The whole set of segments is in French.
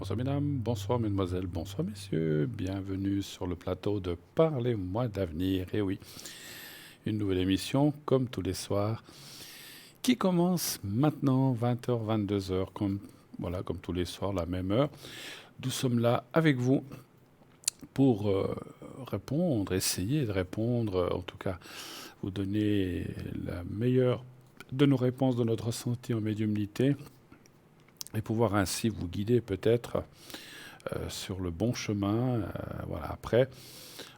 Bonsoir mesdames, bonsoir mesdemoiselles, bonsoir messieurs, bienvenue sur le plateau de Parlez-moi d'avenir. Et oui, une nouvelle émission comme tous les soirs qui commence maintenant 20h, 22h, comme tous les soirs, la même heure. Nous sommes là avec vous pour répondre, essayer de répondre, en tout cas vous donner la meilleure de nos réponses, de notre ressenti en médiumnité et pouvoir ainsi vous guider peut-être sur le bon chemin. Voilà. Après,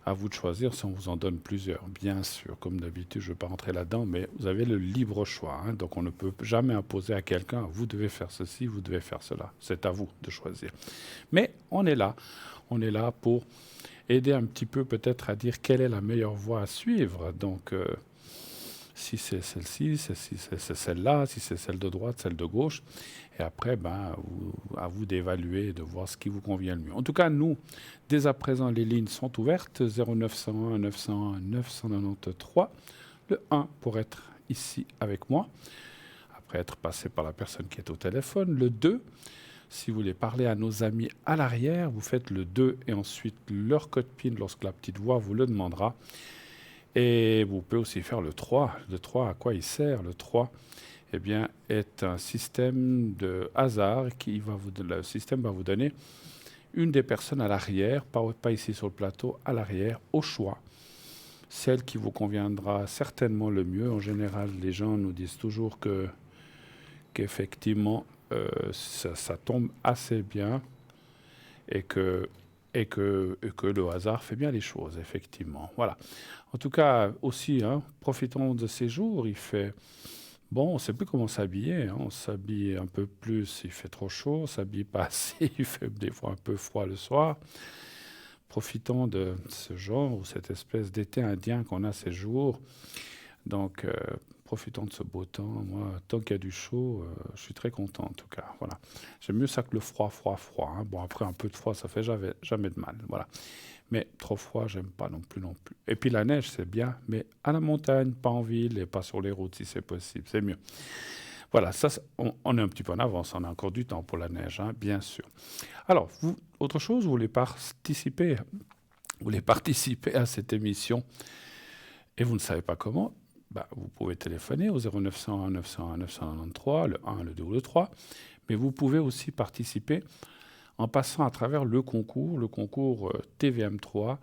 à vous de choisir si on vous en donne plusieurs. Bien sûr, comme d'habitude, je ne vais pas rentrer là-dedans, mais vous avez le libre choix. Donc on ne peut jamais imposer à quelqu'un, vous devez faire ceci, vous devez faire cela. C'est à vous de choisir. Mais on est là. On est là pour aider un petit peu peut-être à dire quelle est la meilleure voie à suivre. Donc, si c'est celle-ci, si c'est celle-là, si c'est celle de droite, celle de gauche. Et après, à vous d'évaluer, de voir ce qui vous convient le mieux. En tout cas, nous, dès à présent, les lignes sont ouvertes. 0901 901 993. Le 1 pour être ici avec moi, après être passé par la personne qui est au téléphone. Le 2, si vous voulez parler à nos amis à l'arrière, vous faites le 2 et ensuite leur code PIN lorsque la petite voix vous le demandera. Et vous pouvez aussi faire le 3. Le 3, à quoi il sert? Le 3, eh bien, est un système de hasard le système va vous donner une des personnes à l'arrière, pas ici sur le plateau, à l'arrière, au choix. Celle qui vous conviendra certainement le mieux. En général, les gens nous disent toujours qu'effectivement, ça tombe assez bien et que le hasard fait bien les choses, effectivement. Voilà. En tout cas, aussi, profitons de ces jours. Il fait bon, on ne sait plus comment s'habiller. On s'habille un peu plus, il fait trop chaud. On s'habille pas assez, il fait des fois un peu froid le soir. Profitons de ce genre ou cette espèce d'été indien qu'on a ces jours. Donc, profitons de ce beau temps. Moi, tant qu'il y a du chaud, je suis très content en tout cas. Voilà. J'aime mieux ça que le froid. Bon, après, un peu de froid, ça fait jamais de mal. Voilà. Mais trop froid, j'aime pas non plus. Et puis la neige, c'est bien, mais à la montagne, pas en ville et pas sur les routes si c'est possible. C'est mieux. Voilà, ça, on est un petit peu en avance. On a encore du temps pour la neige, bien sûr. Alors, autre chose, vous voulez participer à cette émission et vous ne savez pas comment, vous pouvez téléphoner au 0901 901 993, le 1, le 2 ou le 3, mais vous pouvez aussi participer en passant à travers le concours TVM3.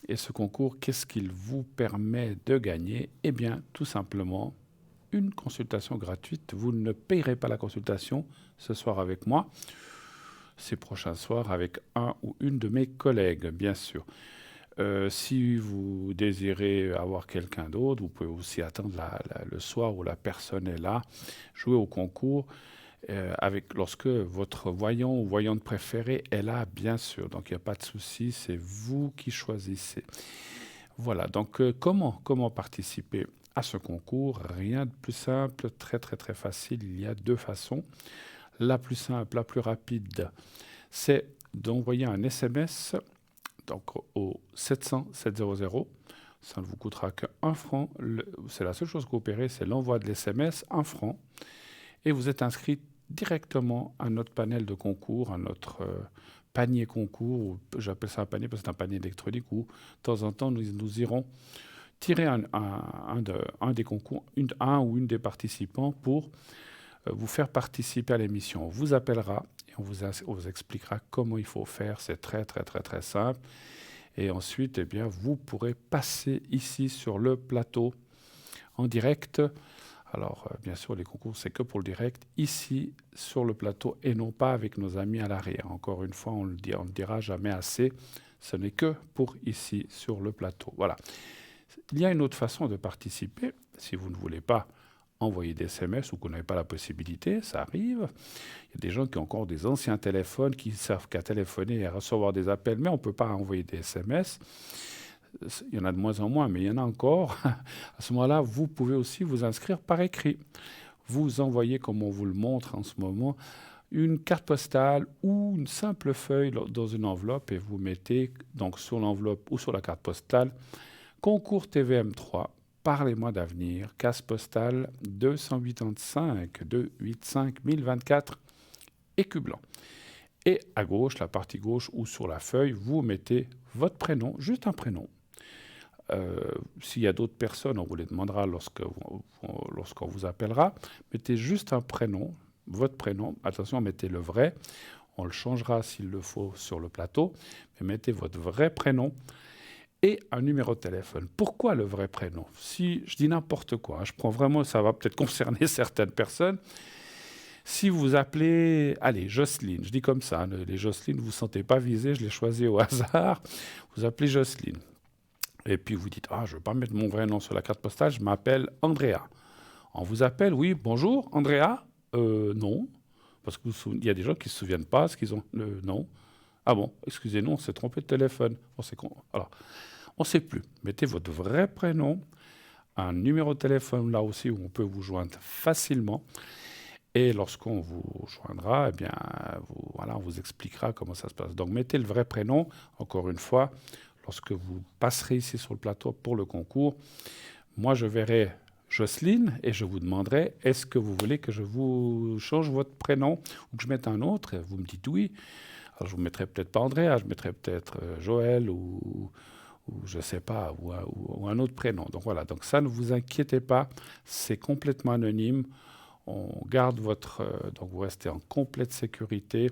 Et ce concours, qu'est-ce qu'il vous permet de gagner? Eh bien, tout simplement, une consultation gratuite. Vous ne payerez pas la consultation ce soir avec moi, ces prochains soirs avec un ou une de mes collègues, bien sûr. Si vous désirez avoir quelqu'un d'autre, vous pouvez aussi attendre le soir où la personne est là, jouer au concours lorsque votre voyant ou voyante préférée est là, bien sûr. Donc il n'y a pas de souci, c'est vous qui choisissez. Voilà, donc comment participer à ce concours? Rien de plus simple, très très très facile. Il y a deux façons. La plus simple, la plus rapide, c'est d'envoyer un SMS donc au 700 700. Ça ne vous coûtera qu'un franc. C'est la seule chose que vous paierez, c'est l'envoi de l'SMS, 1 franc. Et vous êtes inscrit directement à notre panel de concours, à notre panier concours. J'appelle ça un panier parce que c'est un panier électronique où, de temps en temps, nous irons tirer un des concours, un ou une des participants pour vous faire participer à l'émission. On vous appellera et on vous expliquera comment il faut faire. C'est très, très, très, très simple. Et ensuite, eh bien, vous pourrez passer ici sur le plateau en direct. Alors, bien sûr, les concours, c'est que pour le direct, ici, sur le plateau, et non pas avec nos amis à l'arrière. Encore une fois, on ne le dira jamais assez, ce n'est que pour ici, sur le plateau. Voilà. Il y a une autre façon de participer, si vous ne voulez pas envoyer des SMS ou que vous n'avez pas la possibilité, ça arrive. Il y a des gens qui ont encore des anciens téléphones, qui savent qu'à téléphoner et à recevoir des appels, mais on ne peut pas envoyer des SMS. Il y en a de moins en moins, mais il y en a encore. À ce moment-là, vous pouvez aussi vous inscrire par écrit. Vous envoyez, comme on vous le montre en ce moment, une carte postale ou une simple feuille dans une enveloppe et vous mettez donc sur l'enveloppe ou sur la carte postale concours TVM3. Parlez-moi d'avenir, case postale 285 1024 Écu Blanc. Et à gauche, la partie gauche ou sur la feuille, vous mettez votre prénom, juste un prénom. S'il y a d'autres personnes, on vous les demandera lorsqu'on vous appellera. Mettez juste un prénom, votre prénom. Attention, mettez le vrai. On le changera s'il le faut sur le plateau. Mais mettez votre vrai prénom et un numéro de téléphone. Pourquoi le vrai prénom? Si je dis n'importe quoi, je prends vraiment, ça va peut-être concerner certaines personnes. Si vous appelez, allez, Jocelyne, je dis comme ça, les Jocelyne, vous ne vous sentez pas visé, je l'ai choisi au hasard. Vous appelez Jocelyne. Et puis vous dites, ah, je ne veux pas mettre mon vrai nom sur la carte postale, je m'appelle Andrea. On vous appelle, oui, bonjour, Andrea? Non, parce qu'il y a des gens qui ne se souviennent pas ce qu'ils ont le nom. Ah bon, excusez-nous, on s'est trompé de téléphone. Alors, on ne sait plus. Mettez votre vrai prénom, un numéro de téléphone là aussi où on peut vous joindre facilement. Et lorsqu'on vous joindra, eh bien, on vous expliquera comment ça se passe. Donc, mettez le vrai prénom, encore une fois, lorsque vous passerez ici sur le plateau pour le concours. Moi, je verrai Jocelyne et je vous demanderai, est-ce que vous voulez que je vous change votre prénom ou que je mette un autre? Vous me dites oui. Alors, je ne vous mettrai peut-être pas Andrea, je mettrai peut-être Joël ou je ne sais pas, ou un autre prénom. Donc voilà, donc ça, ne vous inquiétez pas, c'est complètement anonyme. On garde donc vous restez en complète sécurité,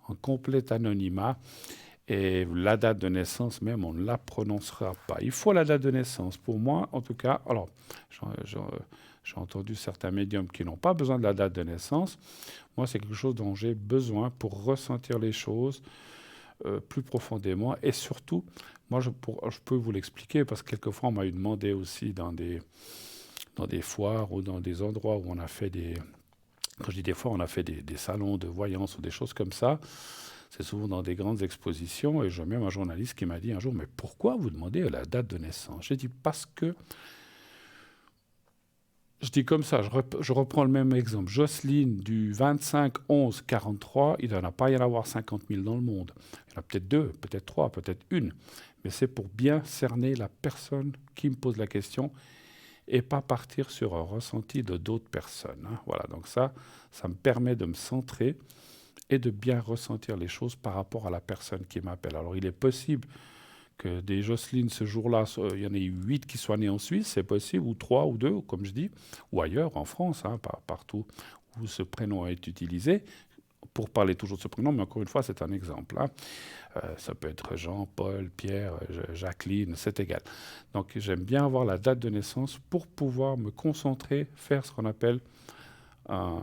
en complète anonymat. Et la date de naissance même, on ne la prononcera pas. Il faut la date de naissance. Pour moi, en tout cas, alors, j'ai entendu certains médiums qui n'ont pas besoin de la date de naissance. Moi, c'est quelque chose dont j'ai besoin pour ressentir les choses plus profondément. Et surtout, moi, je peux vous l'expliquer parce que quelquefois, on m'a eu demandé aussi dans des foires ou dans des endroits où on a fait quand je dis des foires, on a fait des salons de voyance ou des choses comme ça. C'est souvent dans des grandes expositions. Et j'ai même un journaliste qui m'a dit un jour, mais pourquoi vous demandez la date de naissance? J'ai dit, parce que, je dis comme ça, je reprends le même exemple. Jocelyne, du 25-11-43, il ne doit pas y en avoir 50 000 dans le monde. Il y en a peut-être 2, peut-être 3, peut-être une. Mais c'est pour bien cerner la personne qui me pose la question et pas partir sur un ressenti de d'autres personnes. Voilà, donc ça me permet de me centrer et de bien ressentir les choses par rapport à la personne qui m'appelle. Alors, il est possible que des Jocelyne, ce jour-là, il y en ait eu 8 qui soient nés en Suisse, c'est possible, ou 3 ou 2, comme je dis, ou ailleurs, en France, partout où ce prénom est utilisé, pour parler toujours de ce prénom, mais encore une fois, c'est un exemple. Ça peut être Jean, Paul, Pierre, Jacqueline, c'est égal. Donc j'aime bien avoir la date de naissance pour pouvoir me concentrer, faire ce qu'on appelle un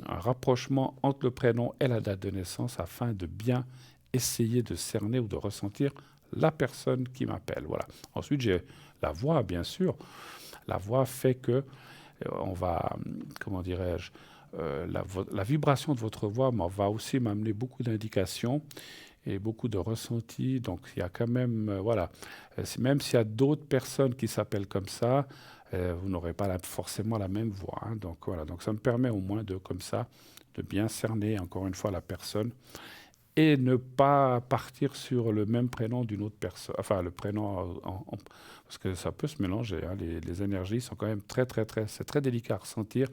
rapprochement entre le prénom et la date de naissance afin de bien essayer de cerner ou de ressentir la personne qui m'appelle. Voilà. Ensuite, j'ai la voix, bien sûr. La voix fait que on va, comment dirais-je, la vibration de votre voix va aussi m'amener beaucoup d'indications et beaucoup de ressentis. Donc il y a quand même, voilà, même s'il y a d'autres personnes qui s'appellent comme ça, vous n'aurez pas forcément la même voix. Donc voilà, donc ça me permet au moins comme ça, de bien cerner encore une fois la personne et ne pas partir sur le même prénom d'une autre personne, enfin le prénom, parce que ça peut se mélanger. Les énergies sont quand même c'est très délicat à ressentir,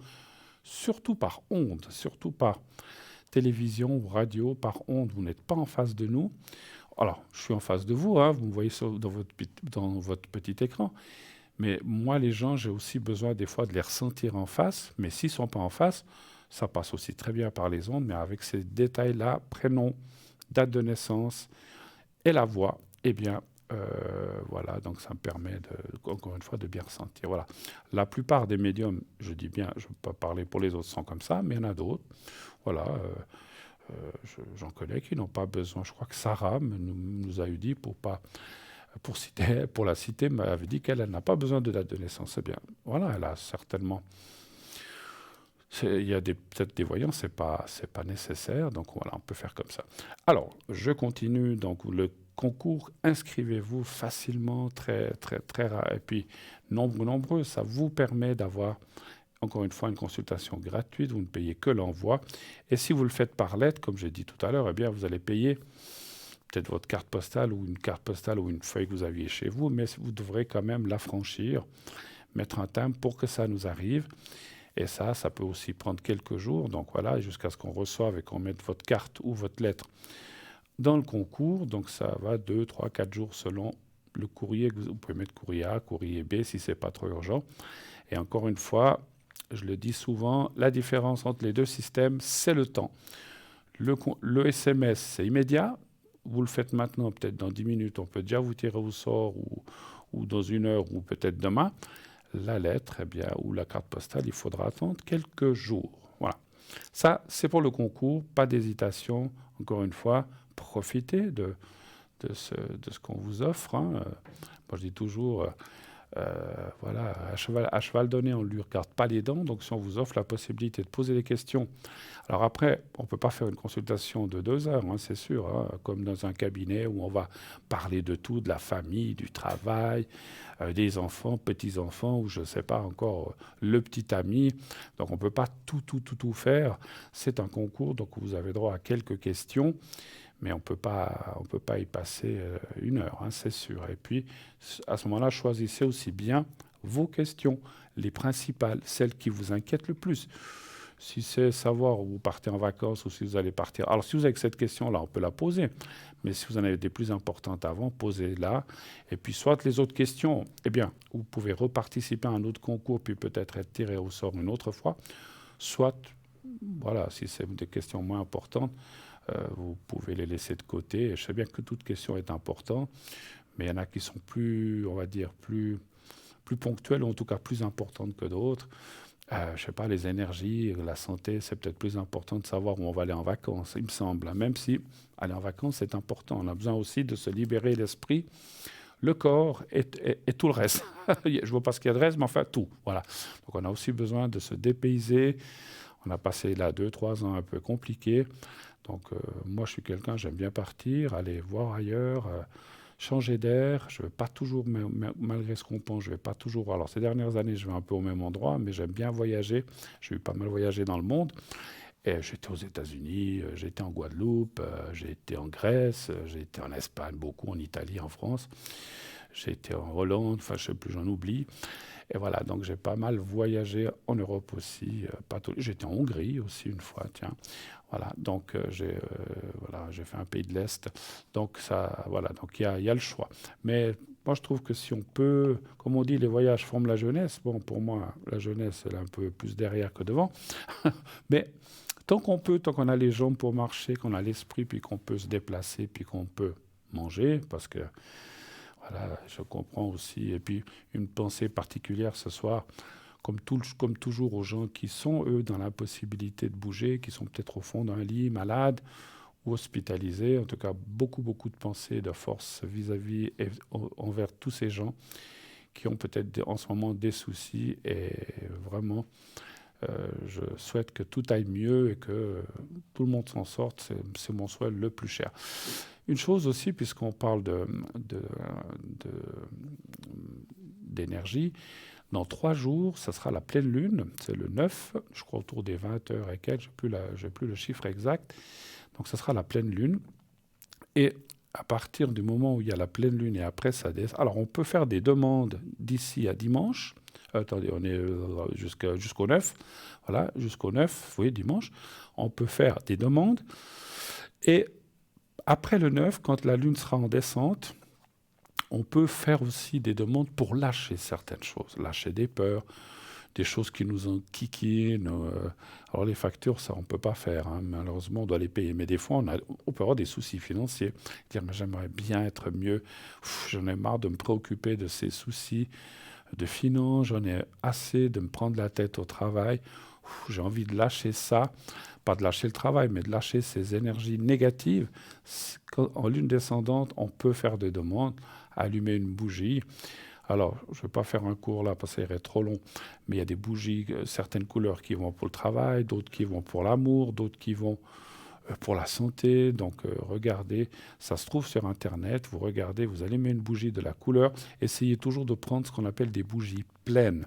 surtout par onde, surtout par télévision ou radio, par onde. Vous n'êtes pas en face de nous. Alors, je suis en face de vous, vous me voyez dans votre petit écran. Mais moi, les gens, j'ai aussi besoin des fois de les ressentir en face. Mais s'ils ne sont pas en face, ça passe aussi très bien par les ondes. Mais avec ces détails-là, prénom, date de naissance et la voix, eh bien, voilà, donc ça me permet, encore une fois, de bien ressentir. Voilà. La plupart des médiums, je dis bien, je ne peux pas parler pour les autres, sont comme ça, mais il y en a d'autres. Voilà, j'en connais qui n'ont pas besoin. Je crois que Sarah nous a eu dit, pour la citer, m'avait dit qu'elle n'a pas besoin de date de naissance. C'est bien. Voilà, elle a certainement. Il y a peut-être des voyants, c'est pas nécessaire. Donc voilà, on peut faire comme ça. Alors, je continue. Donc le concours, inscrivez-vous facilement, très rare. Et puis nombreux, ça vous permet d'avoir encore une fois une consultation gratuite. Vous ne payez que l'envoi. Et si vous le faites par lettre, comme j'ai dit tout à l'heure, eh bien vous allez payer peut-être votre carte postale ou une feuille que vous aviez chez vous, mais vous devrez quand même l'affranchir, mettre un timbre pour que ça nous arrive. Et ça peut aussi prendre quelques jours. Donc voilà, jusqu'à ce qu'on reçoive et qu'on mette votre carte ou votre lettre dans le concours. Donc ça va 2, 3, 4 jours selon le courrier. Vous pouvez mettre courrier A, courrier B si c'est pas trop urgent. Et encore une fois, je le dis souvent, la différence entre les deux systèmes, c'est le temps. Le SMS, c'est immédiat. Vous le faites maintenant, peut-être dans 10 minutes, on peut déjà vous tirer au sort ou dans 1 heure ou peut-être demain. La lettre, eh bien, ou la carte postale, il faudra attendre quelques jours. Voilà. Ça, c'est pour le concours. Pas d'hésitation. Encore une fois, profitez de ce qu'on vous offre. Hein. Moi, je dis toujours, voilà, à cheval donné, on ne lui regarde pas les dents. Donc, si on vous offre la possibilité de poser des questions. Alors après, on ne peut pas faire une consultation de 2 heures, hein, c'est sûr, hein, comme dans un cabinet où on va parler de tout, de la famille, du travail, des enfants, petits-enfants, ou je ne sais pas encore, le petit ami. Donc, on ne peut pas tout faire. C'est un concours, donc vous avez droit à quelques questions. Mais on peut pas y passer 1 heure, hein, c'est sûr. Et puis, à ce moment-là, choisissez aussi bien vos questions, les principales, celles qui vous inquiètent le plus. Si c'est savoir où vous partez en vacances ou si vous allez partir. Alors, si vous avez cette question-là, on peut la poser. Mais si vous en avez des plus importantes avant, posez-la. Et puis, soit les autres questions, eh bien, vous pouvez reparticiper à un autre concours, puis peut-être être tiré au sort une autre fois. Soit, voilà, si c'est des questions moins importantes, vous pouvez les laisser de côté. Je sais bien que toute question est importante, mais il y en a qui sont plus, on va dire, plus ponctuelles, ou en tout cas plus importantes que d'autres. Je ne sais pas, les énergies, la santé, c'est peut-être plus important de savoir où on va aller en vacances, il me semble. Même si aller en vacances, c'est important. On a besoin aussi de se libérer l'esprit, le corps et tout le reste. Je ne vois pas ce qu'il y a de reste, mais enfin tout. Voilà. Donc on a aussi besoin de se dépayser. On a passé là 2-3 ans un peu compliqués. Donc moi, je suis quelqu'un, j'aime bien partir, aller voir ailleurs, changer d'air. Je ne vais pas toujours, malgré ce qu'on pense, je ne vais pas toujours. Alors ces dernières années, je vais un peu au même endroit, mais j'aime bien voyager. J'ai eu pas mal voyagé dans le monde. Et j'étais aux États-Unis, j'ai été en Guadeloupe, j'ai été en Grèce, j'ai été en Espagne, beaucoup en Italie, en France. J'ai été en Hollande, enfin je ne sais plus, j'en oublie. Et voilà, donc j'ai pas mal voyagé en Europe aussi. J'étais en Hongrie aussi une fois, tiens. Voilà, donc j'ai fait un pays de l'Est. Donc ça, voilà, donc il y a le choix. Mais moi je trouve que si on peut, comme on dit, les voyages forment la jeunesse. Bon, pour moi, la jeunesse, elle est un peu plus derrière que devant. Mais tant qu'on peut, tant qu'on a les jambes pour marcher, qu'on a l'esprit, puis qu'on peut se déplacer, puis qu'on peut manger, parce que voilà, je comprends aussi. Et puis, une pensée particulière ce soir, comme toujours aux gens qui sont, eux, dans l'impossibilité de bouger, qui sont peut-être au fond d'un lit, malades ou hospitalisés. En tout cas, beaucoup de pensées, de force vis-à-vis et envers tous ces gens qui ont peut-être en ce moment des soucis. Et vraiment, je souhaite que tout aille mieux et que tout le monde s'en sorte. C'est mon souhait le plus cher. Une chose aussi, puisqu'on parle d'énergie, dans 3 jours, ça sera la pleine lune, c'est le 9, je crois autour des 20 heures et quelques, je n'ai plus le chiffre exact. Donc ça sera la pleine lune. Et à partir du moment où il y a la pleine lune et après ça descend, alors on peut faire des demandes d'ici à dimanche. Attendez, on est jusqu'au 9. Voilà, jusqu'au 9, oui, dimanche. On peut faire des demandes. Et après le 9, quand la lune sera en descente, on peut faire aussi des demandes pour lâcher certaines choses, lâcher des peurs, des choses qui nous enquiquinent. Alors les factures, ça, on ne peut pas faire. Hein. Malheureusement, on doit les payer. Mais des fois, on peut avoir des soucis financiers. Dire, mais j'aimerais bien être mieux. J'en ai marre de me préoccuper de ces soucis de finances. J'en ai assez de me prendre la tête au travail. J'ai envie de lâcher ça. Pas de lâcher le travail, mais de lâcher ces énergies négatives. En lune descendante, on peut faire des demandes, allumer une bougie. Alors, je ne vais pas faire un cours là parce que ça irait trop long, mais il y a des bougies, certaines couleurs qui vont pour le travail, d'autres qui vont pour l'amour, d'autres qui vont pour la santé. Donc, regardez, ça se trouve sur Internet, vous regardez, vous allumez une bougie de la couleur, essayez toujours de prendre ce qu'on appelle des bougies pleines.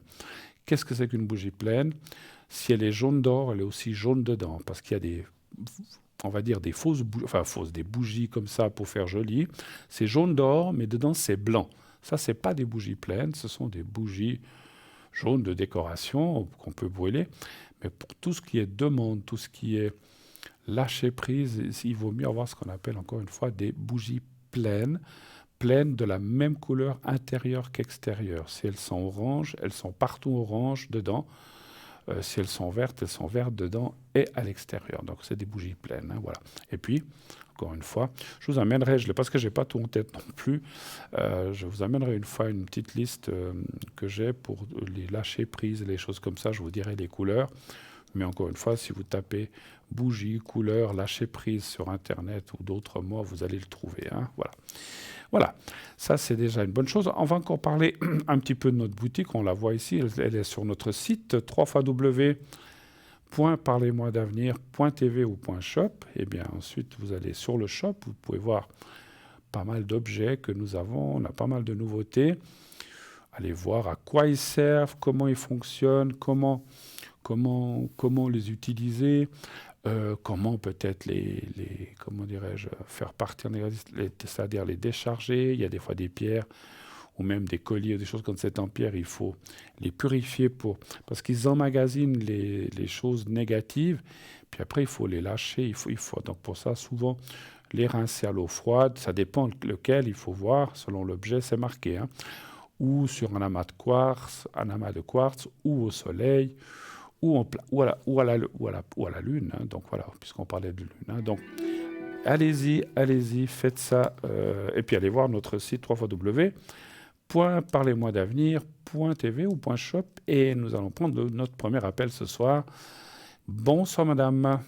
Qu'est-ce que c'est qu'une bougie pleine ? Si elle est jaune d'or, elle est aussi jaune dedans, parce qu'il y a on va dire des des bougies comme ça pour faire joli. C'est jaune d'or, mais dedans c'est blanc. Ça, c'est pas des bougies pleines, ce sont des bougies jaune de décoration qu'on peut brûler. Mais pour tout ce qui est demande, tout ce qui est lâcher prise, il vaut mieux avoir ce qu'on appelle encore une fois des bougies pleines de la même couleur intérieure qu'extérieure. Si elles sont oranges, elles sont partout oranges dedans. Si elles sont vertes dedans et à l'extérieur. Donc c'est des bougies pleines. Hein, voilà. Et puis, encore une fois, je vous amènerai, parce que je n'ai pas tout en tête non plus, je vous amènerai une fois une petite liste que j'ai pour les lâcher prises, les choses comme ça. Je vous dirai les couleurs. Mais encore une fois, si vous tapez bougie, couleur, lâcher prise sur Internet ou d'autres mots, vous allez le trouver. Hein, voilà. Voilà, ça c'est déjà une bonne chose. On va encore parler un petit peu de notre boutique. On la voit ici, elle est sur notre site www.parlez-moi-d'avenir.tv ou .shop. Et bien ensuite, vous allez sur le shop, vous pouvez voir pas mal d'objets que nous avons. On a pas mal de nouveautés. Allez voir à quoi ils servent, comment ils fonctionnent, comment les utiliser. Comment peut-être comment dirais-je, faire partir, c'est-à-dire les décharger. Il y a des fois des pierres ou même des colliers, des choses comme c'est en pierre, il faut les purifier parce qu'ils emmagasinent les choses négatives. Puis après, il faut les lâcher. Il faut donc pour ça, souvent, les rincer à l'eau froide. Ça dépend lequel, il faut voir, selon l'objet, c'est marqué. Hein. Ou sur un amas de quartz, ou au soleil, ou à la lune, hein, donc voilà, puisqu'on parlait de lune. Hein, donc, allez-y, faites ça, et puis allez voir notre site www.parlez-moi-d'avenir.tv ou .shop, et nous allons prendre notre premier appel ce soir. Bonsoir, madame.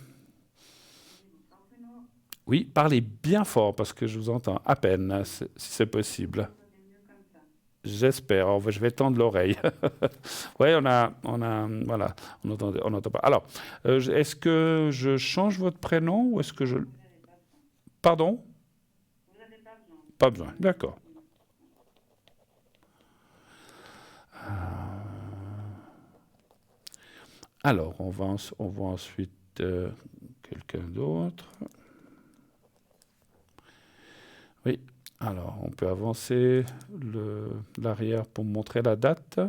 Oui, parlez bien fort, parce que je vous entends à peine, si c'est possible. J'espère. Je vais tendre l'oreille. Oui, voilà, on n'entend pas. Alors, est-ce que je change votre prénom ou est-ce que je... Pardon? Vous n'avez pas besoin. Pas besoin, d'accord. Alors, on voit ensuite quelqu'un d'autre. Oui. Alors, on peut avancer l'arrière pour montrer la date.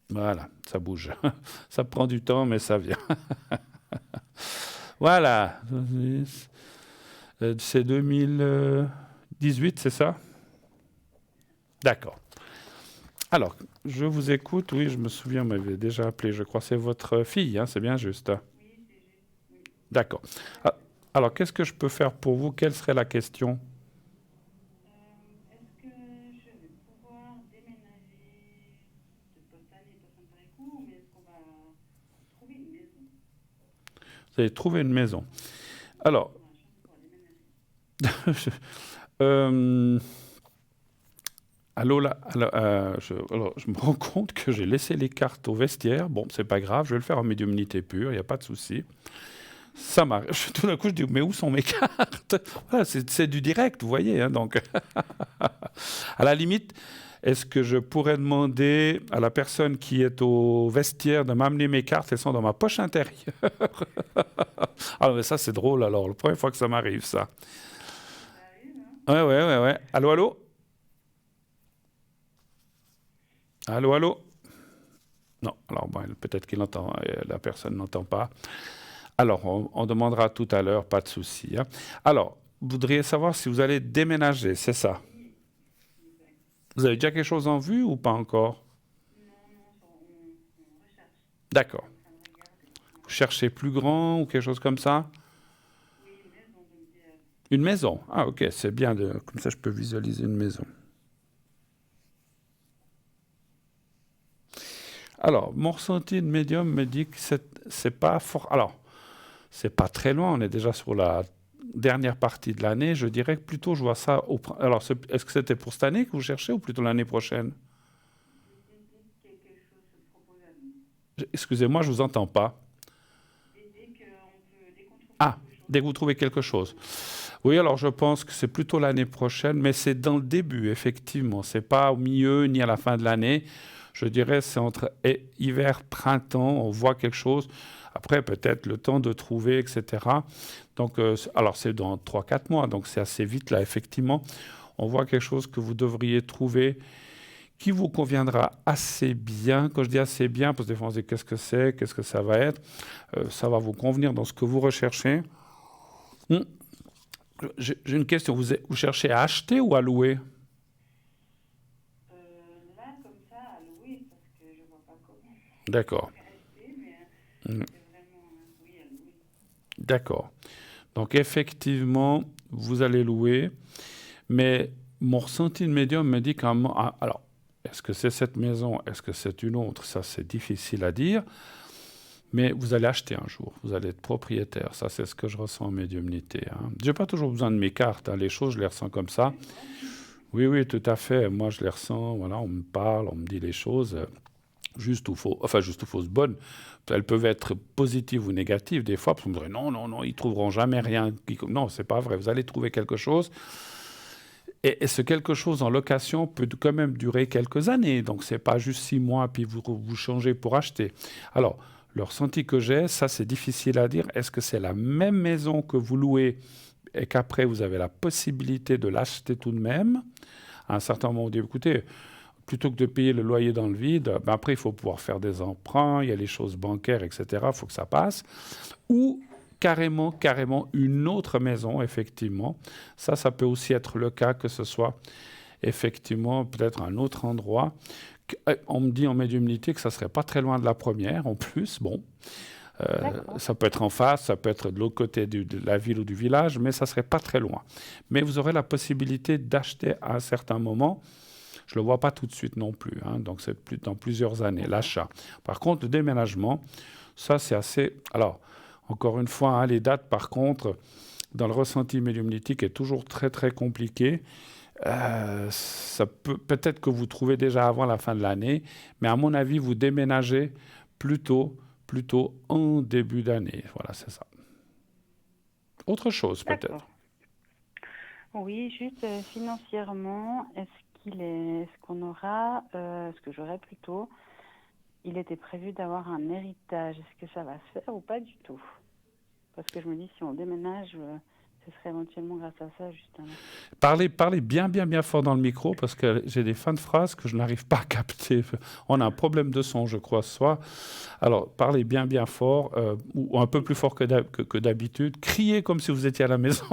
Voilà, ça bouge. Ça prend du temps, mais ça vient. Voilà. C'est 2018, c'est ça? D'accord. Alors, je vous écoute. Oui, je me souviens, vous m'avez déjà appelé. Je crois que c'est votre fille, hein, c'est bien juste. Oui, c'est juste. Oui. D'accord. Alors, qu'est-ce que je peux faire pour vous? Quelle serait la question? Est-ce que je vais pouvoir déménager de Postani à Saint-Péricou, mais est-ce qu'on va trouver une maison? Vous allez trouver une maison. Alors, je me rends compte que j'ai laissé les cartes au vestiaire. Bon, c'est pas grave, je vais le faire en médiumnité pure, il n'y a pas de souci. Ça m'arrive. Tout d'un coup, je dis, mais où sont mes cartes? Voilà, c'est du direct, vous voyez. Hein, donc, à la limite, est-ce que je pourrais demander à la personne qui est au vestiaire de m'amener mes cartes? Elles sont dans ma poche intérieure. Ah, mais ça, c'est drôle, alors. La première fois que ça m'arrive, ça. Ouais. Allô, allô? Allô, allô? Non, alors bon, peut-être qu'il entend, la personne n'entend pas. Alors, on demandera tout à l'heure, pas de souci. Hein. Alors, vous voudriez savoir si vous allez déménager, c'est ça? Vous avez déjà quelque chose en vue ou pas encore? Non, on recherche. D'accord. Vous cherchez plus grand ou quelque chose comme ça? Oui, une maison. Une maison? Ah, ok, c'est bien. Comme ça, je peux visualiser une maison. Alors, mon ressenti de médium me dit que c'est pas fort. Alors, c'est pas très loin, on est déjà sur la dernière partie de l'année. Je dirais que plutôt je vois ça Alors, est-ce que c'était pour cette année que vous cherchez ou plutôt l'année prochaine? Excusez-moi, je vous entends pas. Ah, dès que vous trouvez quelque chose. Oui, alors je pense que c'est plutôt l'année prochaine, mais c'est dans le début, effectivement. C'est pas au milieu ni à la fin de l'année. Je dirais c'est entre hiver, printemps, on voit quelque chose. Après, peut-être le temps de trouver, etc. Donc, alors c'est dans 3-4 mois, donc c'est assez vite là, effectivement. on voit quelque chose que vous devriez trouver qui vous conviendra assez bien. Quand je dis assez bien, parce que des fois on se dit qu'est-ce que c'est, qu'est-ce que ça va être, ça va vous convenir dans ce que vous recherchez. J'ai une question, vous cherchez à acheter ou à louer? Là, comme ça, à louer, parce que je vois pas comment. D'accord. Acheter, mais Mm. c'est vraiment, oui, à louer. D'accord. Donc effectivement, vous allez louer, mais mon ressenti de médium me dit qu'à un moment... Alors, est-ce que c'est cette maison? Est-ce que c'est une autre? Ça, c'est difficile à dire. Mais vous allez acheter un jour. Vous allez être propriétaire. Ça, c'est ce que je ressens en médiumnité. Je n'ai pas toujours besoin de mes cartes. Les choses, je les ressens comme ça. Oui, oui, tout à fait. Moi, je les ressens. Voilà, on me parle, on me dit les choses. Juste ou faux, enfin juste ou fausses bonnes. Elles peuvent être positives ou négatives des fois, parce qu'on me dirait non, non, non, ils trouveront jamais rien. Non, c'est pas vrai. Vous allez trouver quelque chose. Et ce quelque chose en location peut quand même durer quelques années. Donc, c'est pas juste 6 mois, puis vous changez pour acheter. Alors, le ressenti que j'ai, ça, c'est difficile à dire. Est-ce que c'est la même maison que vous louez et qu'après, vous avez la possibilité de l'acheter tout de même? À un certain moment, vous dites, écoutez, plutôt que de payer le loyer dans le vide, ben après, il faut pouvoir faire des emprunts, il y a les choses bancaires, etc. Il faut que ça passe. Ou carrément une autre maison, effectivement. Ça peut aussi être le cas, que ce soit effectivement peut-être un autre endroit. On me dit en médiumnité que ça serait pas très loin de la première, en plus. Bon, D'accord. ça peut être en face, ça peut être de l'autre côté de la ville ou du village, mais ça serait pas très loin. Mais vous aurez la possibilité d'acheter à un certain moment. Je ne le vois pas tout de suite non plus, donc c'est dans plusieurs années, D'accord. l'achat. Par contre, le déménagement, ça c'est assez... Alors, encore une fois, les dates, par contre, dans le ressenti médiumnitique, est toujours très très compliqué. Ça peut-être que vous trouvez déjà avant la fin de l'année, mais à mon avis, vous déménagez plutôt, plutôt en début d'année. Voilà, c'est ça. Autre chose peut-être. D'accord. Oui, juste financièrement, est-ce qu'on aura, ce que j'aurais plutôt, il était prévu d'avoir un héritage. Est-ce que ça va se faire ou pas du tout? Parce que je me dis, si on déménage, ce serait éventuellement grâce à ça, justement. Parlez bien fort dans le micro parce que j'ai des fins de phrases que je n'arrive pas à capter. On a un problème de son, je crois, ce soir. Alors, parlez bien fort, ou un peu plus fort que d'habitude. Criez comme si vous étiez à la maison.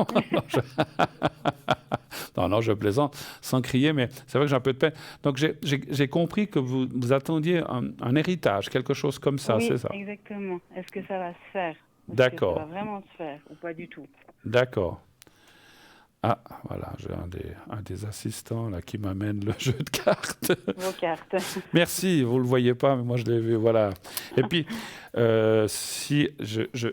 Non, je plaisante, sans crier, mais c'est vrai que j'ai un peu de peine. Donc, j'ai compris que vous attendiez un héritage, quelque chose comme ça, c'est Oui, ça? exactement. Est-ce que ça va se faire? Est-ce que ça va D'accord, vraiment se faire ou pas du tout? d'accord. Ah, voilà, j'ai un des assistants là, qui m'amène le jeu de cartes. Vos cartes. Merci, vous ne le voyez pas, mais moi je l'ai vu, voilà. Et puis, si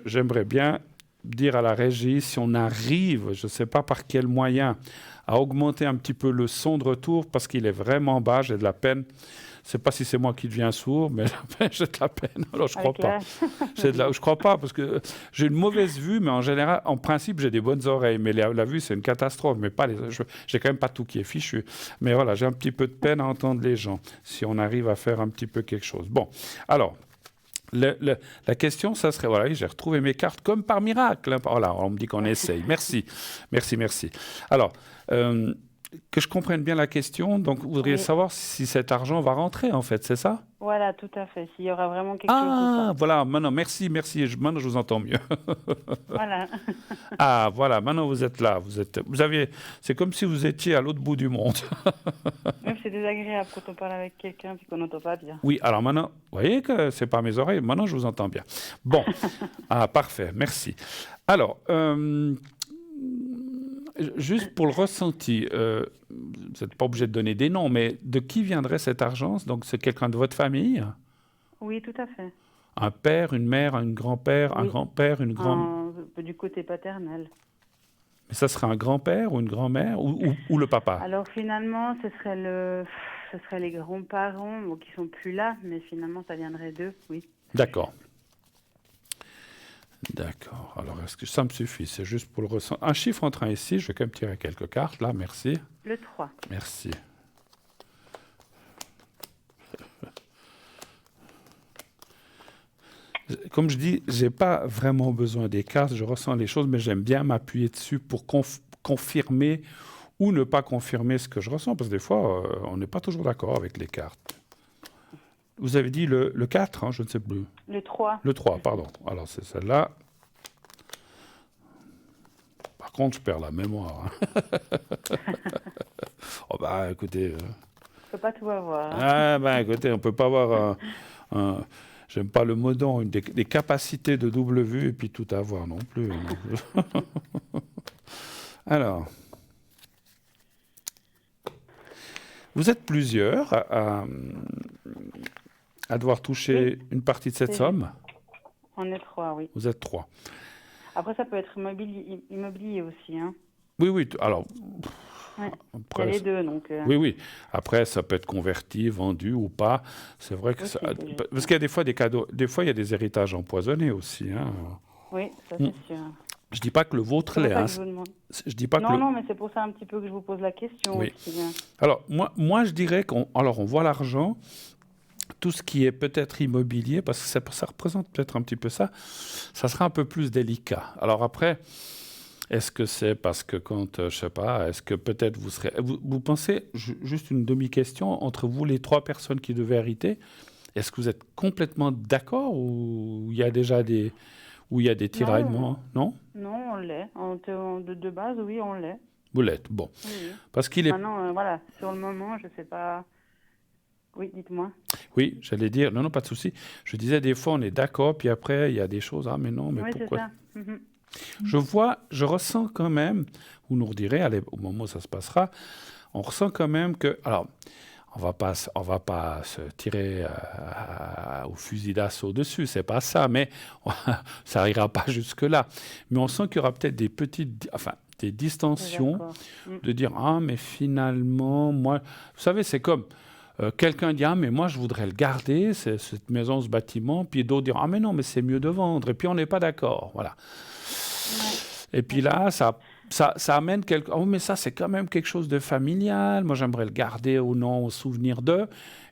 j'aimerais bien dire à la régie, si on arrive, je ne sais pas par quel moyen, à augmenter un petit peu le son de retour, parce qu'il est vraiment bas, j'ai de la peine. Je ne sais pas si c'est moi qui deviens sourd, mais j'ai de la peine. Alors, je ne crois Avec pas. l'âge. Je crois pas, parce que j'ai une mauvaise vue, mais en général, en principe, j'ai des bonnes oreilles. Mais la vue, c'est une catastrophe. Mais pas j'ai quand même pas tout qui est fichu. Mais voilà, j'ai un petit peu de peine à entendre les gens, si on arrive à faire un petit peu quelque chose. Bon, alors, la question, ça serait, voilà, j'ai retrouvé mes cartes comme par miracle. Voilà, on me dit qu'on essaye. Merci. Alors, que je comprenne bien la question, donc vous voudriez Oui, savoir si cet argent va rentrer, en fait, c'est ça? voilà, tout à fait. S'il y aura vraiment quelque chose ou Ah, pas. voilà, maintenant, merci. Maintenant, je vous entends mieux. Voilà. Ah, voilà, maintenant vous êtes là. C'est comme si vous étiez à l'autre bout du monde. Même c'est désagréable quand on parle avec quelqu'un puis qu'on n'entend pas bien. Oui, alors maintenant, vous voyez que c'est pas mes oreilles. Maintenant, je vous entends bien. Bon, parfait, merci. Alors, juste pour le ressenti, vous n'êtes pas obligé de donner des noms, mais de qui viendrait cet argent? Donc, c'est quelqu'un de votre famille? Oui, tout à fait. Un père, une mère, un grand-père, Oui, une grand... du côté paternel. Mais ça serait un grand-père ou une grand-mère ou le papa? Alors finalement, ce serait les grands-parents bon, qui sont plus là, mais finalement, ça viendrait d'eux, oui. D'accord. Alors, est-ce que ça me suffit? C'est juste pour le ressenti. Un chiffre entre 1 et 6, je vais quand même tirer quelques cartes, là, merci. Le 3. Merci. Comme je dis, je n'ai pas vraiment besoin des cartes, je ressens les choses, mais j'aime bien m'appuyer dessus pour confirmer ou ne pas confirmer ce que je ressens, parce que des fois, on n'est pas toujours d'accord avec les cartes. Vous avez dit le 4, hein, je ne sais plus. Le 3. Le 3, pardon. Alors, c'est celle-là. Par contre, je perds la mémoire. Hein. Oh, bah, écoutez... On peut pas tout avoir. Hein. Ah, bah, écoutez, on peut pas avoir j'aime pas le mot don, des capacités de double vue et puis tout avoir non plus. Alors... Vous êtes plusieurs à devoir toucher une partie de cette somme. On est 3, oui. Vous êtes 3. Après, ça peut être immobilier aussi. Hein. Oui. Alors, ouais. après, il y a les deux, donc... Oui. Après, ça peut être converti, vendu ou pas. C'est vrai que... Parce qu'il y a des fois des cadeaux... Des fois, il y a des héritages empoisonnés aussi. Hein. Oui, ça c'est sûr. Je dis pas que le vôtre l'est. Hein. Je dis pas non, mais c'est pour ça un petit peu que je vous pose la question. Oui. Aussi, hein. Alors, moi, je dirais on voit l'argent, tout ce qui est peut-être immobilier, parce que ça représente peut-être un petit peu ça, ça sera un peu plus délicat. Alors après, est-ce que c'est parce que quand, je sais pas, est-ce que peut-être vous serez... Vous pensez, juste une demi-question, entre vous, les 3 personnes qui devaient hériter, est-ce que vous êtes complètement d'accord ou il y a déjà des... Où il y a des tiraillements, non? Non, on l'est. De base, oui, on l'est. Vous l'êtes, bon. Oui. Parce qu'il est... Maintenant, voilà, sur le moment, je ne sais pas... Oui, dites-moi. Oui, j'allais dire... Non, pas de souci. Je disais, des fois, on est d'accord, puis après, il y a des choses... Ah, mais non, mais pourquoi? C'est ça. Je ressens quand même, vous nous redirez, allez, au moment où ça se passera, on ressent quand même que... Alors, on va pas se tirer au fusil d'assaut dessus, c'est pas ça, mais ça ira pas jusque-là. Mais on sent qu'il y aura peut-être des distensions, de dire mais finalement, moi, vous savez, c'est comme quelqu'un dit mais moi je voudrais le garder, cette maison, ce bâtiment, puis d'autres diront mais non, mais c'est mieux de vendre, et puis on n'est pas d'accord, voilà. Ouais. Et puis là, ça amène mais ça, c'est quand même quelque chose de familial. Moi, j'aimerais le garder au souvenir d'eux.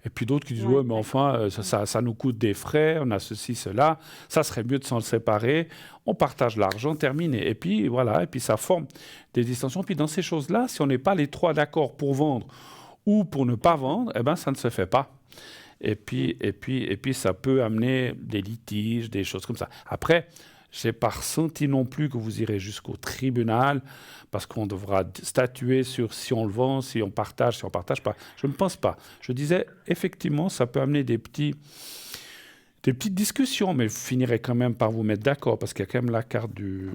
Et puis d'autres qui disent, mais enfin, ça nous coûte des frais, on a ceci, cela. Ça serait mieux de s'en séparer. On partage l'argent, terminé. Et puis, voilà, et puis ça forme des distensions. Puis dans ces choses-là, si on n'est pas les 3 d'accord pour vendre ou pour ne pas vendre, ça ne se fait pas. Et puis, ça peut amener des litiges, des choses comme ça. Après... Je n'ai pas ressenti non plus que vous irez jusqu'au tribunal parce qu'on devra statuer sur si on le vend, si on partage pas. Je ne pense pas. Je disais, effectivement, ça peut amener des petites discussions, mais vous finirez quand même par vous mettre d'accord parce qu'il y a quand même la carte du...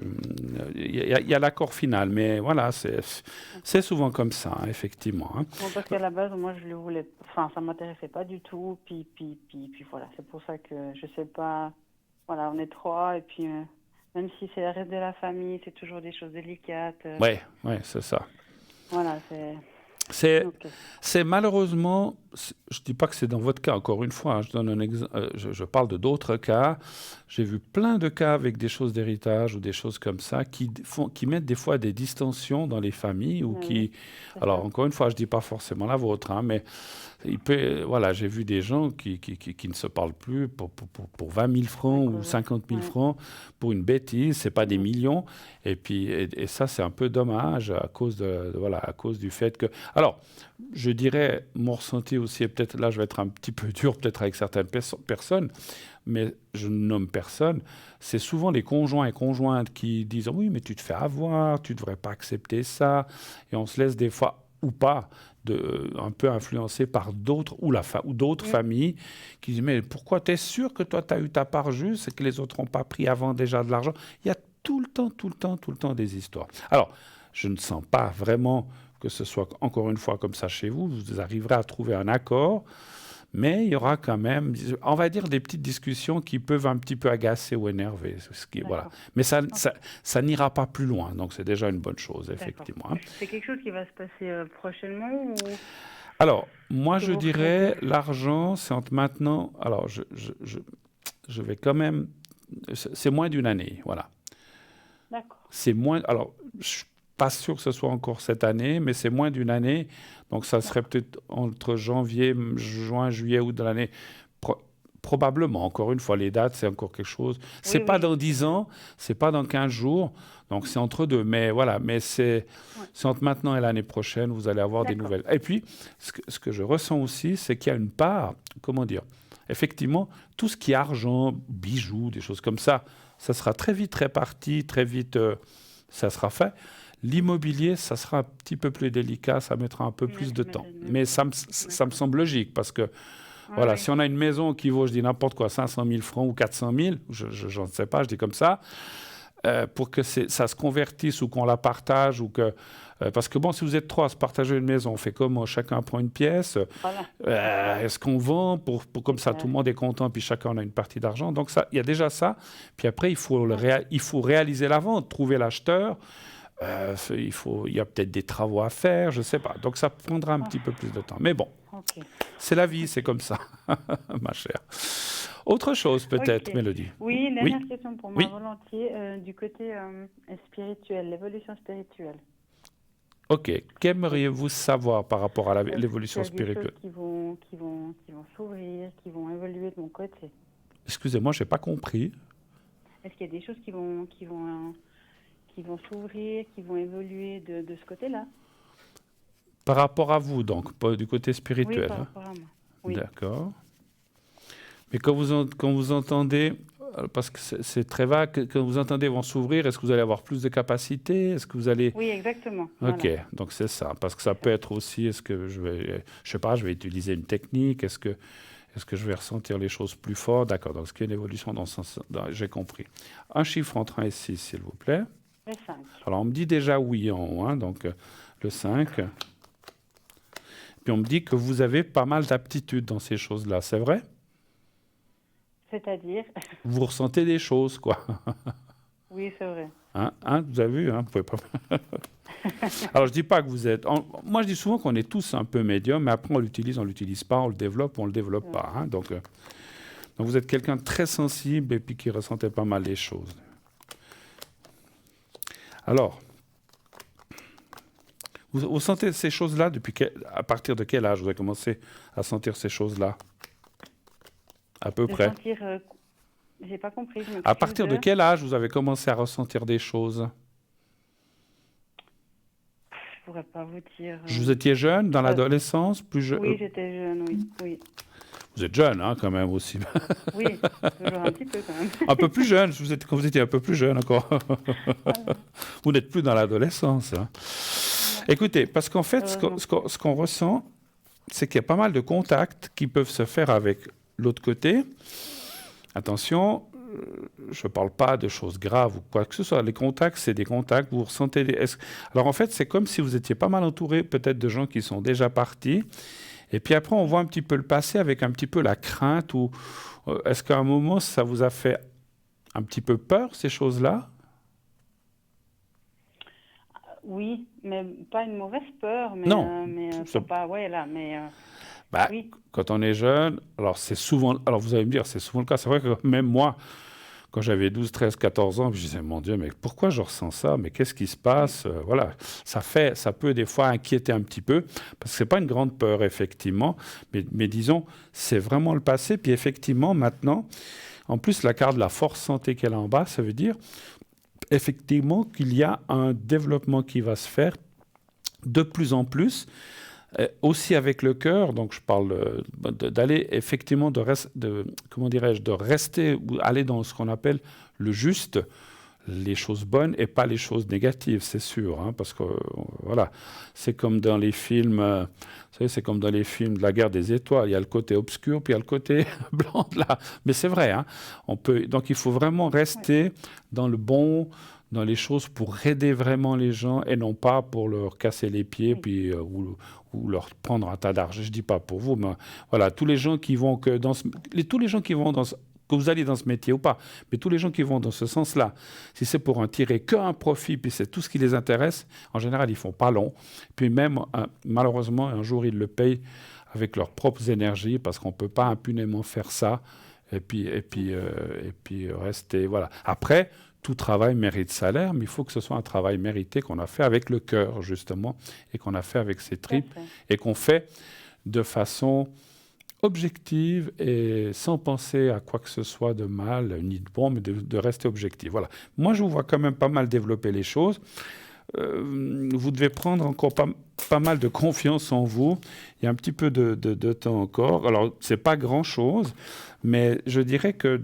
Il y a l'accord final, mais voilà, c'est souvent comme ça, hein, effectivement. Hein. Bon, parce qu'à la base, moi, je le voulais... Enfin, ça ne m'intéressait pas du tout, puis voilà, c'est pour ça que je ne sais pas... Voilà, on est 3, et puis même si c'est le reste de la famille, c'est toujours des choses délicates. Oui, c'est ça. Voilà, c'est malheureusement, je ne dis pas que c'est dans votre cas, encore une fois, hein, je donne un je parle de d'autres cas. J'ai vu plein de cas avec des choses d'héritage ou des choses comme ça qui mettent des fois des distensions dans les familles ou qui... Alors, encore une fois, je ne dis pas forcément la vôtre, hein, mais voilà, j'ai vu des gens qui ne se parlent plus pour 20 000 francs ou 50 000 francs pour une bêtise, ce n'est pas des millions. Et puis, et ça, c'est un peu dommage à cause à cause du fait que... Alors, je dirais, mon ressenti aussi, et peut-être là, je vais être un petit peu dur, peut-être avec certaines personnes, mais je ne nomme personne, c'est souvent les conjoints et conjointes qui disent « Oui, mais tu te fais avoir, tu ne devrais pas accepter ça ». Et on se laisse des fois, ou pas, un peu influencé par d'autres, ou d'autres familles, qui disent « Mais pourquoi tu es sûr que toi, tu as eu ta part juste et que les autres n'ont pas pris avant déjà de l'argent ?» Il y a tout le temps des histoires. Alors, je ne sens pas vraiment que ce soit encore une fois comme ça chez vous, vous arriverez à trouver un accord, mais il y aura quand même, on va dire, des petites discussions qui peuvent un petit peu agacer ou énerver. Voilà. Mais ça n'ira pas plus loin, donc c'est déjà une bonne chose, effectivement. Hein. C'est quelque chose qui va se passer prochainement ou... Alors, moi, je dirais, l'argent, c'est entre maintenant... Alors, je vais quand même... C'est moins d'une année, voilà. D'accord. C'est moins... Alors, pas sûr que ce soit encore cette année, mais c'est moins d'une année. Donc, ça serait peut-être entre janvier, juin, juillet, août de l'année probablement, encore une fois, les dates, c'est encore quelque chose. C'est Oui, pas oui. dans 10 ans, c'est pas dans 15 jours, donc c'est entre deux. Mais voilà, mais Ouais. c'est entre maintenant et l'année prochaine, vous allez avoir des D'accord. nouvelles. Et puis, ce que je ressens aussi, c'est qu'il y a une part, comment dire, effectivement, tout ce qui est argent, bijoux, des choses comme ça sera très vite réparti, très vite, ça sera fait. L'immobilier, ça sera un petit peu plus délicat, ça mettra un peu Ouais, plus ça de temps. m'étonne même Mais pas. ça me D'accord. semble logique parce que, Oui, voilà, oui. si on a une maison qui vaut, je dis n'importe quoi, 500 000 francs ou 400 000, je ne sais pas, je dis comme ça, pour que ça se convertisse ou qu'on la partage ou que. Parce que bon, si vous êtes trois à se partager une maison, on fait comment? Chacun prend une pièce. Voilà, c'est ça. Est-ce qu'on vend comme C'est ça tout clair. le monde est content puis chacun a une partie d'argent. Donc ça, il y a déjà ça. Puis après, Ouais. il faut réaliser la vente, trouver l'acheteur. Il y a peut-être des travaux à faire, je ne sais pas. Donc ça prendra un Ah, petit peu plus de temps. Mais bon, ok. c'est la vie, c'est Ok. comme ça, ma chère. Autre chose peut-être, Ok. Mélodie. Oui, une Oui, dernière question pour moi, oui. volontiers, du côté spirituel, l'évolution spirituelle. Ok. Est-ce Qu'aimeriez-vous savoir par rapport à est-ce qu'il l'évolution y a des choses spirituelle? qui vont s'ouvrir, qui vont évoluer de mon côté? Excusez-moi, je n'ai pas compris. Est-ce qu'il y a des choses qui vont s'ouvrir, qui vont évoluer de ce côté-là? Par rapport à vous, donc, pas du côté Oui, spirituel, par hein. rapport à moi. Oui. D'accord. Mais quand vous entendez, parce que c'est très vague, quand vous entendez vont s'ouvrir, est-ce que vous allez avoir plus de capacité? Est-ce que vous allez... Oui, exactement. Ok, Voilà, donc c'est ça. Parce que ça c'est peut ça. être aussi, est-ce que je sais pas, je vais utiliser une technique? Est-ce que je vais ressentir les choses plus fort? D'accord, donc ce qui est une évolution dans ce sens, j'ai compris. Un chiffre entre 1 et 6, s'il vous plaît. Le 5. Alors, on me dit déjà oui en haut, hein, donc le 5. Puis on me dit que vous avez pas mal d'aptitudes dans ces choses-là, c'est vrai? C'est-à-dire, Vous ressentez des choses, quoi. oui, c'est vrai. Hein, vous avez vu, hein, vous pouvez pas... Alors, je dis pas que vous êtes... moi, je dis souvent qu'on est tous un peu médium, mais après, on l'utilise pas, on le développe ou on le développe Ouais. pas, hein. Donc, vous êtes quelqu'un de très sensible et puis qui ressentait pas mal les choses. Alors, vous sentez ces choses-là à partir de quel âge vous avez commencé à sentir ces choses-là? À peu De près. sentir, j'ai pas compris, je À m'excuse partir de de... quel âge vous avez commencé à ressentir des choses? Je pourrais pas vous dire. Vous étiez jeune, dans Ça- l'adolescence, plus Oui, j'étais jeune, oui. Oui, vous êtes jeune, hein, quand même aussi. oui, toujours un petit peu quand même. Un peu plus jeune, quand vous étiez un peu plus jeune encore. Voilà. Vous n'êtes plus dans l'adolescence, hein. Non, Écoutez, parce qu'en fait, heureusement. ce qu'on ressent, c'est qu'il y a pas mal de contacts qui peuvent se faire avec l'autre côté. Attention, je ne parle pas de choses graves ou quoi que ce soit. Les contacts, c'est des contacts, vous ressentez Alors en fait, c'est comme si vous étiez pas mal entouré peut-être de gens qui sont déjà partis. Et puis après, on voit un petit peu le passé avec un petit peu la crainte. Ou est-ce qu'à un moment, ça vous a fait un petit peu peur, ces choses-là? Oui, mais pas une mauvaise peur, Non. faut pas, ouais, là, Bah, oui, quand on est jeune, alors c'est souvent, alors vous allez me dire, c'est souvent le cas. C'est vrai que même moi, quand j'avais 12, 13, 14 ans, je disais, mon Dieu, mais pourquoi je ressens ça? Mais qu'est-ce qui se passe? Voilà, ça peut des fois inquiéter un petit peu, parce que c'est pas une grande peur, effectivement, mais disons, c'est vraiment le passé. Puis effectivement, maintenant, en plus, la carte de la force santé qu'elle a en bas, ça veut dire effectivement qu'il y a un développement qui va se faire de plus en plus. Aussi avec le cœur, donc je parle d'aller effectivement comment dirais-je, de rester ou aller dans ce qu'on appelle le juste, les choses bonnes et pas les choses négatives, c'est sûr, hein, parce que voilà, c'est comme dans les films, vous savez, c'est comme dans les films de la guerre des étoiles, il y a le côté obscur puis il y a le côté blanc de là, mais c'est vrai, hein, donc il faut vraiment rester dans le bon, dans les choses pour aider vraiment les gens et non pas pour leur casser les pieds oui, puis ou leur prendre un tas d'argent. Je dis pas pour vous, mais voilà, tous les gens qui vont tous les gens qui vont que vous alliez dans ce métier ou pas, mais tous les gens qui vont dans ce sens-là, si c'est pour en tirer qu'un profit, puis c'est tout ce qui les intéresse, en général, ils font pas long. Puis même, malheureusement, un jour, ils le payent avec leurs propres énergies, parce qu'on peut pas impunément faire ça, et puis rester, voilà. Après, tout travail mérite salaire, mais il faut que ce soit un travail mérité qu'on a fait avec le cœur, justement, et qu'on a fait avec ses tout à tripes, fait. et qu'on fait de façon objective et sans penser à quoi que ce soit de mal, ni de bon, mais de rester objectif. Voilà. Moi, je vous vois quand même pas mal développer les choses. Vous devez prendre encore pas mal de confiance en vous. Il y a un petit peu de temps encore. Alors, ce n'est pas grand-chose, mais je dirais que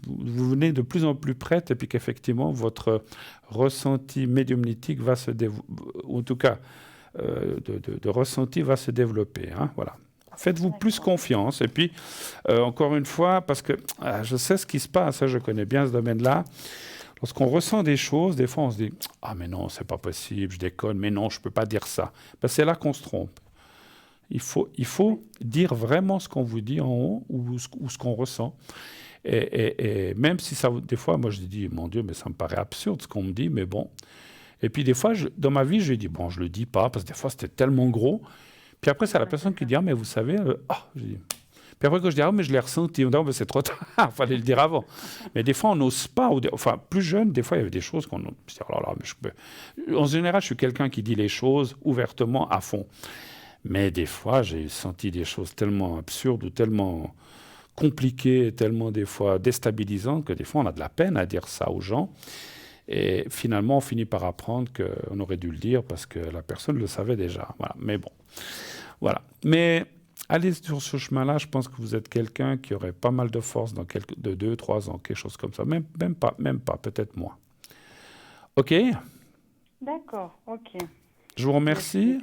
vous venez de plus en plus prête et puis qu'effectivement, votre ressenti médiumnitique va se développer, en tout cas, de ressenti va se développer. Hein, voilà. Faites-vous plus confiance. Et puis, encore une fois, parce que je sais ce qui se passe, hein, je connais bien ce domaine-là. Lorsqu'on ressent des choses, des fois on se dit « Ah mais non, c'est pas possible, je déconne, mais non, je peux pas dire ça. » Ben, c'est là qu'on se trompe. Il faut dire vraiment ce qu'on vous dit en haut ou ce qu'on ressent. Et même si ça, des fois, moi je dis « Mon Dieu, mais ça me paraît absurde ce qu'on me dit, mais bon. » Et puis des fois, dans ma vie, je dis « Bon, je le dis pas, parce que des fois c'était tellement gros. » Puis après, c'est la personne qui dit « Ah, mais vous savez, je dis, puis après, quand je dis « Ah, mais je l'ai ressenti », on dit « Ah, mais c'est trop tard, il fallait le dire avant. » Mais des fois, on n'ose pas. Enfin, plus jeune, des fois, il y avait des choses qu'on se dit « Oh là là, mais je peux... » En général, je suis quelqu'un qui dit les choses ouvertement, à fond. Mais des fois, j'ai senti des choses tellement absurdes ou tellement compliquées, tellement des fois déstabilisantes, que des fois, on a de la peine à dire ça aux gens. Et finalement, on finit par apprendre qu'on aurait dû le dire parce que la personne le savait déjà. Voilà. Mais bon, voilà. Mais allez sur ce chemin-là, je pense que vous êtes quelqu'un qui aurait pas mal de force dans de 2-3 ans, quelque chose comme ça. Même pas, peut-être moins. OK? D'accord, ok. Je vous remercie.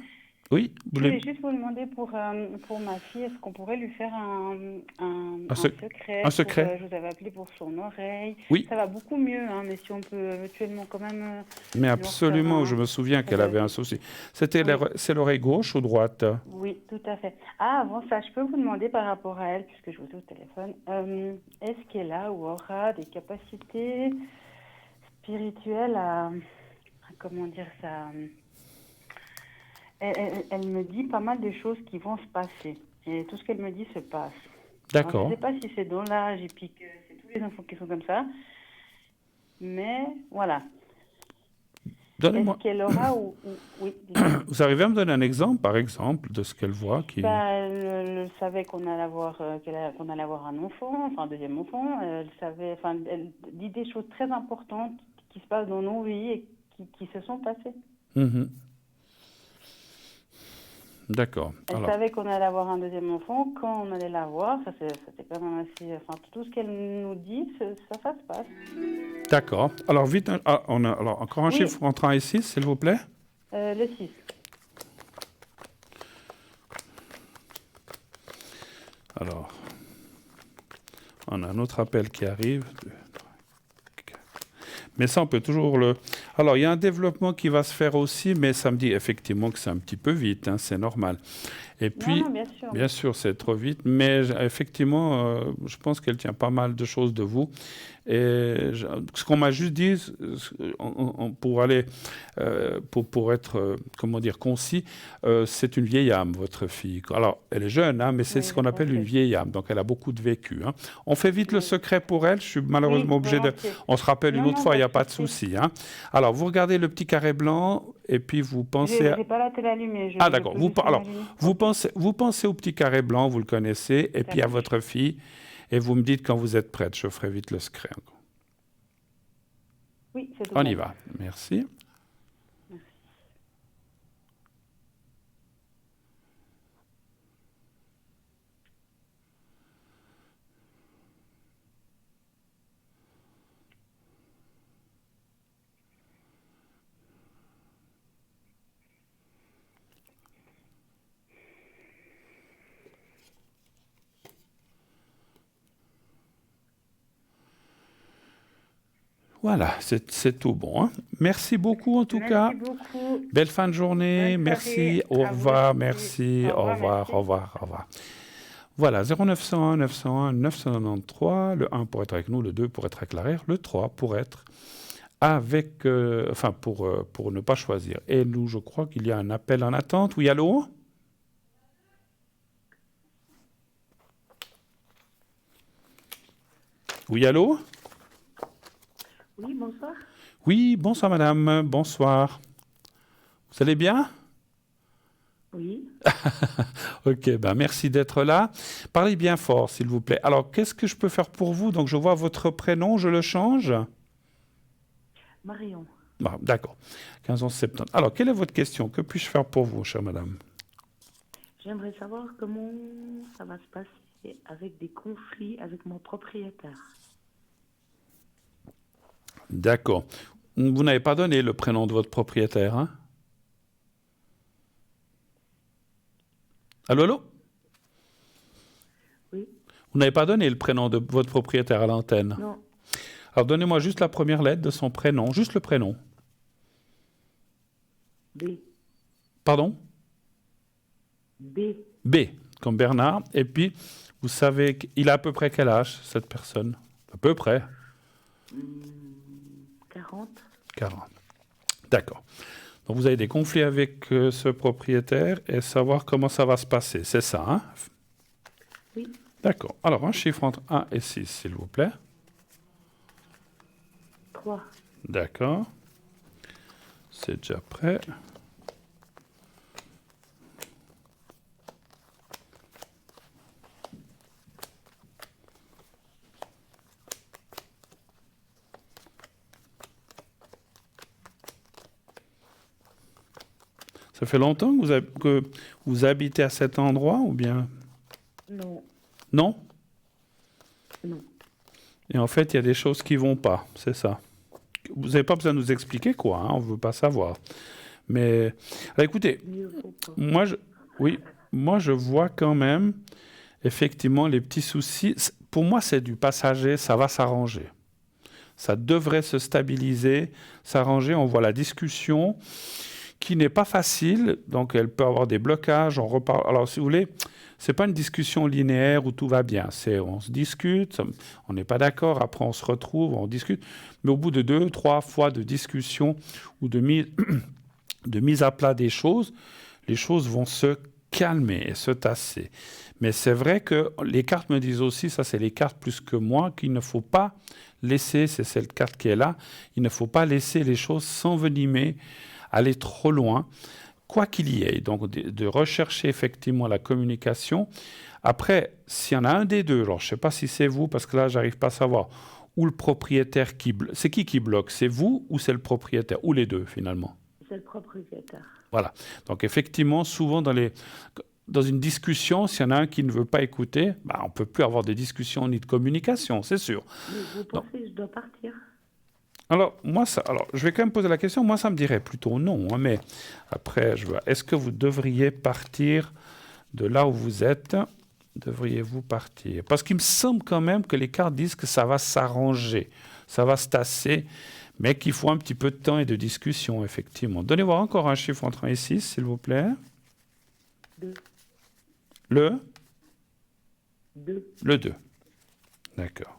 Oui, Je voulais juste vous demander pour ma fille, est-ce qu'on pourrait lui faire un secret un secret. Je vous avais appelé pour son oreille. Oui. Ça va beaucoup mieux, hein, mais si on peut mutuellement quand même... mais absolument, je me souviens qu'elle avait un souci. C'est l'oreille gauche ou droite? Oui, tout à fait. Ah, avant ça, je peux vous demander par rapport à elle, puisque je vous ai au téléphone, est-ce qu'elle a ou aura des capacités spirituelles comment dire ça elle me dit pas mal de choses qui vont se passer. Et tout ce qu'elle me dit se passe. D'accord. Alors, je ne sais pas si c'est dans l'âge et puis que c'est tous les enfants qui sont comme ça. Mais voilà. Donnez-moi. Est-ce qu'elle aura oui. Vous arrivez à me donner un exemple, par exemple, de ce qu'elle voit elle savait qu'on allait avoir un enfant, enfin un deuxième enfant. Elle dit des choses très importantes qui se passent dans nos vies et qui se sont passées. Mm-hmm. D'accord. Elle savait qu'on allait avoir un deuxième enfant. Quand on allait l'avoir, c'était quand même assez... Enfin, tout ce qu'elle nous dit, ça se passe. D'accord. Alors, vite, alors encore un chiffre entre 1 et 6, s'il vous plaît. Le 6. Alors, on a un autre appel qui arrive. 2, 3, 4. Mais ça, on peut toujours le... Alors, il y a un développement qui va se faire aussi, mais ça me dit effectivement que c'est un petit peu vite, hein, c'est normal. Et puis, non, bien sûr, c'est trop vite, mais effectivement, je pense qu'elle tient pas mal de choses de vous. Et ce qu'on m'a juste dit, pour aller, pour être, comment dire, concis, c'est une vieille âme, votre fille. Alors, elle est jeune, hein, mais c'est ce qu'on appelle une vieille âme, donc elle a beaucoup de vécu. Hein. On fait vite le secret pour elle, je suis malheureusement obligé de... On se rappelle une autre fois, il n'y a pas de souci. Hein. Alors, vous regardez le petit carré blanc, et puis vous pensez... J'ai pas la télé allumée. Ah d'accord, vous pensez au petit carré blanc, vous le connaissez, et puis à votre fille, et vous me dites quand vous êtes prête, je ferai vite le secret. Oui, c'est tout. On y va, merci. Voilà, c'est tout bon. Hein. Merci beaucoup en tout cas. Beaucoup. Belle fin de journée. Merci. Au revoir. Merci. Au revoir. Merci. Au revoir. Au revoir. Voilà, 0901 901 993. Le 1 pour être avec nous, le 2 pour être avec l'arrière, le 3 pour être avec... pour ne pas choisir. Et nous, je crois qu'il y a un appel en attente. Oui, allô? Oui, allô? Oui, bonsoir. Oui, bonsoir madame, bonsoir. Vous allez bien? Oui. Ok, ben merci d'être là. Parlez bien fort, s'il vous plaît. Alors, qu'est-ce que je peux faire pour vous? Donc, je vois votre prénom, je le change? Marion. Bon, d'accord. 15 11 70. Alors, quelle est votre question? Que puis-je faire pour vous, chère madame? J'aimerais savoir comment ça va se passer avec des conflits avec mon propriétaire. D'accord. Vous n'avez pas donné le prénom de votre propriétaire, hein? Allô, allô? Oui. Vous n'avez pas donné le prénom de votre propriétaire à l'antenne? Non. Alors, donnez-moi juste la première lettre de son prénom, juste le prénom. B. Pardon? B. B, comme Bernard. Et puis, vous savez qu'il a à peu près quel âge, cette personne? À peu près 40. 40. D'accord. Donc, vous avez des conflits avec ce propriétaire et savoir comment ça va se passer. C'est ça, hein? Oui. D'accord. Alors, un chiffre entre 1 et 6, s'il vous plaît. 3. D'accord. C'est déjà prêt. Ça fait longtemps que vous habitez à cet endroit ou bien? Non. Non? Non. Et en fait, il y a des choses qui vont pas, c'est ça. Vous n'avez pas besoin de nous expliquer quoi, hein, on ne veut pas savoir. Mais, alors, écoutez, Mieux faut pas. oui, moi je vois quand même, effectivement, les petits soucis. Pour moi, c'est du passager, ça va s'arranger. Ça devrait se stabiliser, s'arranger. On voit la discussion qui n'est pas facile, donc elle peut avoir des blocages. On reparle. Alors, si vous voulez, c'est pas une discussion linéaire où tout va bien. On se discute, on n'est pas d'accord, après on se retrouve, on discute. Mais au bout de 2, 3 fois de discussion ou de mise à plat des choses, les choses vont se calmer et se tasser. Mais c'est vrai que les cartes me disent aussi, ça c'est les cartes plus que moi, qu'il ne faut pas laisser, c'est cette carte qui est là, il ne faut pas laisser les choses s'envenimer, aller trop loin, quoi qu'il y ait. Donc de rechercher effectivement la communication. Après, s'il y en a un des deux, alors je ne sais pas si c'est vous, parce que là, j'arrive pas à savoir, ou le propriétaire qui bloque. C'est qui bloque? C'est vous ou c'est le propriétaire? Ou les deux, finalement? C'est le propriétaire. Voilà. Donc effectivement, souvent dans une discussion, s'il y en a un qui ne veut pas écouter, on ne peut plus avoir de discussion ni de communication, c'est sûr. Mais vous pensez que je dois partir? Alors, je vais quand même poser la question. Moi, ça me dirait plutôt non. Hein, mais après, est-ce que vous devriez partir de là où vous êtes? Devriez-vous partir? Parce qu'il me semble quand même que les cartes disent que ça va s'arranger, ça va se tasser, mais qu'il faut un petit peu de temps et de discussion, effectivement. Donnez-moi encore un chiffre entre 1 et 6, s'il vous plaît. 2. Le 2. Le 2. D'accord.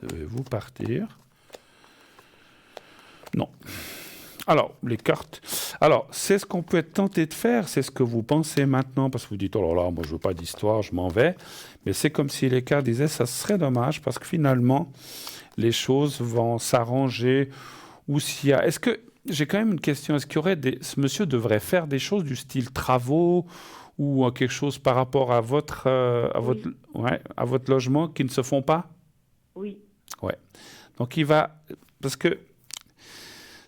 Devez-vous partir? Non. Alors, les cartes. Alors, c'est ce qu'on peut être tenté de faire, c'est ce que vous pensez maintenant, parce que vous dites, oh là là, moi je veux pas d'histoire, je m'en vais. Mais c'est comme si les cartes disaient, ça serait dommage, parce que finalement, les choses vont s'arranger. Ou s'il y a... Est-ce que... J'ai quand même une question. Est-ce qu'il y aurait ce monsieur devrait faire des choses du style travaux ou quelque chose par rapport à votre, à votre logement qui ne se font pas? Oui. Ouais. Donc il va... Parce que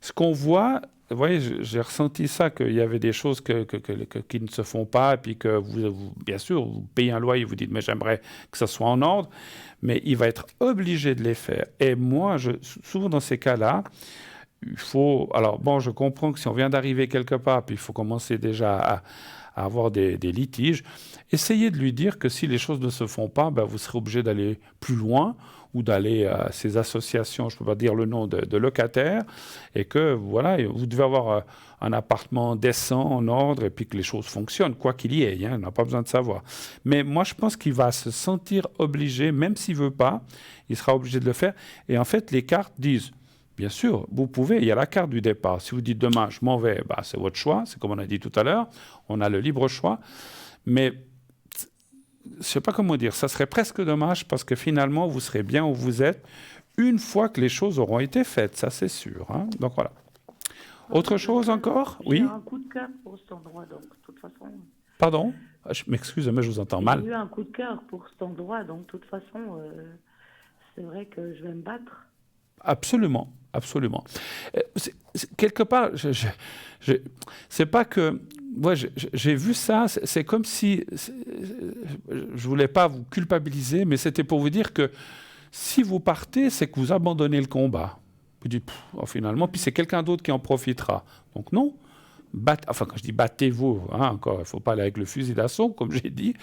ce qu'on voit, vous voyez, j'ai ressenti ça, qu'il y avait des choses qui ne se font pas, et puis que bien sûr, vous payez un loyer, vous dites, mais j'aimerais que ça soit en ordre, mais il va être obligé de les faire. Et moi, souvent dans ces cas-là, il faut... Alors bon, je comprends que si on vient d'arriver quelque part, puis il faut commencer déjà à avoir des litiges, essayez de lui dire que si les choses ne se font pas, vous serez obligé d'aller plus loin ou d'aller à ces associations, je ne peux pas dire le nom, de locataires, et que voilà, vous devez avoir un appartement décent, en ordre, et puis que les choses fonctionnent, quoi qu'il y ait, on n'a pas besoin de savoir. Mais moi, je pense qu'il va se sentir obligé, même s'il ne veut pas, il sera obligé de le faire. Et en fait, les cartes disent... Bien sûr, vous pouvez, il y a la carte du départ. Si vous dites demain, je m'en vais, c'est votre choix, c'est comme on a dit tout à l'heure, on a le libre choix. Mais, je ne sais pas comment dire, ça serait presque dommage parce que finalement, vous serez bien où vous êtes une fois que les choses auront été faites, ça c'est sûr. Hein. Donc voilà. Autre chose encore? J'ai Oui? un coup de cœur pour cet endroit, donc de toute façon. Pardon? Ah, je m'excuse, mais je vous entends J'ai mal. eu un coup de cœur pour cet endroit, donc de toute façon, c'est vrai que je vais me battre. Absolument, absolument. Quelque part, je- c'est pas que... Moi, j'ai vu ça, c'est comme si... Je voulais pas vous culpabiliser, mais c'était pour vous dire que si vous partez, c'est que vous abandonnez le combat. Vous dites, oh, finalement, puis c'est quelqu'un d'autre qui en profitera. Donc non, enfin quand je dis battez-vous, hein, encore, il ne faut pas aller avec le fusil d'assaut, comme j'ai dit,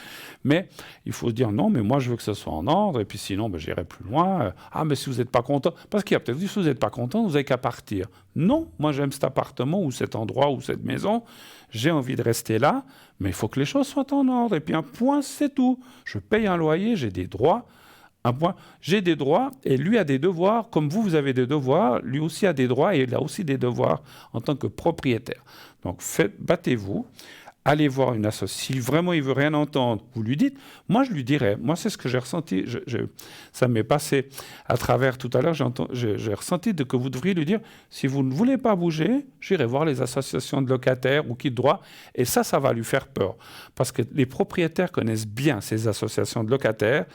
mais il faut se dire non, mais moi je veux que ce soit en ordre, et puis sinon ben, j'irai plus loin. Ah, mais si vous n'êtes pas content, parce qu'il y a peut-être dit, si vous n'êtes pas content, vous n'avez qu'à partir. Non, moi j'aime cet appartement, ou cet endroit, ou cette maison, j'ai envie de rester là, mais il faut que les choses soient en ordre, et puis un point, c'est tout. Je paye un loyer, j'ai des droits. Un point, j'ai des droits et lui a des devoirs, comme vous avez des devoirs, lui aussi a des droits et il a aussi des devoirs en tant que propriétaire. Donc battez-vous, allez voir une associée. Si vraiment il veut rien entendre, vous lui dites. Moi, je lui dirais. Moi, c'est ce que j'ai ressenti. Ça m'est passé à travers tout à l'heure. J'ai ressenti que vous devriez lui dire, si vous ne voulez pas bouger, j'irai voir les associations de locataires ou qui de droit. Et ça va lui faire peur. Parce que les propriétaires connaissent bien ces associations de locataires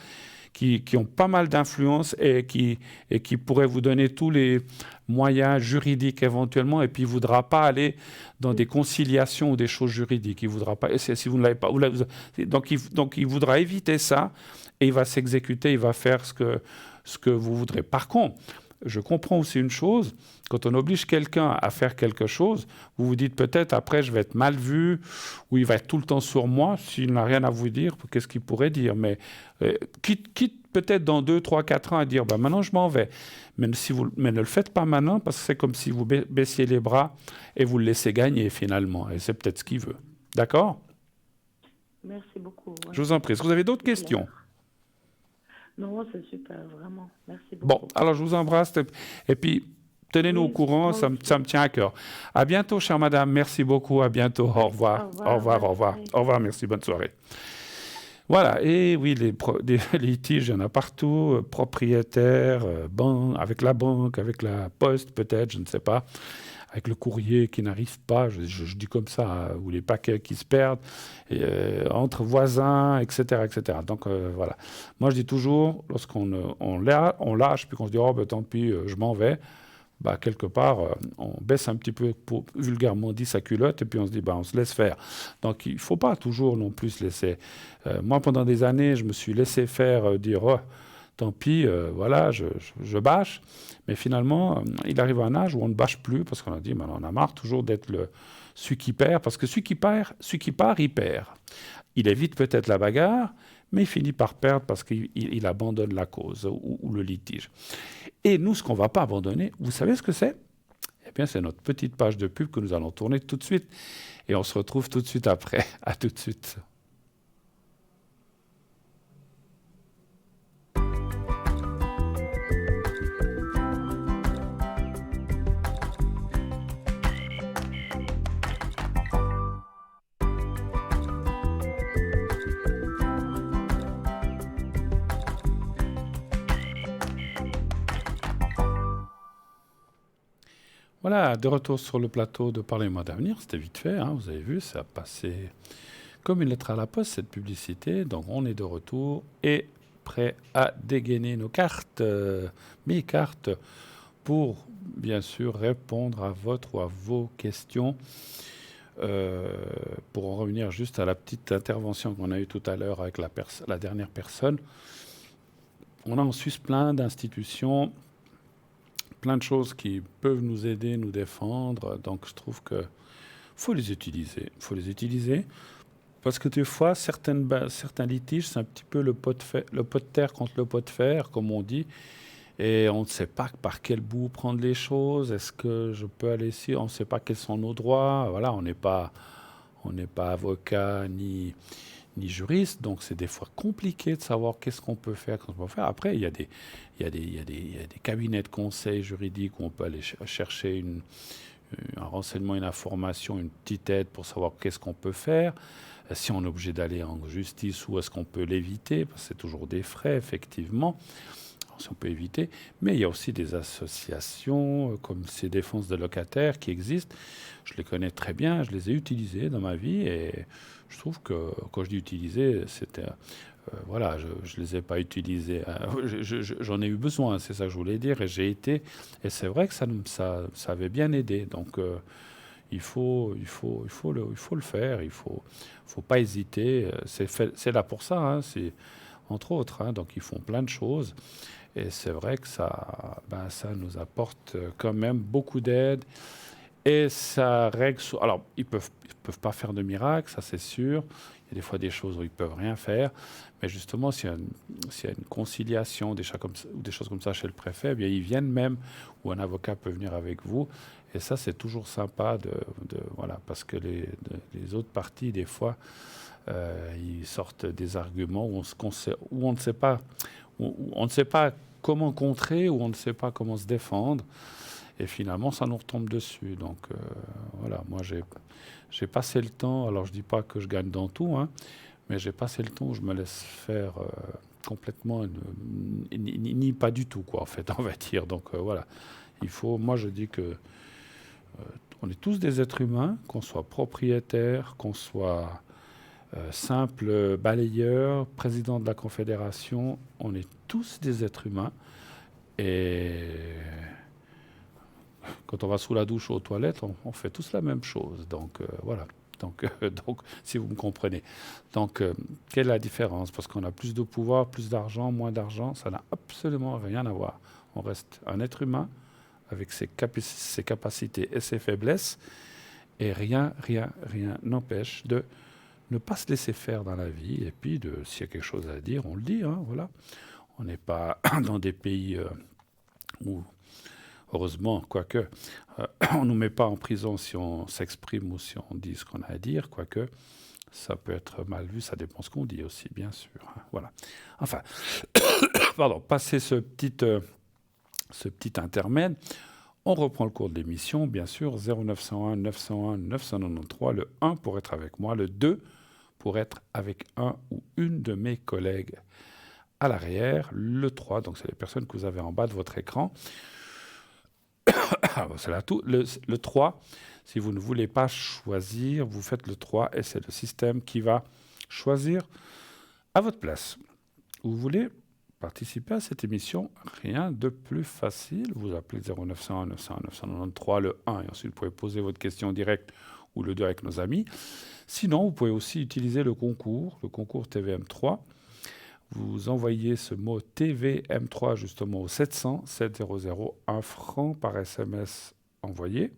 qui ont pas mal d'influence et qui pourraient vous donner tous les moyens juridiques éventuellement, et puis il ne voudra pas aller dans des conciliations ou des choses juridiques. Il voudra pas, si vous ne l'avez pas, donc il voudra éviter ça, et il va s'exécuter, il va faire ce que vous voudrez. Par contre, je comprends aussi une chose, quand on oblige quelqu'un à faire quelque chose, vous vous dites peut-être après je vais être mal vu, ou il va être tout le temps sur moi, s'il n'a rien à vous dire, qu'est-ce qu'il pourrait dire? Mais quitte peut-être dans 2, 3, 4 ans à dire bah, maintenant je m'en vais. Mais ne le faites pas maintenant, parce que c'est comme si vous baissiez les bras et vous le laissez gagner finalement. Et c'est peut-être ce qu'il veut. D'accord? Merci beaucoup. Ouais. Je vous en prie. Est-ce que vous avez d'autres questions? Non, c'est super, vraiment. Merci beaucoup. Bon, alors je vous embrasse. Et puis, tenez-nous au courant, ça me tient à cœur. À bientôt, chère madame. Merci beaucoup. À bientôt. Au revoir. Au revoir, au revoir. Au revoir, merci. Bonne soirée. Voilà, et oui, les litiges, il y en a partout, propriétaires, avec la banque, avec la poste peut-être, je ne sais pas, avec le courrier qui n'arrive pas, je dis comme ça, hein, ou les paquets qui se perdent, entre voisins, etc. etc. Donc voilà, moi je dis toujours, lorsqu'on lâche, puis qu'on se dit, oh ben tant pis, je m'en vais, bah, quelque part, on baisse un petit peu, vulgairement dit, sa culotte, et puis on se dit, bah, on se laisse faire. Donc, il ne faut pas toujours non plus se laisser. Moi, pendant des années, je me suis laissé faire dire, oh, tant pis, voilà, je bâche. Mais finalement, il arrive un âge où on ne bâche plus, parce qu'on a dit, on a marre toujours d'être celui qui perd, parce que celui qui part, il perd. Il évite peut-être la bagarre, mais il finit par perdre parce qu'il abandonne la cause ou le litige. Et nous, ce qu'on ne va pas abandonner, vous savez ce que c'est? Eh bien, c'est notre petite page de pub que nous allons tourner tout de suite. Et on se retrouve tout de suite après. À tout de suite. Voilà, de retour sur le plateau de Parlez-moi d'avenir, c'était vite fait, hein, vous avez vu, ça a passé comme une lettre à la poste, cette publicité. Donc on est de retour et prêt à dégainer nos cartes, mes cartes, pour bien sûr répondre à votre ou à vos questions. Pour en revenir juste à la petite intervention qu'on a eue tout à l'heure avec la dernière personne, on a en Suisse plein d'institutions, plein de choses qui peuvent nous aider, nous défendre. Donc je trouve que faut les utiliser. Il faut les utiliser parce que des fois, certains litiges, c'est un petit peu le pot de terre contre le pot de fer, comme on dit. Et on ne sait pas par quel bout prendre les choses. Est-ce que je peux aller ici? On ne sait pas quels sont nos droits. Voilà, on n'est pas avocat ni juriste, donc c'est des fois compliqué de savoir qu'est-ce qu'on peut faire, qu'est-ce qu'on peut faire. Après, il y a des cabinets de conseil juridique où on peut aller chercher un renseignement, une information, une petite aide pour savoir qu'est-ce qu'on peut faire. Si on est obligé d'aller en justice, où est-ce qu'on peut l'éviter? Parce que c'est toujours des frais, effectivement. si on peut éviter. Mais il y a aussi des associations comme ces défenses de locataires qui existent. Je les connais très bien, je les ai utilisées dans ma vie et je trouve que quand je dis utiliser, c'était voilà, je ne les ai pas utilisés. J'en ai eu besoin, c'est ça que je voulais dire. Et j'ai été, et c'est vrai que ça avait bien aidé. Donc il faut le faire. Faut pas hésiter. C'est là pour ça. Hein, c'est entre autres. Hein, donc ils font plein de choses. Et c'est vrai que ça nous apporte quand même beaucoup d'aide. Et ça règle. Alors, ils peuvent pas faire de miracle, ça c'est sûr. Il y a des fois des choses où ils peuvent rien faire. Mais justement, s'il y a une conciliation, ou des choses comme ça chez le préfet, eh bien, ils viennent même, ou un avocat peut venir avec vous. Et ça, c'est toujours sympa voilà, parce que les autres parties, des fois, ils sortent des arguments où on ne sait pas, où on ne sait pas comment contrer, où on ne sait pas comment se défendre. Et finalement, ça nous retombe dessus. Donc voilà, moi j'ai passé le temps, alors je ne dis pas que je gagne dans tout, hein, mais j'ai passé le temps où je me laisse faire complètement, ni pas du tout, quoi, en fait, on va dire. Donc voilà, moi je dis que on est tous des êtres humains, qu'on soit propriétaire, qu'on soit simple balayeur, président de la Confédération, on est tous des êtres humains. Et quand on va sous la douche ou aux toilettes, on fait tous la même chose. Donc voilà. Donc, si vous me comprenez. Donc, quelle est la différence? Parce qu'on a plus de pouvoir, plus d'argent, moins d'argent, ça n'a absolument rien à voir. On reste un être humain avec ses capacités et ses faiblesses, et rien n'empêche de ne pas se laisser faire dans la vie. Et puis, s'il y a quelque chose à dire, on le dit. Hein, voilà. On n'est pas dans des pays où... Heureusement, quoique, on ne nous met pas en prison si on s'exprime ou si on dit ce qu'on a à dire, quoique ça peut être mal vu, ça dépend ce qu'on dit aussi, bien sûr. Hein, voilà. Enfin, pardon, passé ce petit intermède, on reprend le cours de l'émission, bien sûr, 0901 901 993, le 1 pour être avec moi, le 2 pour être avec un ou une de mes collègues à l'arrière, le 3, donc c'est les personnes que vous avez en bas de votre écran. C'est là tout. Le 3, si vous ne voulez pas choisir, vous faites le 3 et c'est le système qui va choisir à votre place. Vous voulez participer à cette émission, rien de plus facile. Vous appelez 0901 901 993, le 1, et ensuite vous pouvez poser votre question directe ou le 2 avec nos amis. Sinon, vous pouvez aussi utiliser le concours TVM3. Vous envoyez ce mot TVM3 justement au 700 700 1 franc par SMS envoyé.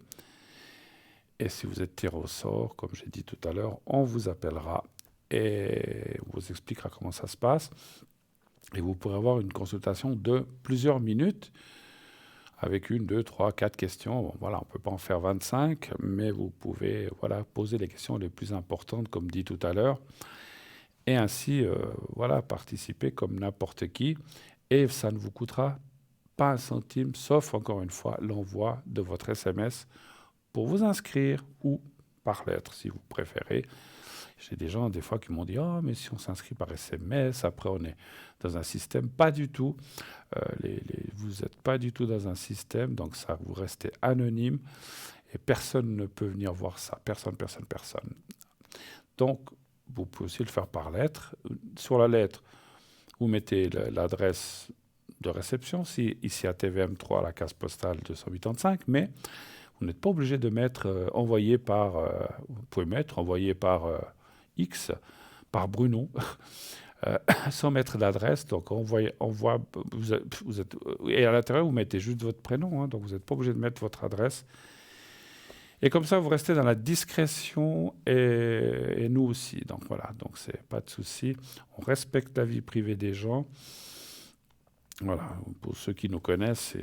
Et si vous êtes tiré au sort, comme j'ai dit tout à l'heure, on vous appellera et on vous expliquera comment ça se passe. Et vous pourrez avoir une consultation de plusieurs minutes avec 1, 2, 3, 4 questions. Bon, voilà, on ne peut pas en faire 25, mais vous pouvez poser les questions les plus importantes, comme dit tout à l'heure. Et ainsi, participer comme n'importe qui. Et ça ne vous coûtera pas un centime, sauf, encore une fois, l'envoi de votre SMS pour vous inscrire ou par lettre, si vous préférez. J'ai des gens, des fois, qui m'ont dit « Ah, mais si on s'inscrit par SMS, après on est dans un système. » Pas du tout. Vous n'êtes pas du tout dans un système, donc ça, vous restez anonyme et personne ne peut venir voir ça. Personne. Donc, vous pouvez aussi le faire par lettre. Sur la lettre, vous mettez l'adresse de réception, ici à TVM3, la case postale 285, mais vous n'êtes pas obligé de mettre envoyé par... vous pouvez mettre envoyé par X, par Bruno, sans mettre l'adresse. Donc, et à l'intérieur, vous mettez juste votre prénom, hein, donc vous n'êtes pas obligé de mettre votre adresse. Et comme ça, vous restez dans la discrétion et nous aussi. Donc voilà, donc c'est pas de souci. On respecte la vie privée des gens. Voilà, pour ceux qui nous connaissent,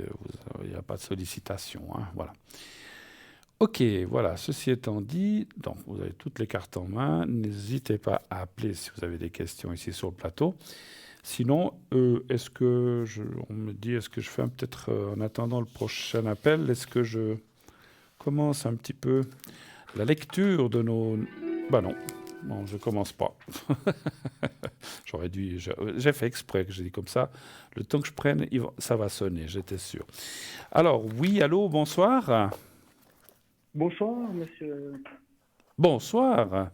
il n'y a pas de sollicitation. Hein, voilà. Ok, voilà, ceci étant dit, donc vous avez toutes les cartes en main. N'hésitez pas à appeler si vous avez des questions ici sur le plateau. Sinon, on me dit, est-ce que je fais peut-être, en attendant le prochain appel, est-ce que je commence un petit peu la lecture de nos... non, je commence pas. J'ai fait exprès que j'ai dit comme ça. Le temps que je prenne, ça va sonner, j'étais sûr. Alors, oui, allô, bonsoir. Bonsoir, monsieur. Bonsoir.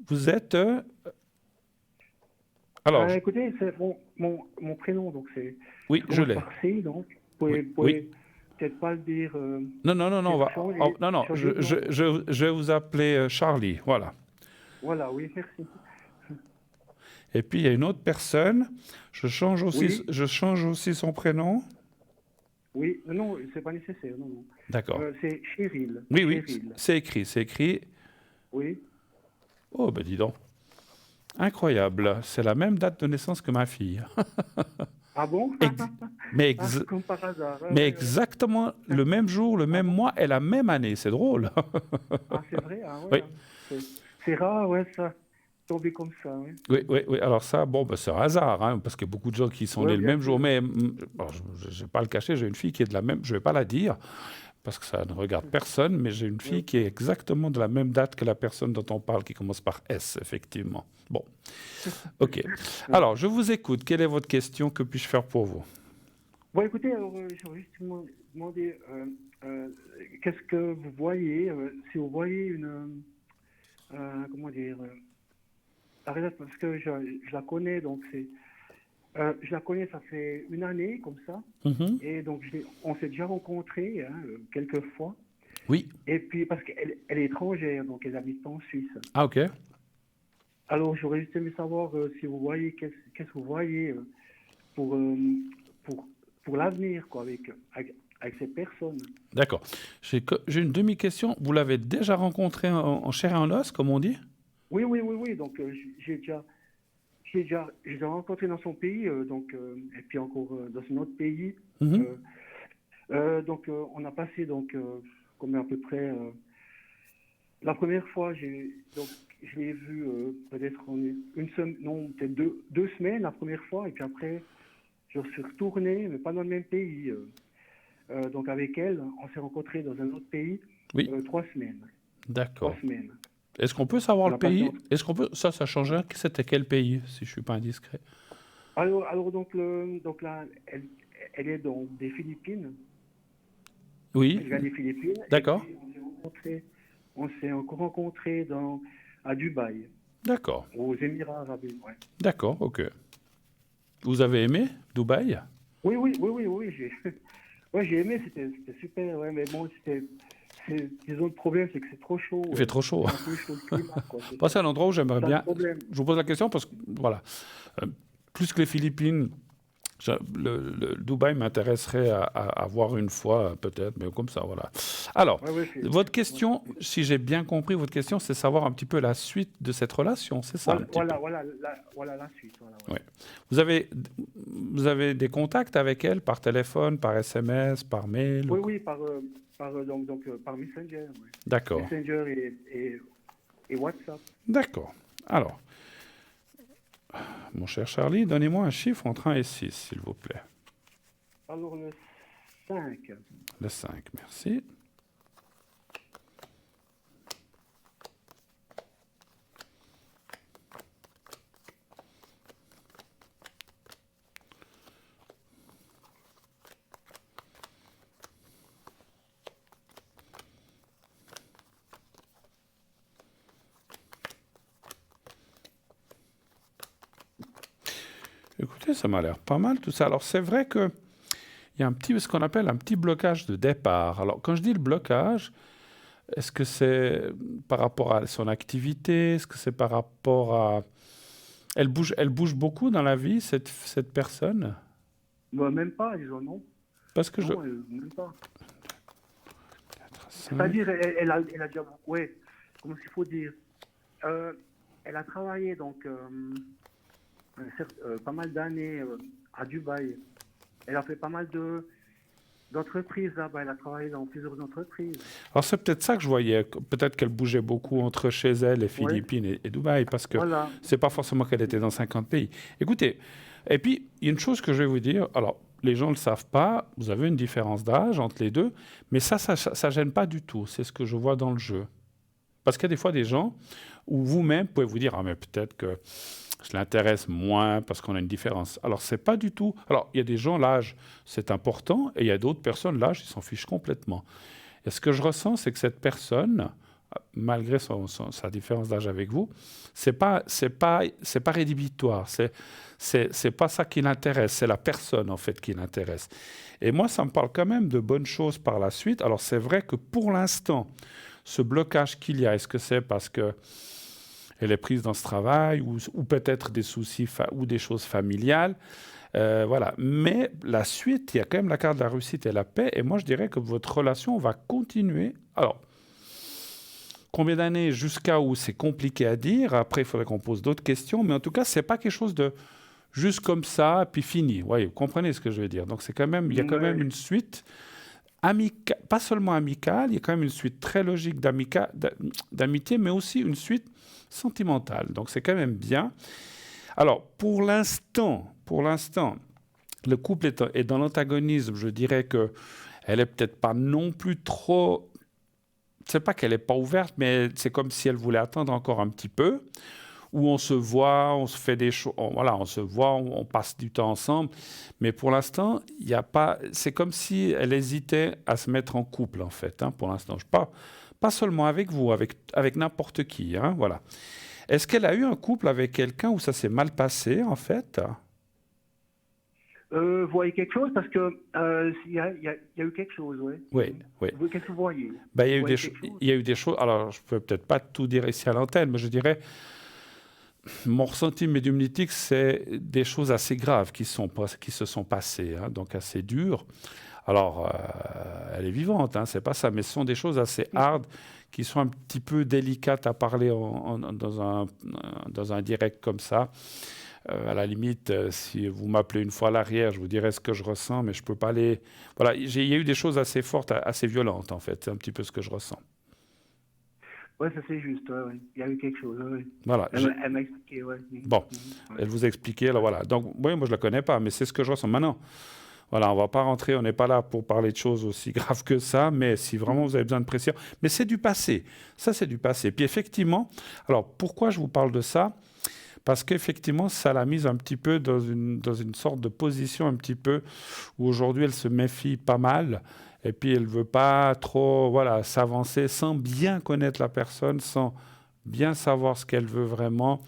Vous êtes... Alors, Écoutez, c'est mon prénom, donc c'est. oui, je l'ai. Par C, donc. Oui, Pouvez peut-être pas le dire. Non, non, je vais vous appeler Charlie, voilà. Voilà, oui, merci. Et puis, il y a une autre personne. Je change aussi, Oui. son prénom. Oui, non, c'est pas nécessaire, non, non. D'accord. C'est Cheryl. Oui, Cheryl. c'est écrit. Oui. Oh, ben dis donc. Incroyable. C'est la même date de naissance que ma fille. Ah bon? Comme par hasard. Mais exactement le même jour, le même mois et la même année. C'est drôle. Ah, c'est vrai? Ah, Oui. ouais. C'est rare, ouais, ça. Tomber comme ça, oui. Oui. Alors ça, bon, ben, c'est un hasard, hein, parce qu'il y a beaucoup de gens qui sont nés le même jour. Mais alors, je ne vais pas le cacher, j'ai une fille qui est de la même... Je ne vais pas la dire, parce que ça ne regarde personne, mais j'ai une fille qui est exactement de la même date que la personne dont on parle, qui commence par S, effectivement. Bon. OK. Alors, je vous écoute. Quelle est votre question? Que puis-je faire pour vous? Bon, écoutez, alors, j'aurais juste demandé, qu'est-ce que vous voyez, si vous voyez une, comment dire, arrête, parce que je la connais, donc je la connais, ça fait une année, comme ça, et donc on s'est déjà rencontrés, hein, quelques fois, Oui. et puis, parce qu'elle est étrangère, donc elle habite pas en Suisse. Ah, OK. Alors, j'aurais juste aimé savoir si vous voyez, qu'est-ce que vous voyez pour l'avenir, quoi, avec cette personne. D'accord. J'ai une demi-question. Vous l'avez déjà rencontré en chair et en os, comme on dit? Oui. Donc, j'ai déjà rencontré dans son pays, donc, et puis encore dans un autre pays. Donc, on a passé, donc, comme à peu près... la première fois, je l'ai vu peut-être peut-être deux semaines la première fois, et puis après, je suis retourné, mais pas dans le même pays. Donc avec elle, on s'est rencontrés dans un autre pays, 3 semaines. D'accord. 3 semaines. Est-ce qu'on peut savoir le pays? Est-ce qu'on peut... Ça change rien. C'était quel pays, si je ne suis pas indiscret? Alors donc là, elle est dans des Philippines. Oui. Elle vient des Philippines. D'accord. On s'est encore rencontrés à Dubaï. D'accord. Aux Émirats arabes unis. Ouais. D'accord, OK. Vous avez aimé Dubaï? Oui. J'ai aimé, c'était super, ouais, mais bon, disons, le problème, c'est que c'est trop chaud. Il fait trop chaud. C'est un peu chaud le climat, quoi. C'est un endroit où j'aimerais bien... Je vous pose la question parce que, voilà, plus que les Philippines, le Dubaï m'intéresserait à voir une fois, peut-être, mais comme ça, voilà. Alors, votre question, si j'ai bien compris, votre question, c'est savoir un petit peu la suite de cette relation, c'est ça? Voilà la suite. Voilà. Ouais. Vous avez des contacts avec elle par téléphone, par SMS, par mail? Oui, par Messenger. Ouais. D'accord. Messenger et WhatsApp. D'accord. Alors, mon cher Charlie, donnez-moi un chiffre entre 1 et 6, s'il vous plaît. Alors, le 5. Le 5, merci. Écoutez, ça m'a l'air pas mal tout ça. Alors, c'est vrai qu'il y a ce qu'on appelle un petit blocage de départ. Alors, quand je dis le blocage, est-ce que c'est par rapport à son activité? Est-ce que c'est par rapport à... Elle bouge beaucoup dans la vie, cette personne? Même pas, disons, non. Parce que non, même pas. C'est-à-dire, elle a déjà... Oui, comment il faut dire? Elle a travaillé, donc... pas mal d'années à Dubaï. Elle a fait pas mal d'entreprises là-bas. Elle a travaillé dans plusieurs entreprises. Alors c'est peut-être ça que je voyais. Peut-être qu'elle bougeait beaucoup entre chez elle, les Philippines et Dubaï, parce que c'est pas forcément qu'elle était dans 50 pays. Écoutez, et puis il y a une chose que je vais vous dire. Alors les gens ne le savent pas. Vous avez une différence d'âge entre les deux, mais ça gêne pas du tout. C'est ce que je vois dans le jeu. Parce qu'il y a des fois des gens où vous-même pouvez vous dire mais peut-être que je l'intéresse moins parce qu'on a une différence. Alors, c'est pas du tout. Alors, il y a des gens, l'âge, c'est important, et il y a d'autres personnes, l'âge, ils s'en fichent complètement. Et ce que je ressens, c'est que cette personne, malgré sa différence d'âge avec vous, c'est pas rédhibitoire. C'est pas ça qui l'intéresse. C'est la personne, en fait, qui l'intéresse. Et moi, ça me parle quand même de bonnes choses par la suite. Alors, c'est vrai que pour l'instant, ce blocage qu'il y a, est-ce que c'est parce que elle est prise dans ce travail ou peut-être des soucis ou des choses familiales. Voilà. Mais la suite, il y a quand même la carte de la réussite et la paix. Et moi, je dirais que votre relation va continuer. Alors, combien d'années jusqu'à où c'est compliqué à dire. Après, il faudrait qu'on pose d'autres questions. Mais en tout cas, ce n'est pas quelque chose de juste comme ça, puis fini. Ouais, vous comprenez ce que je veux dire. Donc, il y a quand même une suite pas seulement amicale, il y a quand même une suite très logique d'amitié, mais aussi une suite sentimentale. Donc, c'est quand même bien. Alors, pour l'instant, le couple est dans l'antagonisme. Je dirais qu'elle n'est peut-être pas non plus trop... C'est pas qu'elle n'est pas ouverte, mais c'est comme si elle voulait attendre encore un petit peu, où on se voit, on se fait des choses, voilà, on se voit, on passe du temps ensemble. Mais pour l'instant, il n'y a pas... C'est comme si elle hésitait à se mettre en couple, en fait, hein, pour l'instant. Pas seulement avec vous, avec n'importe qui, hein, voilà. Est-ce qu'elle a eu un couple avec quelqu'un où ça s'est mal passé, en fait? Vous voyez quelque chose parce que il y a eu quelque chose, oui. Oui, oui. Qu'est-ce que vous voyez? Ben, il y a eu des choses. Alors, je ne peux peut-être pas tout dire ici à l'antenne, mais je dirais, mon ressenti médiumnique, c'est des choses assez graves qui se sont passées, hein, donc assez dures. Alors, elle est vivante, hein, c'est pas ça, mais ce sont des choses assez hard qui sont un petit peu délicates à parler dans un direct comme ça. À la limite, si vous m'appelez une fois à l'arrière, je vous dirai ce que je ressens, mais je peux pas aller... Voilà, il y a eu des choses assez fortes, assez violentes, en fait. C'est un petit peu ce que je ressens. Oui, ça c'est juste, ouais. Il y a eu quelque chose, oui. Voilà. Elle m'a expliqué, oui. Bon, elle vous a expliqué, alors voilà. Donc, oui, moi je la connais pas, mais c'est ce que je ressens. Maintenant, voilà, on va pas rentrer, on n'est pas là pour parler de choses aussi graves que ça, mais si vraiment vous avez besoin de pression... Mais c'est du passé, ça c'est du passé. Puis effectivement, alors pourquoi je vous parle de ça ? Parce qu'effectivement, ça l'a mise un petit peu dans une sorte de position un petit peu où aujourd'hui, elle se méfie pas mal. Et puis, elle ne veut pas trop s'avancer sans bien connaître la personne, sans bien savoir ce qu'elle veut vraiment,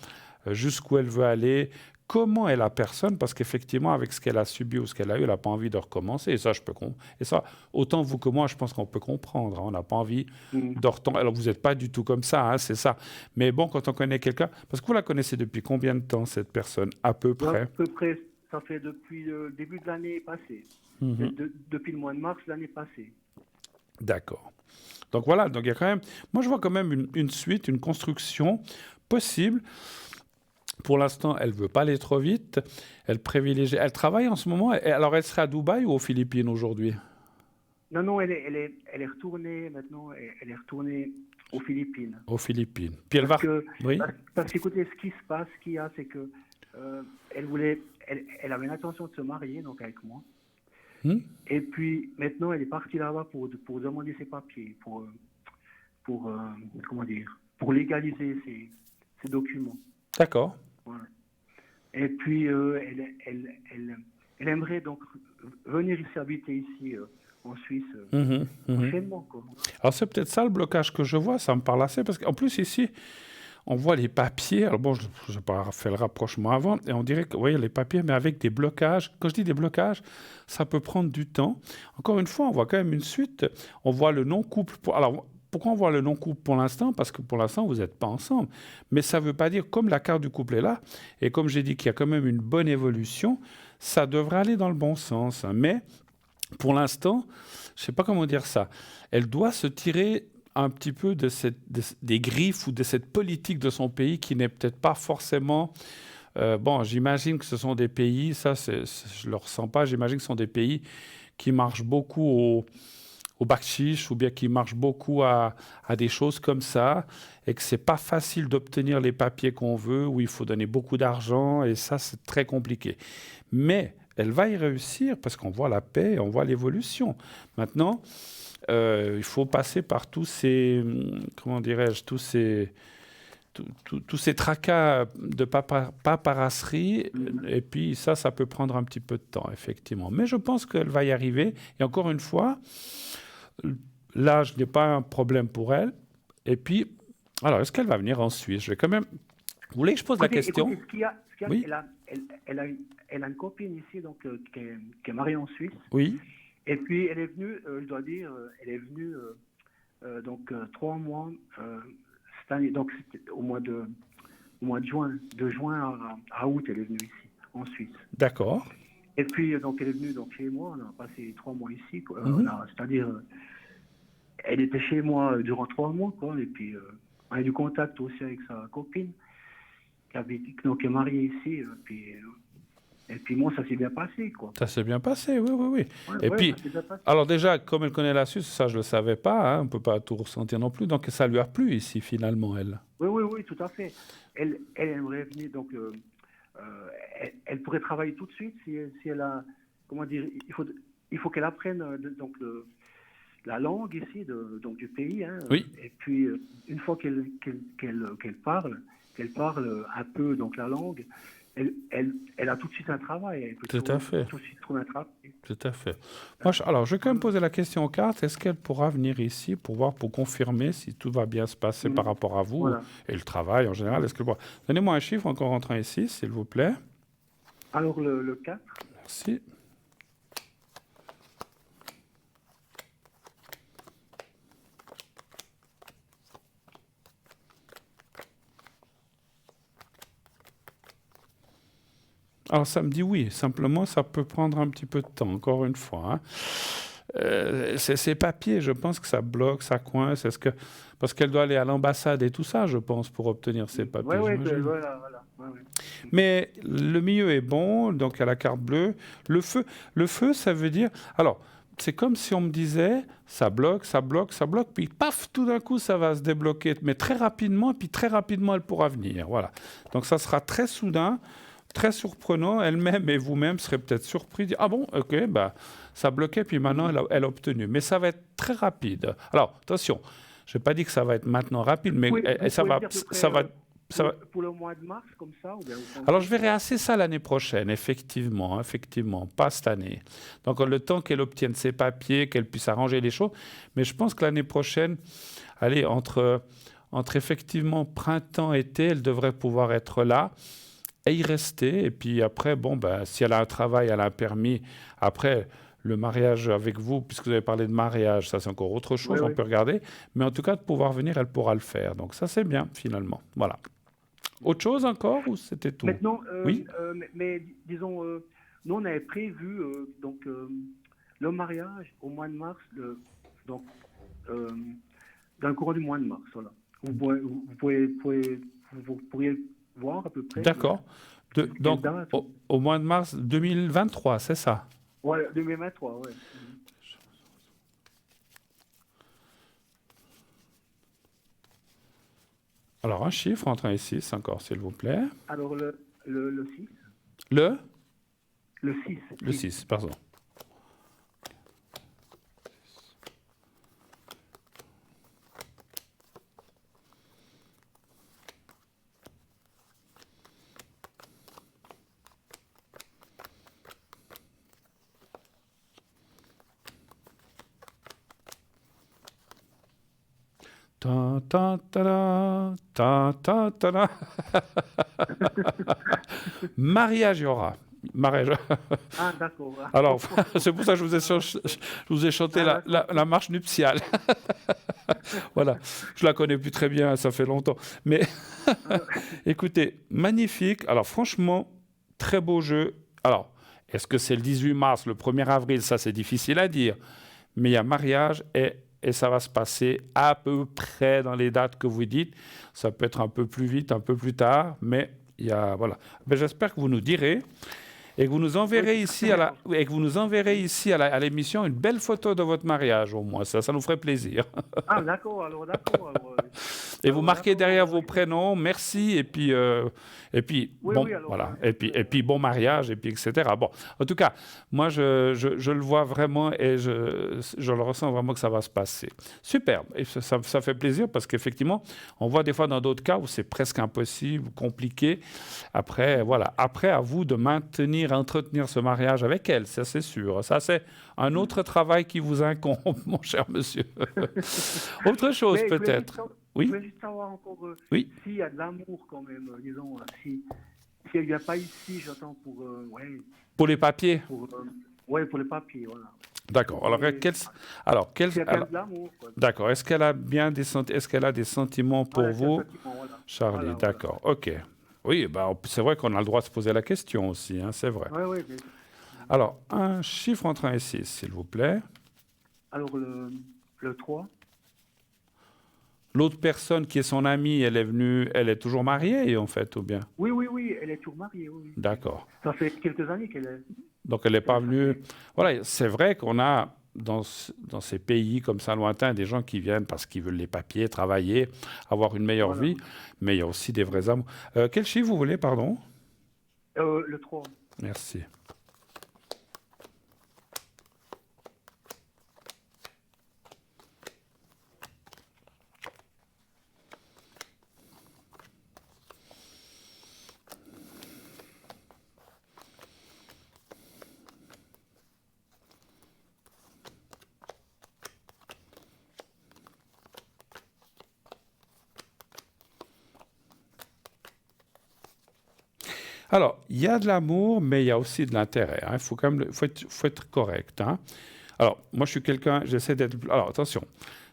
jusqu'où elle veut aller, comment est la personne, parce qu'effectivement, avec ce qu'elle a subi ou ce qu'elle a eu, elle n'a pas envie de recommencer. Et ça, je peux Et ça, autant vous que moi, je pense qu'on peut comprendre. Hein. On n'a pas envie de retomber. Alors, vous n'êtes pas du tout comme ça, hein, c'est ça. Mais bon, quand on connaît quelqu'un... Parce que vous la connaissez depuis combien de temps, cette personne, à peu près? À peu près, ça fait depuis le début de l'année passée. Depuis le mois de mars de l'année passée. D'accord. Donc voilà, donc il y a quand même... Moi, je vois quand même une suite, une construction possible. Pour l'instant, elle ne veut pas aller trop vite. Elle privilégie. Elle travaille en ce moment. Alors, elle serait à Dubaï ou aux Philippines aujourd'hui? Non, elle est retournée maintenant. Elle est retournée aux Philippines. Aux Philippines. Puis elle va. Oui. Parce qu'écoutez, ce qui se passe, ce qu'il y a, c'est que elle avait l'intention de se marier, donc avec moi. Et puis maintenant, elle est partie là-bas pour demander ses papiers, pour légaliser ses documents. D'accord. Voilà. Et puis, elle aimerait donc venir s'habiter ici, en Suisse, prochainement. Quoi. Alors, c'est peut-être ça le blocage que je vois, ça me parle assez, parce qu'en plus, ici, on voit les papiers. Alors, bon, je n'ai pas fait le rapprochement avant, et on dirait que, vous voyez, les papiers, mais avec des blocages. Quand je dis des blocages, ça peut prendre du temps. Encore une fois, on voit quand même une suite. On voit le non-couple. Alors, pourquoi on voit le non-couple pour l'instant? Parce que pour l'instant, vous n'êtes pas ensemble. Mais ça ne veut pas dire, comme la carte du couple est là, et comme j'ai dit qu'il y a quand même une bonne évolution, ça devrait aller dans le bon sens. Mais pour l'instant, je ne sais pas comment dire ça, elle doit se tirer un petit peu des griffes ou de cette politique de son pays qui n'est peut-être pas forcément... bon, j'imagine que ce sont des pays, ça je ne le ressens pas, j'imagine que ce sont des pays qui marchent beaucoup au bakshish ou bien qui marchent beaucoup à des choses comme ça et que ce n'est pas facile d'obtenir les papiers qu'on veut, où il faut donner beaucoup d'argent et ça, c'est très compliqué. Mais elle va y réussir parce qu'on voit la paix, on voit l'évolution. Maintenant, il faut passer par tous ces tous ces tracas de paparasserie. Et puis ça peut prendre un petit peu de temps, effectivement. Mais je pense qu'elle va y arriver. Et encore une fois, l'âge n'est pas un problème pour elle. Et puis, alors, est-ce qu'elle va venir en Suisse? Je vais quand même... Vous voulez que je pose la question? Écoutez, ce qu'il y a, Oui. elle a une copine ici donc, qui est mariée en Suisse. Oui. Et puis elle est venue, je dois dire, elle est venue donc 3 mois cette année, donc c'était au mois de juin, de juin à août, elle est venue ici, en Suisse. D'accord. Et puis donc elle est venue donc chez moi, on a passé 3 mois ici, quoi. Mhm. C'est-à-dire, elle était chez moi durant 3 mois, quoi. Et puis on a eu du contact aussi avec sa copine qui est mariée ici, et puis moi ça s'est bien passé, quoi. Ça s'est bien passé, oui. Ouais, Et ouais, puis, ça s'est bien passé. alors déjà, comme elle connaît la Suisse, ça je ne le savais pas, hein, on ne peut pas tout ressentir non plus, donc ça lui a plu ici finalement, elle. Oui, tout à fait. Elle aimerait venir, donc elle pourrait travailler tout de suite si elle a, comment dire, il faut qu'elle apprenne donc la langue ici, donc du pays, hein. Oui. Et puis une fois qu'elle parle un peu donc la langue, elle a tout de suite un travail. Elle peut Tout à fait. tout de suite trouver un travail. Tout à fait. Moi, alors, je vais quand même poser la question aux cartes. Est-ce qu'elle pourra venir ici pour confirmer si tout va bien se passer par rapport à vous Voilà. et le travail en général? Est-ce que Donnez-moi un chiffre encore rentrant ici, s'il vous plaît. Alors le 4, Merci. Alors, ça me dit oui. Simplement, ça peut prendre un petit peu de temps, encore une fois, hein. Ces papiers, je pense que ça bloque, ça coince. Parce qu'elle doit aller à l'ambassade et tout ça, je pense, pour obtenir ces papiers. voilà. Ouais. Mais le milieu est bon, donc il y a la carte bleue. Le feu, ça veut dire... Alors, c'est comme si on me disait, ça bloque, puis paf, tout d'un coup, ça va se débloquer, mais très rapidement, puis très rapidement, elle pourra venir. Voilà. Donc ça sera très soudain, très surprenant. Elle-même et vous-même serez peut-être surpris. Ah bon, ok, bah, ça bloquait, puis maintenant, elle a obtenu. Mais ça va être très rapide. Alors, attention, je n'ai pas dit que ça va être maintenant rapide, mais Oui, ça va... Pour le mois de mars, comme ça, ou bien Alors, je verrai assez ça l'année prochaine, effectivement, pas cette année. Donc, le temps qu'elle obtienne ses papiers, qu'elle puisse arranger les choses. Mais je pense que l'année prochaine, allez, entre effectivement printemps, été, elle devrait pouvoir être là et y rester. Et puis après, bon, ben, si elle a un travail, elle a un permis. Après, le mariage avec vous, puisque vous avez parlé de mariage, ça c'est encore autre chose, on peut regarder. Mais en tout cas, de pouvoir venir, elle pourra le faire. Donc ça, c'est bien, finalement. Voilà. Autre chose encore ou c'était tout? Maintenant, oui. Mais disons, nous on avait prévu donc le mariage au mois de mars, donc dans le courant du mois de mars, voilà. Vous pourriez voir à peu près. D'accord. Donc au mois de mars 2023, c'est ça? Ouais, 2023, ouais. Alors, un chiffre entre 1 et 6 encore, s'il vous plaît. Alors, le 6. Le 6. Le 6, pardon. Ta ta ta ta ta ta ta. Mariage, il y aura. Mariage. Ah, d'accord. Alors, c'est pour ça que je vous ai chanté la marche nuptiale. Voilà. Je la connais plus très bien, ça fait longtemps. Mais écoutez, magnifique. Alors, franchement, très beau jeu. Alors, est-ce que c'est le 18 mars, le 1er avril? Ça, c'est difficile à dire. Mais il y a mariage et ça va se passer à peu près dans les dates que vous dites. Ça peut être un peu plus vite, un peu plus tard, mais il y a, voilà. Mais j'espère que vous nous direz et que vous nous enverrez ici à l'émission une belle photo de votre mariage au moins. Ça nous ferait plaisir. Ah, d'accord. Alors, d'accord. Et vous voilà, marquez derrière vos oui, prénoms, merci, et puis oui, bon, oui, alors, voilà, et puis bon mariage, et puis etc. Bon, en tout cas, moi, je le vois vraiment et je le ressens vraiment que ça va se passer. Superbe, et ça fait plaisir parce qu'effectivement, on voit des fois dans d'autres cas où c'est presque impossible, compliqué. Après, voilà, après, à vous de maintenir, entretenir ce mariage avec elle, ça c'est sûr. Ça, c'est un autre travail qui vous incombe, mon cher monsieur. Autre chose mais peut-être. je Oui, voulais juste savoir encore oui. s'il y a de l'amour quand même, disons, si elle vient pas ici, j'attends ouais, Pour les papiers. ouais, pour les papiers, voilà. D'accord. Alors, Et quel, s'il y a quand même alors, de l'amour, quoi. d'accord. Est-ce qu'elle a bien est-ce qu'elle a des sentiments pour Voilà, c'est un vous, sentiment, voilà. Charlie? Voilà, voilà. D'accord. OK. Oui, ben, c'est vrai qu'on a le droit de se poser la question aussi, hein, c'est vrai. Ouais, ouais, Alors, un chiffre entre 1 et 6, s'il vous plaît. alors, le 3. L'autre personne qui est son amie, elle est venue, elle est toujours mariée, en fait, ou bien? Oui, oui, oui, elle est toujours mariée, oui, oui. D'accord. Ça fait quelques années qu'elle est. Donc, elle n'est pas Ça venue. fait- Voilà, c'est vrai qu'on a dans ces pays comme ça lointains des gens qui viennent parce qu'ils veulent les papiers, travailler, avoir une meilleure Voilà. vie, mais il y a aussi des vrais amours. Quel chiffre vous voulez, pardon? Le 3. Merci. Alors, il y a de l'amour, mais il y a aussi de l'intérêt, hein. Il faut quand même, faut être correct, hein. Alors, moi, je suis quelqu'un, j'essaie d'être. Alors, attention,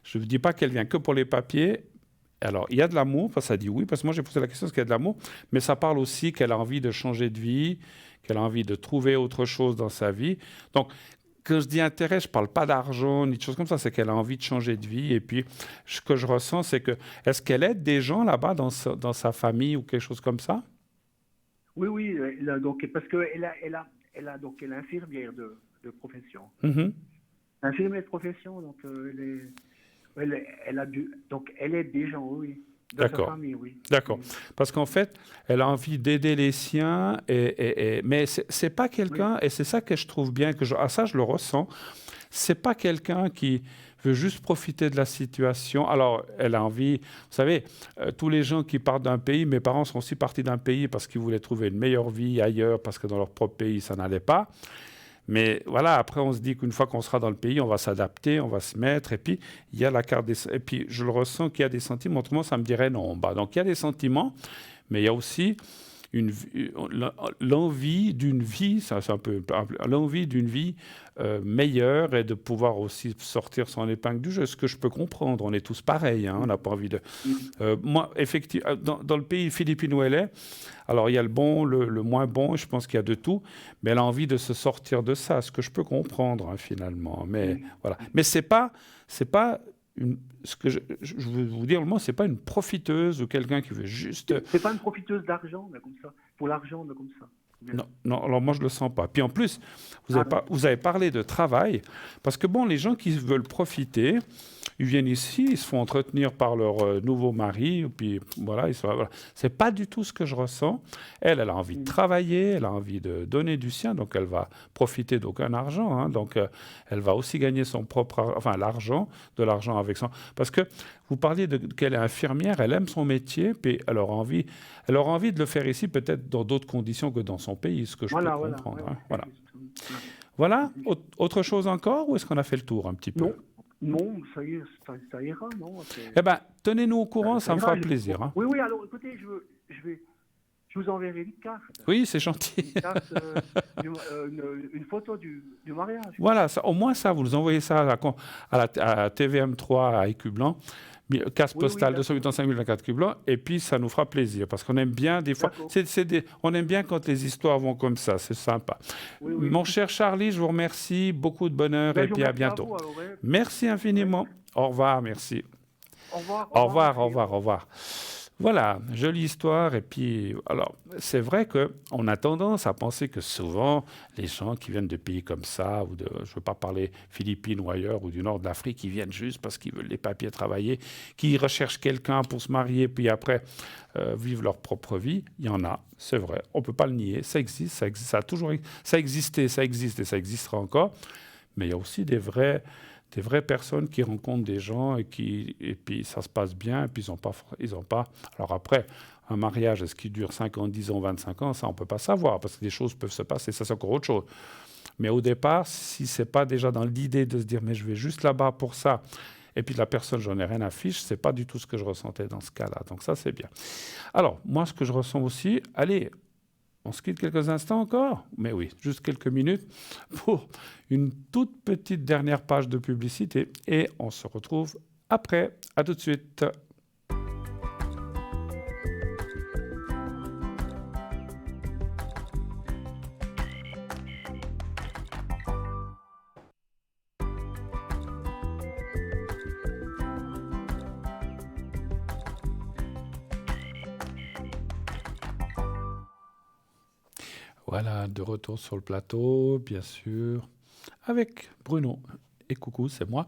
je ne vous dis pas qu'elle vient que pour les papiers. Alors, il y a de l'amour, parce que ça dit oui, parce que moi, j'ai posé la question, est-ce qu'il y a de l'amour? Mais ça parle aussi qu'elle a envie de changer de vie, qu'elle a envie de trouver autre chose dans sa vie. Donc, quand je dis intérêt, je ne parle pas d'argent ni de choses comme ça, c'est qu'elle a envie de changer de vie. Et puis, ce que je ressens, c'est que, est-ce qu'elle aide des gens là-bas dans sa famille ou quelque chose comme ça? Oui, oui, donc, parce qu'elle est infirmière de profession. Mhm. Infirmière de profession, donc donc elle aide des gens, oui, de sa D'accord. famille, oui. D'accord. Parce qu'en fait, elle a envie d'aider les siens, mais c'est pas quelqu'un, et c'est ça que je trouve bien, ça je le ressens, c'est pas quelqu'un qui veut juste profiter de la situation. Alors, elle a envie, vous savez, tous les gens qui partent d'un pays, mes parents sont aussi partis d'un pays parce qu'ils voulaient trouver une meilleure vie ailleurs, parce que dans leur propre pays, ça n'allait pas. Mais voilà, après, on se dit qu'une fois qu'on sera dans le pays, on va s'adapter, on va se mettre. Et puis, il y a la carte et puis, je le ressens qu'il y a des sentiments. Autrement, ça me dirait non. Bah, donc, il y a des sentiments, mais il y a aussi l'envie d'une vie, ça, c'est un peu l'envie d'une vie meilleure et de pouvoir aussi sortir son épingle du jeu. Ce que je peux comprendre, on est tous pareils, hein, on n'a pas envie de. Moi, effectivement, dans le pays philippin où elle est, alors il y a le bon, le moins bon, je pense qu'il y a de tout, mais elle a envie de se sortir de ça, ce que je peux comprendre, hein, finalement. Mais voilà. Mais c'est pas ce que je veux vous dire, le mot, c'est pas une profiteuse ou quelqu'un qui veut juste. C'est pas une profiteuse d'argent, mais comme ça, pour l'argent, mais comme ça. Non, non, alors moi je le sens pas. Puis en plus, vous avez parlé de travail, parce que bon, les gens qui veulent profiter, ils viennent ici, ils se font entretenir par leur nouveau mari, et puis voilà, voilà. C'est pas du tout ce que je ressens. Elle a envie de travailler, elle a envie de donner du sien, donc elle va profiter d'aucun argent, hein, donc elle va aussi gagner son propre, enfin de l'argent avec son. Parce que vous parliez qu'elle est infirmière, elle aime son métier, puis elle aura envie de le faire ici, peut-être dans d'autres conditions que dans son pays, ce que je peux comprendre. Ouais, hein, voilà. Voilà. Autre chose encore, ou est-ce qu'on a fait le tour un petit peu? Non, ça ira, non. Eh bien, tenez-nous au courant, ça me fera plaisir. Hein. Oui, oui, alors écoutez, je vous enverrai une carte. Oui, c'est gentil. Une carte, une photo du mariage. Voilà, ça, au moins ça, vous nous envoyez ça à TVM3 à Écu Blanc, case postale 285 024 Écu Blanc, et puis ça nous fera plaisir, parce qu'on aime bien des fois, on aime bien quand les histoires vont comme ça, c'est sympa. Oui. Mon cher Charlie, je vous remercie, beaucoup de bonheur, et puis à bientôt. Merci infiniment. Au revoir, merci. Au revoir. Au revoir, au revoir, au revoir. Voilà, jolie histoire. Et puis, alors, c'est vrai qu'on a tendance à penser que souvent, les gens qui viennent de pays comme ça, ou je ne veux pas parler Philippines ou ailleurs, ou du nord de l'Afrique, qui viennent juste parce qu'ils veulent les papiers travailler, qui recherchent quelqu'un pour se marier, puis après vivent leur propre vie. Il y en a, c'est vrai, on ne peut pas le nier. Ça existe, ça a toujours, ça existait, ça existe et ça existera encore. Mais il y a aussi des vraies personnes qui rencontrent des gens et puis ça se passe bien, et puis ils ont pas. Alors après, un mariage, est-ce qu'il dure 5 ans, 10 ans, 25 ans? Ça, on ne peut pas savoir, parce que des choses peuvent se passer, ça c'est encore autre chose. Mais au départ, si ce n'est pas déjà dans l'idée de se dire, mais je vais juste là-bas pour ça, et puis la personne, j'en ai rien à fiche, ce n'est pas du tout ce que je ressentais dans ce cas-là. Donc ça, c'est bien. Alors, moi, ce que je ressens aussi, allez, on se quitte quelques instants encore? Mais oui, juste quelques minutes pour une toute petite dernière page de publicité et on se retrouve après. À tout de suite. Voilà, de retour sur le plateau, bien sûr, avec Bruno. Et coucou, c'est moi.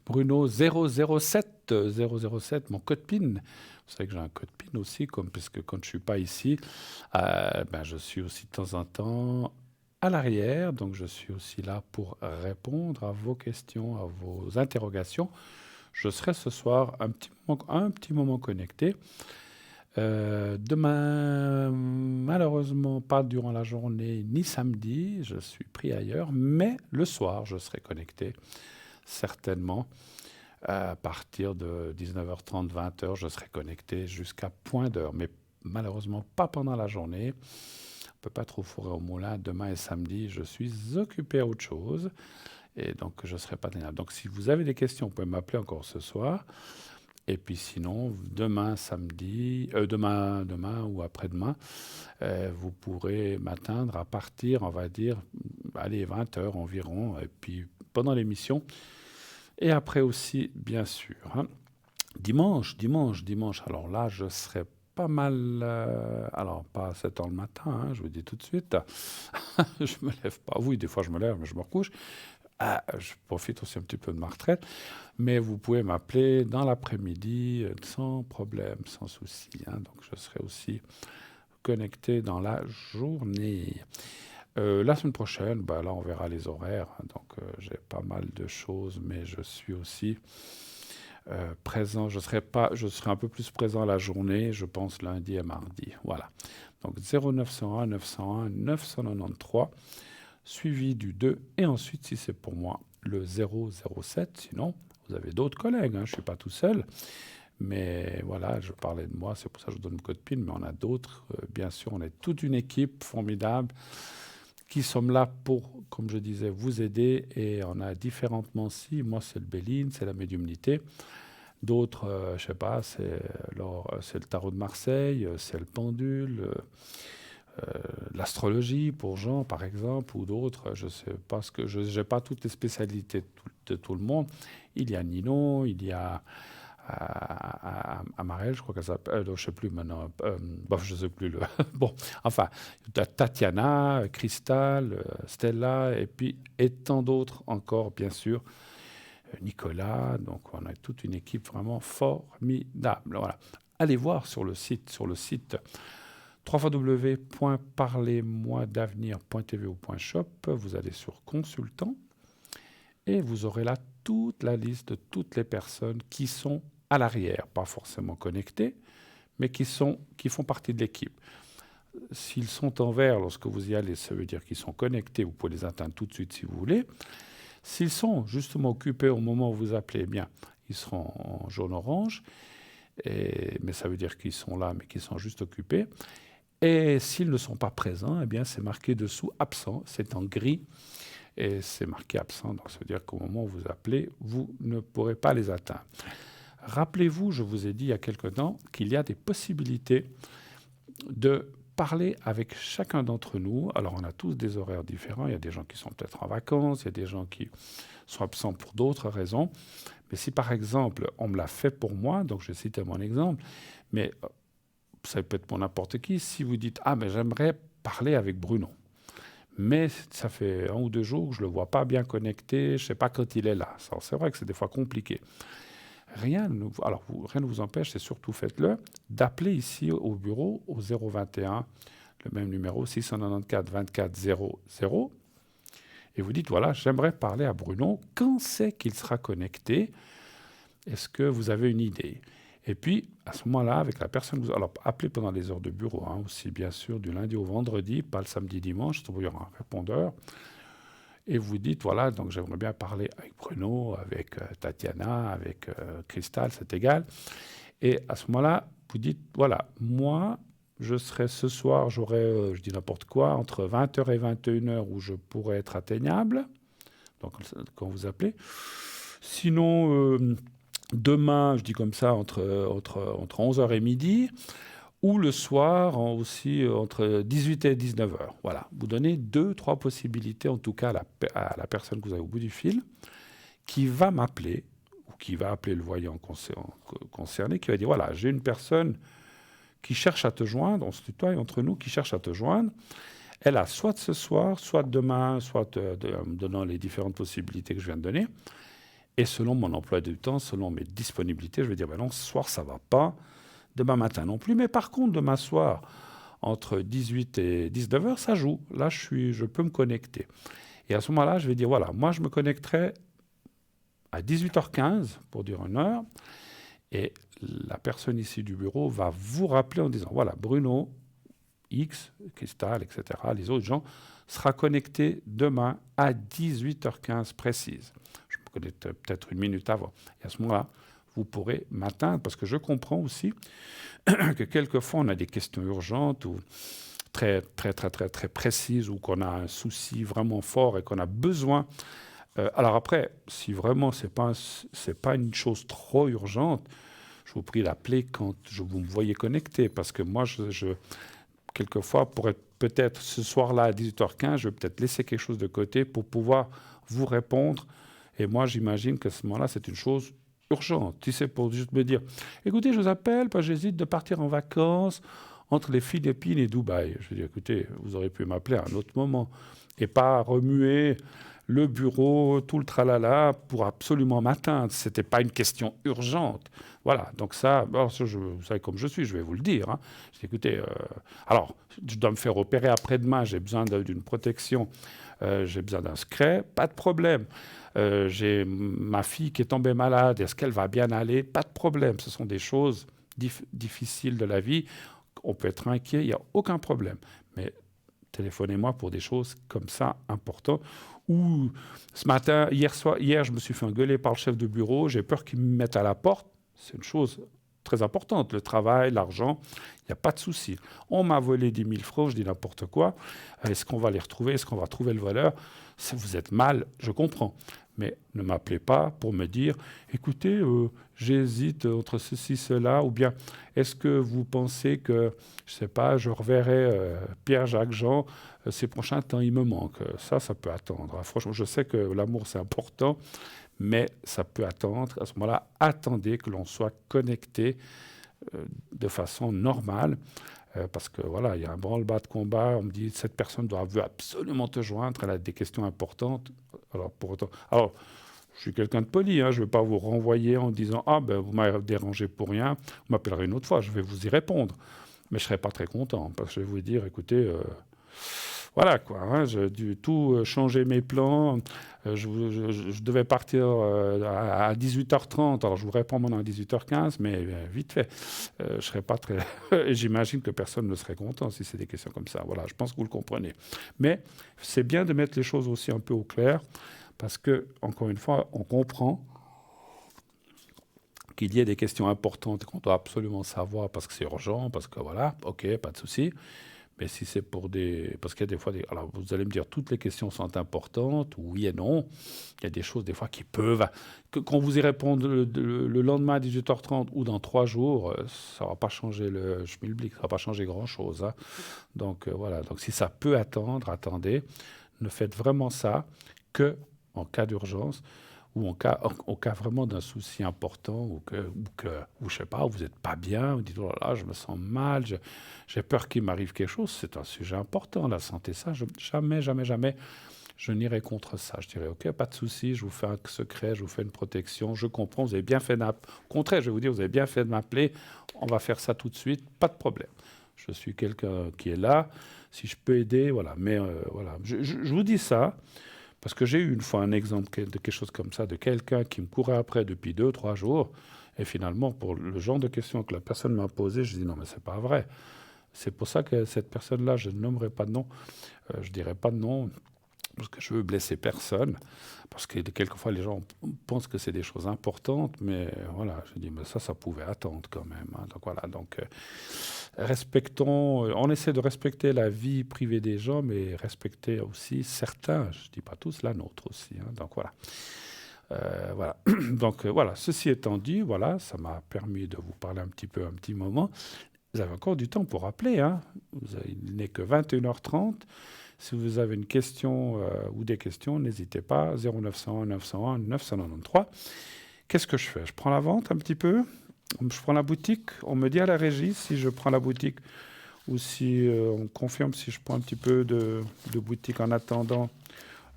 Bruno 007, 007, mon code PIN. Vous savez que j'ai un code PIN aussi, puisque quand je ne suis pas ici, je suis aussi de temps en temps à l'arrière. Donc je suis aussi là pour répondre à vos questions, à vos interrogations. Je serai ce soir un petit moment connecté. Demain, malheureusement, pas durant la journée ni samedi, je suis pris ailleurs, mais le soir, je serai connecté, certainement. À partir de 19h30, 20h, je serai connecté jusqu'à point d'heure, mais malheureusement pas pendant la journée. On ne peut pas trop fourrer au moulin. Demain et samedi, je suis occupé à autre chose, et donc je ne serai pas ténable. Donc si vous avez des questions, vous pouvez m'appeler encore ce soir. Et puis sinon, demain, samedi, demain ou après-demain, vous pourrez m'atteindre à partir, on va dire, allez, 20h environ, et puis pendant l'émission. Et après aussi, bien sûr. Hein. Dimanche. Alors là, je serai pas mal... alors, pas à 7h le matin, hein, je vous dis tout de suite. Je me lève pas. Oui, des fois, je me lève, mais je me recouche. Je profite aussi un petit peu de ma retraite, mais vous pouvez m'appeler dans l'après-midi sans problème, sans souci. Hein. Donc je serai aussi connecté dans la journée. La semaine prochaine, là on verra les horaires. Hein. Donc j'ai pas mal de choses, mais je suis aussi présent. Je serai un peu plus présent la journée, je pense lundi et mardi. Voilà. Donc 0901 901 993. Suivi du 2, et ensuite, si c'est pour moi, le 007. Sinon, vous avez d'autres collègues, hein, je ne suis pas tout seul. Mais voilà, je parlais de moi, c'est pour ça que je vous donne le code PIN, mais on a d'autres. Bien sûr, on est toute une équipe formidable qui sommes là pour, comme je disais, vous aider. Et on a différentes mancies. Moi, c'est le Béline, c'est la médiumnité. D'autres, je ne sais pas, c'est le tarot de Marseille, c'est le pendule. L'astrologie pour Jean, par exemple, ou d'autres, je ne sais pas je n'ai pas toutes les spécialités de tout le monde. Il y a Nino, il y a Amarel, je crois qu'elle s'appelle, je ne sais plus maintenant, je ne sais plus. Bon, enfin, Tatiana, Cristal, Stella, et puis et tant d'autres encore, bien sûr. Nicolas, donc on a toute une équipe vraiment formidable. Voilà. Allez voir sur le site www.parlez-moi-d'avenir.tv ou .shop, vous allez sur consultant et vous aurez là toute la liste de toutes les personnes qui sont à l'arrière, pas forcément connectées, mais qui font partie de l'équipe. S'ils sont en vert lorsque vous y allez, ça veut dire qu'ils sont connectés, vous pouvez les atteindre tout de suite si vous voulez. S'ils sont justement occupés au moment où vous appelez, eh bien, ils seront en jaune-orange, mais ça veut dire qu'ils sont là, mais qu'ils sont juste occupés. Et s'ils ne sont pas présents, eh bien, c'est marqué dessous « absent », c'est en gris, et c'est marqué « absent », donc ça veut dire qu'au moment où vous appelez, vous ne pourrez pas les atteindre. Rappelez-vous, je vous ai dit il y a quelque temps qu'il y a des possibilités de parlez avec chacun d'entre nous. Alors, on a tous des horaires différents. Il y a des gens qui sont peut-être en vacances, il y a des gens qui sont absents pour d'autres raisons. Mais si, par exemple, on me l'a fait pour moi, donc je cite mon exemple, mais ça peut être pour n'importe qui, si vous dites « Ah, mais j'aimerais parler avec Bruno ». Mais ça fait 1 ou 2 jours que je ne le vois pas bien connecté, je ne sais pas quand il est là. C'est vrai que c'est des fois compliqué. Rien ne vous empêche, c'est surtout faites-le, d'appeler ici au bureau au 021, le même numéro, 694 24 00, et vous dites, voilà, j'aimerais parler à Bruno, quand c'est qu'il sera connecté? Est-ce que vous avez une idée? Et puis, à ce moment-là, avec la personne, alors appelez pendant les heures de bureau, aussi bien sûr, du lundi au vendredi, pas le samedi, dimanche, il y aura un répondeur. Et vous dites, voilà, donc j'aimerais bien parler avec Bruno, avec Tatiana, avec Cristal, c'est égal. Et à ce moment-là, vous dites, voilà, moi, je serai ce soir, j'aurai, je dis n'importe quoi, entre 20h et 21h où je pourrais être atteignable, donc quand vous appelez. Sinon, demain, je dis comme ça, entre 11h et midi, ou le soir aussi entre 18 et 19h. Voilà, vous donnez 2-3 possibilités, en tout cas à la personne que vous avez au bout du fil, qui va m'appeler, ou qui va appeler le voyant concerné, qui va dire, voilà, j'ai une personne qui cherche à te joindre, on se tutoie entre nous, qui cherche à te joindre. Elle a soit ce soir, soit demain, soit me donnant les différentes possibilités que je viens de donner. Et selon mon emploi du temps, selon mes disponibilités, je vais dire, ben non, ce soir, ça ne va pas. Demain matin non plus, mais par contre, demain soir, entre 18 et 19h, ça joue. Là, je peux me connecter. Et à ce moment-là, je vais dire, voilà, moi, je me connecterai à 18h15, pour dire 1 heure, et la personne ici du bureau va vous rappeler en disant, voilà, Bruno, X, Cristal, etc., les autres gens, sera connecté demain à 18h15 précise. Je me connecte peut-être 1 minute avant. Et à ce moment-là, vous pourrez m'atteindre, parce que je comprends aussi que quelquefois on a des questions urgentes ou très précises, ou qu'on a un souci vraiment fort et qu'on a besoin. Alors après, si vraiment c'est pas une chose trop urgente, je vous prie d'appeler quand vous me voyez connecté, parce que moi, quelquefois, pour être peut-être ce soir-là à 18h15, je vais peut-être laisser quelque chose de côté pour pouvoir vous répondre. Et moi, j'imagine qu'à ce moment-là, c'est une chose urgente. Si c'est pour juste me dire, écoutez, je vous appelle parce que j'hésite de partir en vacances entre les Philippines et Dubaï. Je vais dire, écoutez, vous auriez pu m'appeler à un autre moment et pas remuer le bureau, tout le tralala pour absolument m'atteindre. Ce n'était pas une question urgente. Voilà, donc ça, vous savez comme je suis, je vais vous le dire. Je dis, écoutez, alors, je dois me faire opérer après-demain, j'ai besoin d'une protection, j'ai besoin d'un secret, pas de problème. J'ai ma fille qui est tombée malade, est-ce qu'elle va bien aller? Pas de problème, ce sont des choses difficiles de la vie. On peut être inquiet, il n'y a aucun problème. Mais téléphonez-moi pour des choses comme ça importantes. Ou ce matin, hier, je me suis fait engueuler par le chef de bureau, j'ai peur qu'il me mette à la porte. C'est une chose très importante, le travail, l'argent, il n'y a pas de souci. On m'a volé 10 000 francs, je dis n'importe quoi. Est-ce qu'on va les retrouver? Est-ce qu'on va trouver le voleur? Si vous êtes mal, je comprends. Mais ne m'appelez pas pour me dire, écoutez, j'hésite entre ceci, cela, ou bien est-ce que vous pensez que, je ne sais pas, je reverrai Pierre, Jacques, Jean ces prochains temps, il me manque. Ça peut attendre. Franchement, je sais que l'amour, c'est important, mais ça peut attendre. À ce moment-là, attendez que l'on soit connecté de façon normale. Parce que voilà, il y a un branle-bas de combat, on me dit cette personne veut absolument te joindre, elle a des questions importantes. Alors je suis quelqu'un de poli, je ne vais pas vous renvoyer en disant vous m'avez dérangé pour rien, vous m'appellerez une autre fois, je vais vous y répondre. Mais je ne serai pas très content, parce que je vais vous dire, écoutez, voilà quoi, j'ai dû tout changer mes plans. Je devais partir à 18h30, alors je vous réponds maintenant à 18h15, mais vite fait. Je ne serais pas très... J'imagine que personne ne serait content si c'est des questions comme ça. Voilà, je pense que vous le comprenez. Mais c'est bien de mettre les choses aussi un peu au clair, parce que, encore une fois, on comprend qu'il y ait des questions importantes qu'on doit absolument savoir parce que c'est urgent, parce que voilà, ok, pas de souci. Mais si c'est pour des... Parce qu'il y a des fois... Alors, vous allez me dire, toutes les questions sont importantes, oui et non. Il y a des choses, des fois, qui peuvent... Quand vous y répondez le lendemain à 18h30 ou dans 3 jours, ça ne va pas changer le schmilblick, ça ne va pas changer grand-chose. Hein. Donc, voilà. Donc, si ça peut attendre, attendez. Ne faites vraiment ça que en cas d'urgence ou en cas vraiment d'un souci important ou je sais pas, vous n'êtes pas bien, vous dites, oh là là, je me sens mal, j'ai peur qu'il m'arrive quelque chose. C'est un sujet important, la santé. Ça, jamais, je n'irai contre ça. Je dirais, OK, pas de souci, je vous fais un secret, je vous fais une protection, je comprends, vous avez bien fait d'appeler. Au contraire, je vais vous dire, vous avez bien fait de m'appeler, on va faire ça tout de suite, pas de problème. Je suis quelqu'un qui est là, si je peux aider, voilà. Mais voilà, je vous dis ça, parce que j'ai eu une fois un exemple de quelque chose comme ça, de quelqu'un qui me courait après depuis 2-3 jours, et finalement, pour le genre de questions que la personne m'a posées, je dis non, mais c'est pas vrai. C'est pour ça que cette personne-là, je ne nommerai pas de nom, je dirai pas de nom, parce que je veux blesser personne, parce que quelquefois les gens pensent que c'est des choses importantes, mais voilà, je dis, mais ça pouvait attendre quand même. Hein. Donc voilà, donc respectons, on essaie de respecter la vie privée des gens, mais respecter aussi certains, je ne dis pas tous, la nôtre aussi. Hein. Donc voilà. Voilà. Donc voilà, ceci étant dit, voilà, ça m'a permis de vous parler un petit moment. Vous avez encore du temps pour appeler. Hein. Il n'est que 21h30. Si vous avez une question ou des questions, n'hésitez pas. 0901 901 993. Qu'est-ce que je fais? Je prends la vente un petit peu. Je prends la boutique. On me dit à la régie si je prends la boutique ou si on confirme si je prends un petit peu de boutique en attendant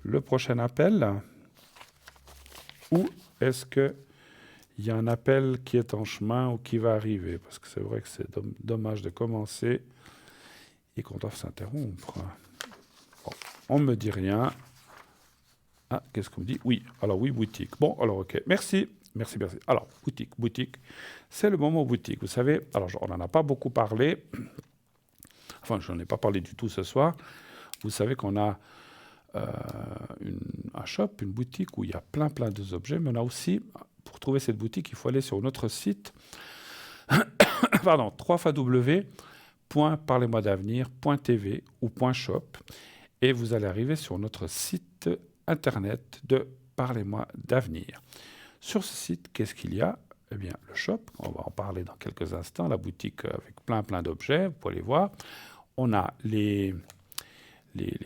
le prochain appel. Ou est-ce qu'il y a un appel qui est en chemin ou qui va arriver? Parce que c'est vrai que c'est dommage de commencer et qu'on doit s'interrompre. Bon, on ne me dit rien. Ah, qu'est-ce qu'on me dit? Oui, alors oui, boutique. Bon, alors ok, merci. Alors, boutique, c'est le moment boutique. Vous savez, alors on n'en a pas beaucoup parlé. Enfin, je n'en ai pas parlé du tout ce soir. Vous savez qu'on a un shop, une boutique où il y a plein d'objets, mais on a aussi, pour trouver cette boutique, il faut aller sur notre site, pardon, www.parlez-moi-d'avenir.tv ou .shop, et vous allez arriver sur notre site internet de Parlez-moi d'avenir. Sur ce site, qu'est-ce qu'il y a? Eh bien, le shop, on va en parler dans quelques instants, la boutique avec plein d'objets, vous pouvez les voir. On a les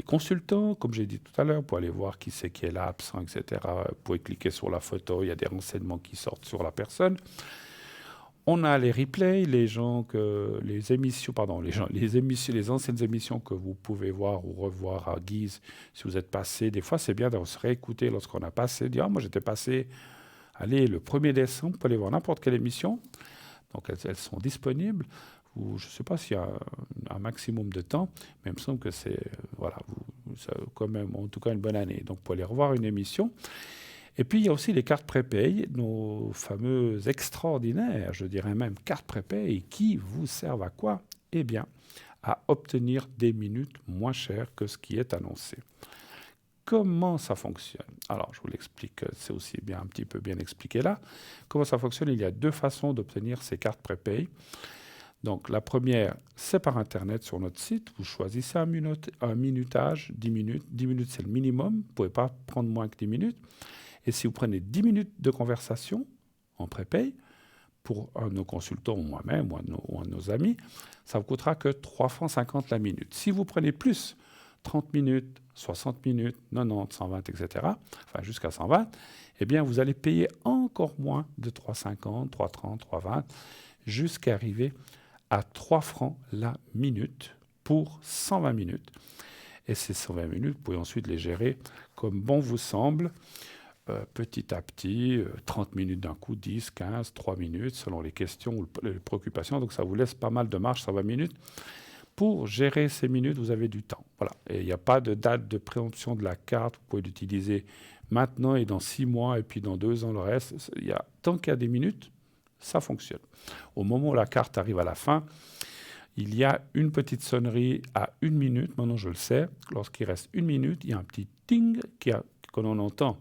consultants, comme j'ai dit tout à l'heure, pour aller voir qui c'est qui est là, absent, etc. Vous pouvez cliquer sur la photo, il y a des renseignements qui sortent sur la personne. On a les replays, les anciennes émissions que vous pouvez voir ou revoir à guise si vous êtes passé. Des fois, c'est bien de se réécouter lorsqu'on a passé, dire moi j'étais passé, allez, le 1er décembre, vous pouvez aller voir n'importe quelle émission. Donc elles sont disponibles. Ou je ne sais pas s'il y a un maximum de temps, mais il me semble que c'est quand même en tout cas une bonne année. Donc, pour aller revoir une émission. Et puis, il y a aussi les cartes prépay, nos fameuses extraordinaires, je dirais même cartes prépay, qui vous servent à quoi? Eh bien, à obtenir des minutes moins chères que ce qui est annoncé. Comment ça fonctionne? Alors, je vous l'explique, c'est aussi un petit peu bien expliqué là. Comment ça fonctionne? Il y a 2 façons d'obtenir ces cartes prépay. Donc, la première, c'est par Internet sur notre site. Vous choisissez un minutage, 10 minutes. 10 minutes, c'est le minimum. Vous ne pouvez pas prendre moins que 10 minutes. Et si vous prenez 10 minutes de conversation en prépay, pour un de nos consultants ou moi-même ou un de nos amis, ça ne vous coûtera que 3,50 francs la minute. Si vous prenez plus, 30 minutes, 60 minutes, 90, 120, etc., enfin jusqu'à 120, eh bien, vous allez payer encore moins de 3,50, 3,30, 3,20, jusqu'à arriver à 3 francs la minute pour 120 minutes. Et ces 120 minutes, vous pouvez ensuite les gérer comme bon vous semble, petit à petit, 30 minutes d'un coup, 10, 15, 3 minutes, selon les questions ou les préoccupations. Donc ça vous laisse pas mal de marge, 120 minutes. Pour gérer ces minutes, vous avez du temps. Voilà. Et il n'y a pas de date de préemption de la carte. Vous pouvez l'utiliser maintenant et dans 6 mois, et puis dans 2 ans, le reste. Tant qu'il y a des minutes, ça fonctionne. Au moment où la carte arrive à la fin, il y a une petite sonnerie à 1 minute. Maintenant, je le sais. Lorsqu'il reste 1 minute, il y a un petit ting que l'on entend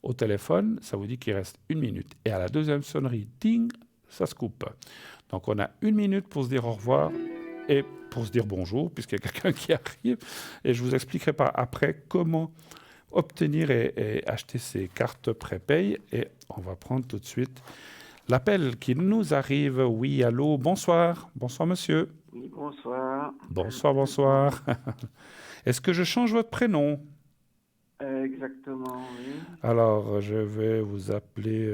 au téléphone. Ça vous dit qu'il reste 1 minute. Et à la deuxième sonnerie, ting, ça se coupe. Donc, on a 1 minute pour se dire au revoir et pour se dire bonjour, puisqu'il y a quelqu'un qui arrive. Et je vous expliquerai après comment obtenir et acheter ces cartes prépay. Et on va prendre tout de suite l'appel qui nous arrive. Oui, allô, bonsoir. Bonsoir, monsieur. Oui, bonsoir. Bonsoir, bonsoir. Est-ce que je change votre prénom? Exactement, oui. Alors, je vais vous appeler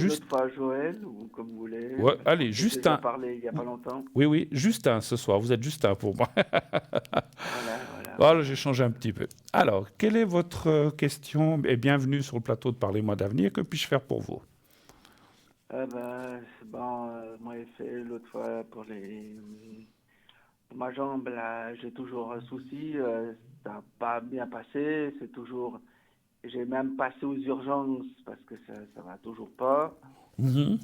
L'autre fois, Joël, ou comme vous voulez. Ouais, allez, J'ai Justin. déjà parlé il n'y a pas longtemps. Oui, Justin ce soir. Vous êtes Justin pour moi. Voilà. Voilà, j'ai changé un petit peu. Alors, quelle est votre question? Et bienvenue sur le plateau de Parlez-moi d'avenir. Que puis-je faire pour vous? Moi, j'ai fait l'autre fois pour ma jambe, là, j'ai toujours un souci. Ça n'a pas bien passé. C'est toujours. J'ai même passé aux urgences parce que ça va toujours pas. Mhm.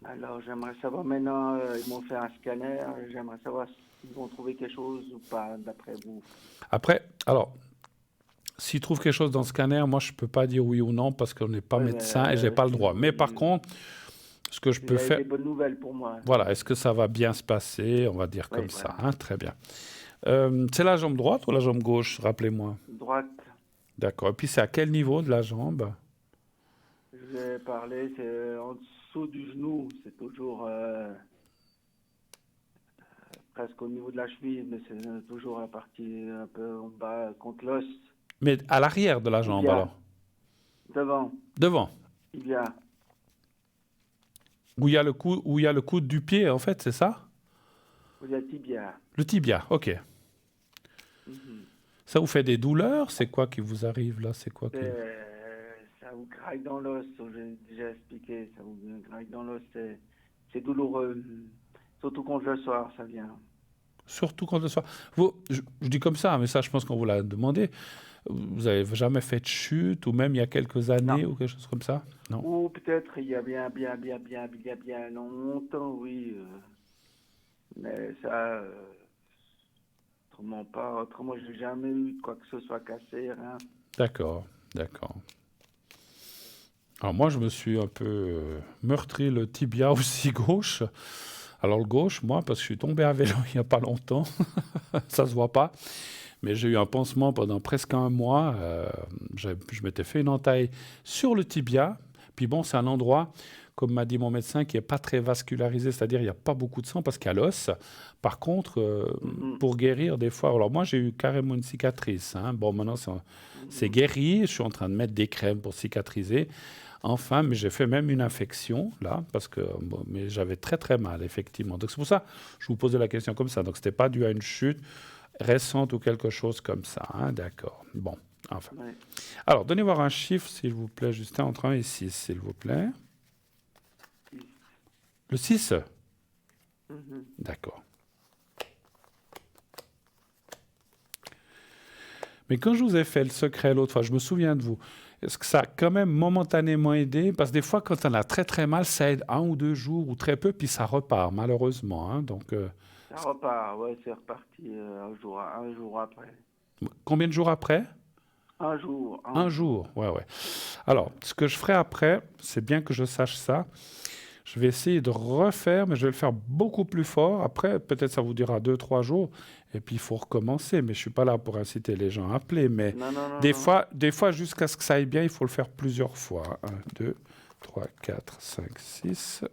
Alors, j'aimerais savoir maintenant, ils m'ont fait un scanner, j'aimerais savoir s'ils vont trouver quelque chose ou pas, d'après vous. Après, alors, s'ils trouvent quelque chose dans le scanner, moi, je ne peux pas dire oui ou non parce qu'on n'est pas Ouais, médecin et je n'ai pas le droit. Mais par contre, ce que je peux Vous avez faire... des bonnes nouvelles pour moi. Voilà, est-ce que ça va bien se passer? On va dire Oui, comme ça, voilà. hein, très bien. C'est la jambe droite ou la jambe gauche? Rappelez-moi. Droite, D'accord. Et puis, c'est à quel niveau de la jambe? je vais parler, c'est en dessous du genou, c'est toujours presque au niveau de la cheville, mais c'est toujours la partie un peu en bas contre l'os. Mais à l'arrière de la jambe, Tibia. alors? Devant, Devant? il y a. Où il y a le coude du pied, en fait, c'est ça? Il y a tibia. Le tibia, ok. Mhm. Ça vous fait des douleurs? C'est quoi qui vous arrive là? C'est quoi qui... Ça vous graille dans l'os, j'ai déjà expliqué, ça vous graille dans l'os, c'est douloureux. Surtout quand le soir, ça vient. Surtout quand le soir. Je dis comme ça, mais ça, je pense qu'on vous l'a demandé. Vous avez jamais fait de chute, ou même il y a quelques années, Non. ou quelque chose comme ça? Non. Ou peut-être il y a bien longtemps, oui. Mais ça, autrement pas. Autrement, j'ai jamais eu quoi que ce soit cassé, rien. D'accord. Alors moi, je me suis un peu meurtri le tibia aussi gauche. Alors le gauche, moi, parce que je suis tombé à vélo il n'y a pas longtemps, ça se voit pas, mais j'ai eu un pansement pendant presque un mois. Je m'étais fait une entaille sur le tibia. Puis bon, c'est un endroit, comme m'a dit mon médecin, qui n'est pas très vascularisé, c'est-à-dire il n'y a pas beaucoup de sang parce qu'il y a l'os. Par contre, pour guérir des fois, alors moi j'ai eu carrément une cicatrice. Hein. Bon, maintenant c'est guéri, je suis en train de mettre des crèmes pour cicatriser. Enfin, mais j'ai fait même une infection, là, parce que mais j'avais très très mal, effectivement. Donc c'est pour ça que je vous posais la question comme ça. Donc ce n'était pas dû à une chute récente ou quelque chose comme ça. Hein, d'accord. Bon, enfin. Ouais. Alors, donnez voir un chiffre, s'il vous plaît, Justin, entre 1 et 6, s'il vous plaît. Le 6? Mhm. D'accord. Mais quand je vous ai fait le secret l'autre fois, je me souviens de vous. Est-ce que ça a quand même momentanément aidé? Parce que des fois, quand on a très très mal, ça aide 1 ou 2 jours ou très peu, puis ça repart, malheureusement. Hein. Donc, Ça repart, ouais, c'est reparti un jour après. combien de jours après? Un jour. Un jour, ouais. Alors, ce que je ferai après, c'est bien que je sache ça. Je vais essayer de refaire, mais je vais le faire beaucoup plus fort. Après, peut-être ça vous durera 2-3 jours, et puis il faut recommencer. Mais je ne suis pas là pour inciter les gens à appeler. Mais Non. des fois, jusqu'à ce que ça aille bien, il faut le faire plusieurs fois. 1, 2, 3, 4, 5, 6.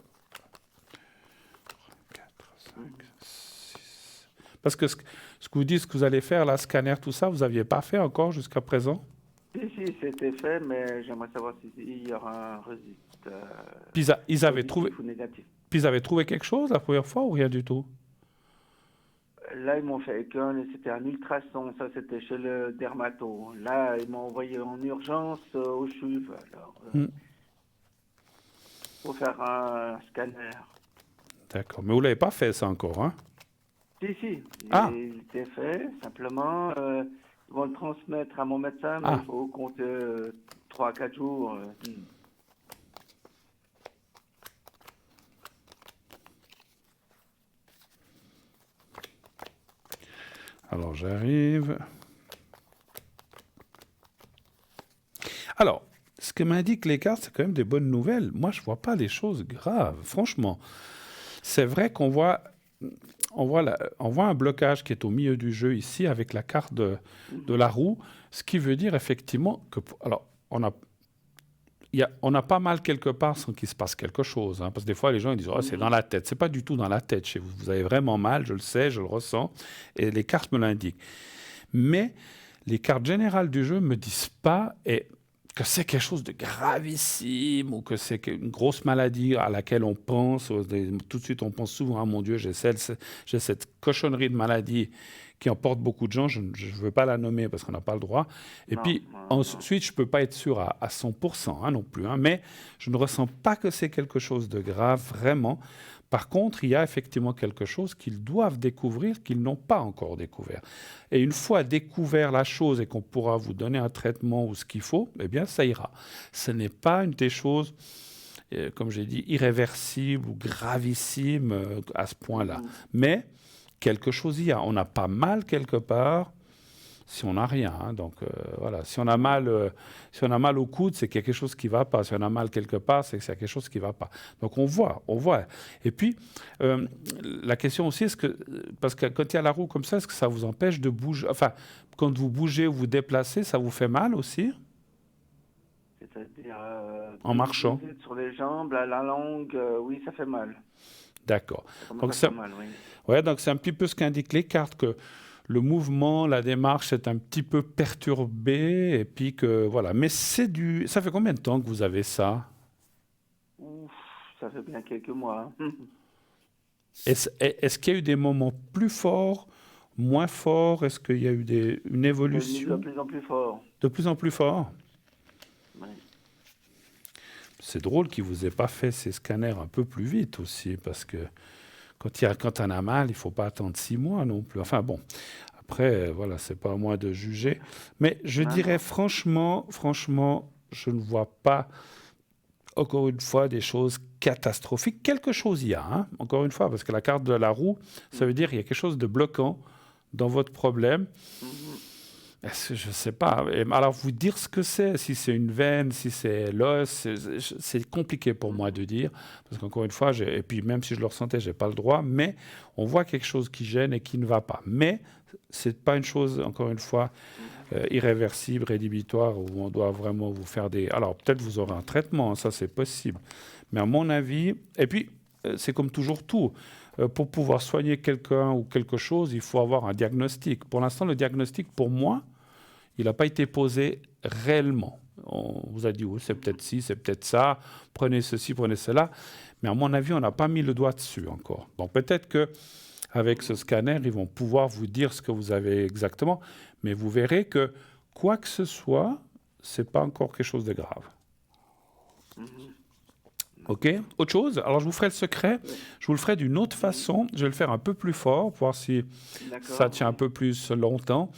4, 5, 6. Parce que ce que vous dites, ce que vous allez faire, là, scanner, tout ça, vous n'aviez pas fait encore jusqu'à présent? Si, c'était fait, mais j'aimerais savoir s'il y aura un résultat. Puis ils avaient trouvé, Positif ou négatif. puis ils avaient trouvé quelque chose la première fois ou rien du tout? Là, ils m'ont fait c'était un ultrason, ça c'était chez le dermato. Là, ils m'ont envoyé en urgence au CHUV. Alors, pour faire un scanner. D'accord, mais vous ne l'avez pas fait ça encore, hein? Si, Ah. il était fait, simplement, ils vont le transmettre à mon médecin, mais Ah. il faut compter 3-4 jours. Alors, j'arrive. Alors, ce que m'indiquent les cartes, c'est quand même des bonnes nouvelles. Moi, je ne vois pas les choses graves, franchement. C'est vrai on voit un blocage qui est au milieu du jeu ici avec la carte de la roue, ce qui veut dire effectivement que... Alors, on a pas mal quelque part sans qu'il se passe quelque chose. Hein, parce que des fois, les gens ils disent oh, c'est dans la tête. C'est pas du tout dans la tête chez vous. Vous avez vraiment mal, je le sais, je le ressens. Et les cartes me l'indiquent. Mais les cartes générales du jeu ne me disent pas que c'est quelque chose de gravissime ou que c'est une grosse maladie à laquelle on pense. Tout de suite, on pense souvent, ah mon Dieu, j'ai cette cochonnerie de maladie qui emporte beaucoup de gens. Je ne veux pas la nommer parce qu'on n'a pas le droit. Et puis, ensuite, je ne peux pas être sûr à 100% non plus. Hein, mais je ne ressens pas que c'est quelque chose de grave, vraiment. Par contre, il y a effectivement quelque chose qu'ils doivent découvrir, qu'ils n'ont pas encore découvert. Et une fois découvert la chose et qu'on pourra vous donner un traitement ou ce qu'il faut, eh bien, ça ira. Ce n'est pas une des choses, comme j'ai dit, irréversibles ou gravissimes à ce point-là. Mais quelque chose y a. On n'a pas mal quelque part si on n'a rien. Hein. Donc voilà, si on a mal au coude, c'est qu'il y a quelque chose qui ne va pas. Si on a mal quelque part, c'est qu'il y a quelque chose qui ne va pas. Donc on voit. Et puis la question aussi, parce que quand il y a la roue comme ça, est-ce que ça vous empêche de bouger? Enfin, quand vous bougez ou vous déplacez, ça vous fait mal aussi? C'est-à-dire en marchant sur les jambes, la langue, oui, ça fait mal. D'accord. Donc ça fait mal, oui. Ouais, donc c'est un petit peu ce qu'indiquent les cartes, que le mouvement, la démarche est un petit peu perturbée, et puis que voilà. Mais ça fait combien de temps que vous avez ça? Ouf, ça fait bien quelques mois. Est-ce qu'il y a eu des moments plus forts, moins forts? Est-ce qu'il y a eu une évolution? De plus en plus fort. De plus en plus fort? Oui. C'est drôle qu'il ne vous ait pas fait ces scanners un peu plus vite aussi, parce que quand on a mal, il ne faut pas attendre 6 mois non plus. Enfin bon, après, voilà, ce n'est pas à moi de juger. Mais je dirais franchement, je ne vois pas, encore une fois, des choses catastrophiques. Quelque chose il y a, hein, encore une fois, parce que la carte de la roue, ça veut dire qu'il y a quelque chose de bloquant dans votre problème. Je ne sais pas. Alors, vous dire ce que c'est, si c'est une veine, si c'est l'os, c'est compliqué pour moi de dire. Parce qu'encore une fois, et puis même si je le ressentais, je n'ai pas le droit, mais on voit quelque chose qui gêne et qui ne va pas. Mais ce n'est pas une chose, encore une fois, irréversible, rédhibitoire, où on doit vraiment vous faire des... Alors, peut-être vous aurez un traitement, ça c'est possible. Mais à mon avis, et puis, c'est comme toujours tout. Pour pouvoir soigner quelqu'un ou quelque chose, il faut avoir un diagnostic. Pour l'instant, le diagnostic, pour moi, il n'a pas été posé réellement. On vous a dit, oui, c'est peut-être ci, c'est peut-être ça, prenez ceci, prenez cela. Mais à mon avis, on n'a pas mis le doigt dessus encore. Donc peut-être qu'avec ce scanner, ils vont pouvoir vous dire ce que vous avez exactement. Mais vous verrez que quoi que ce soit, ce n'est pas encore quelque chose de grave. OK. Autre chose? Alors, je vous ferai le secret. Je vous le ferai d'une autre façon. Je vais le faire un peu plus fort pour voir si ça tient un peu plus longtemps.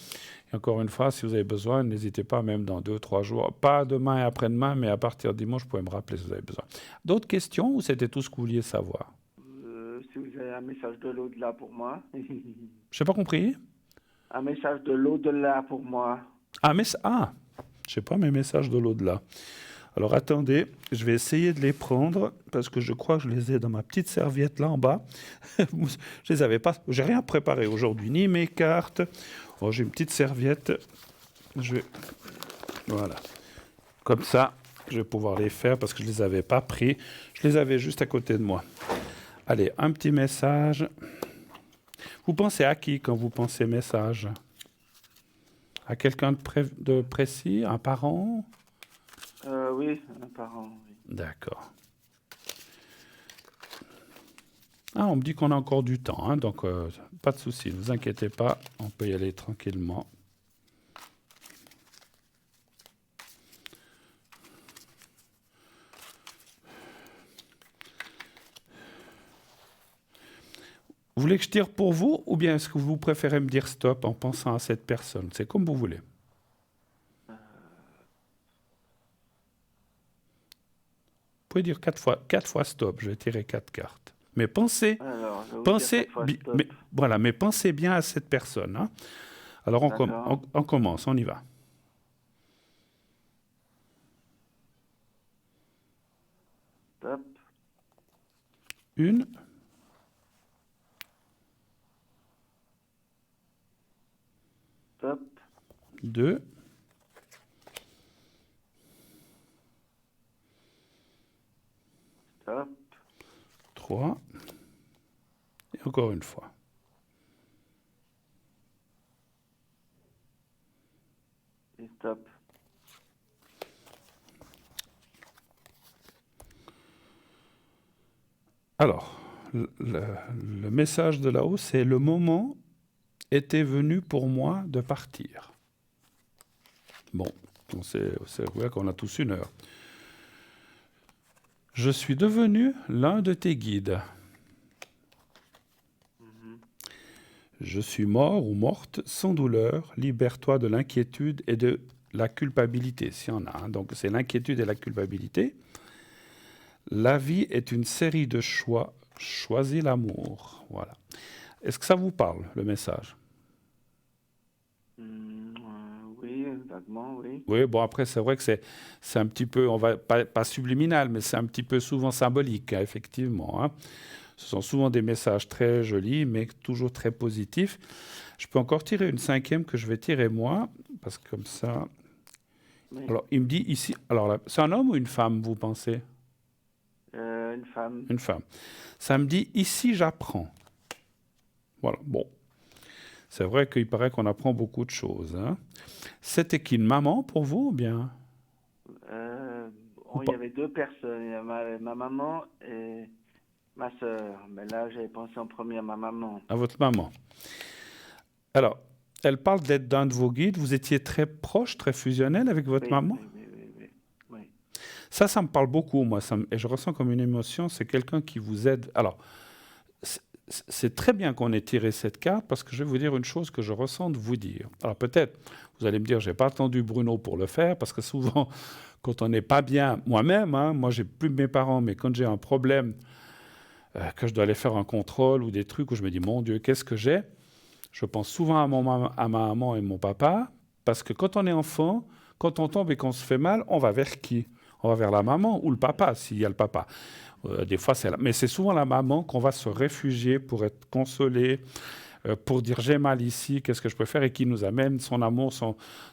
Et encore une fois, si vous avez besoin, n'hésitez pas, même dans 2-3 jours. Pas demain et après-demain, mais à partir de dimanche, vous pouvez me rappeler si vous avez besoin. D'autres questions ou c'était tout ce que vous vouliez savoir? Si vous avez un message de l'au-delà pour moi. Je n'ai pas compris. Un message de l'au-delà pour moi. Je n'ai pas mes messages de l'au-delà. Alors attendez, je vais essayer de les prendre parce que je crois que je les ai dans ma petite serviette là en bas. Je les avais pas, j'ai rien préparé aujourd'hui, ni mes cartes. Oh, j'ai une petite serviette. Voilà. Comme ça, je vais pouvoir les faire parce que je les avais pas pris. Je les avais juste à côté de moi. Allez, un petit message. Vous pensez à qui quand vous pensez message? À quelqu'un de précis? Un parent? Oui, un parent. Oui. D'accord. On me dit qu'on a encore du temps, hein, donc pas de souci, ne vous inquiétez pas, on peut y aller tranquillement. Vous voulez que je tire pour vous, ou bien est-ce que vous préférez me dire stop en pensant à cette personne? C'est comme vous voulez. Vous pouvez dire 4 fois stop, je vais tirer 4 cartes. Mais pensez bien à cette personne. Hein. Alors on commence, on y va. Stop. 1, Stop. 2, 3, et encore une fois. Et stop. Alors, le message de là-haut, c'est le moment était venu pour moi de partir. Bon, c'est vrai qu'on a tous une heure. Je suis devenu l'un de tes guides. Je suis mort ou morte sans douleur. Libère-toi de l'inquiétude et de la culpabilité, s'il y en a. Hein. Donc, c'est l'inquiétude et la culpabilité. La vie est une série de choix. Choisis l'amour. Voilà. Est-ce que ça vous parle, le message? Oui, vaguement, oui. Oui, bon, après, c'est vrai que c'est un petit peu, on va pas subliminal, mais c'est un petit peu souvent symbolique, hein, effectivement. Hein. Ce sont souvent des messages très jolis, mais toujours très positifs. Je peux encore tirer une cinquième que je vais tirer moi, parce que comme ça... Oui. Alors, il me dit ici... Alors, là, c'est un homme ou une femme, vous pensez? Une femme. Une femme. Ça me dit, ici, j'apprends. Voilà, bon. C'est vrai qu'il paraît qu'on apprend beaucoup de choses. Hein. C'était qui, une maman pour vous ou bien? Il y avait deux personnes. Il y a ma maman et ma sœur. Mais là, j'avais pensé en premier à ma maman. À votre maman. Alors, elle parle d'être d'un de vos guides. Vous étiez très proche, très fusionnel avec votre maman? Oui. Ça me parle beaucoup, moi. Et je ressens comme une émotion. C'est quelqu'un qui vous aide. Alors, c'est très bien qu'on ait tiré cette carte parce que je vais vous dire une chose que je ressens de vous dire. Alors, peut-être, vous allez me dire, je n'ai pas attendu Bruno pour le faire parce que souvent, quand on n'est pas bien, moi-même, hein, moi, j'ai plus mes parents, mais quand j'ai un problème, que je dois aller faire un contrôle ou des trucs où je me dis, mon Dieu, qu'est-ce que j'ai? Je pense souvent à ma maman et mon papa, parce que quand on est enfant, quand on tombe et qu'on se fait mal, on va vers qui? On va vers la maman ou le papa, s'il y a le papa. Des fois, mais c'est souvent la maman qu'on va se réfugier pour être consolé, pour dire j'ai mal ici, qu'est-ce que je peux faire, et qui nous amène son amour,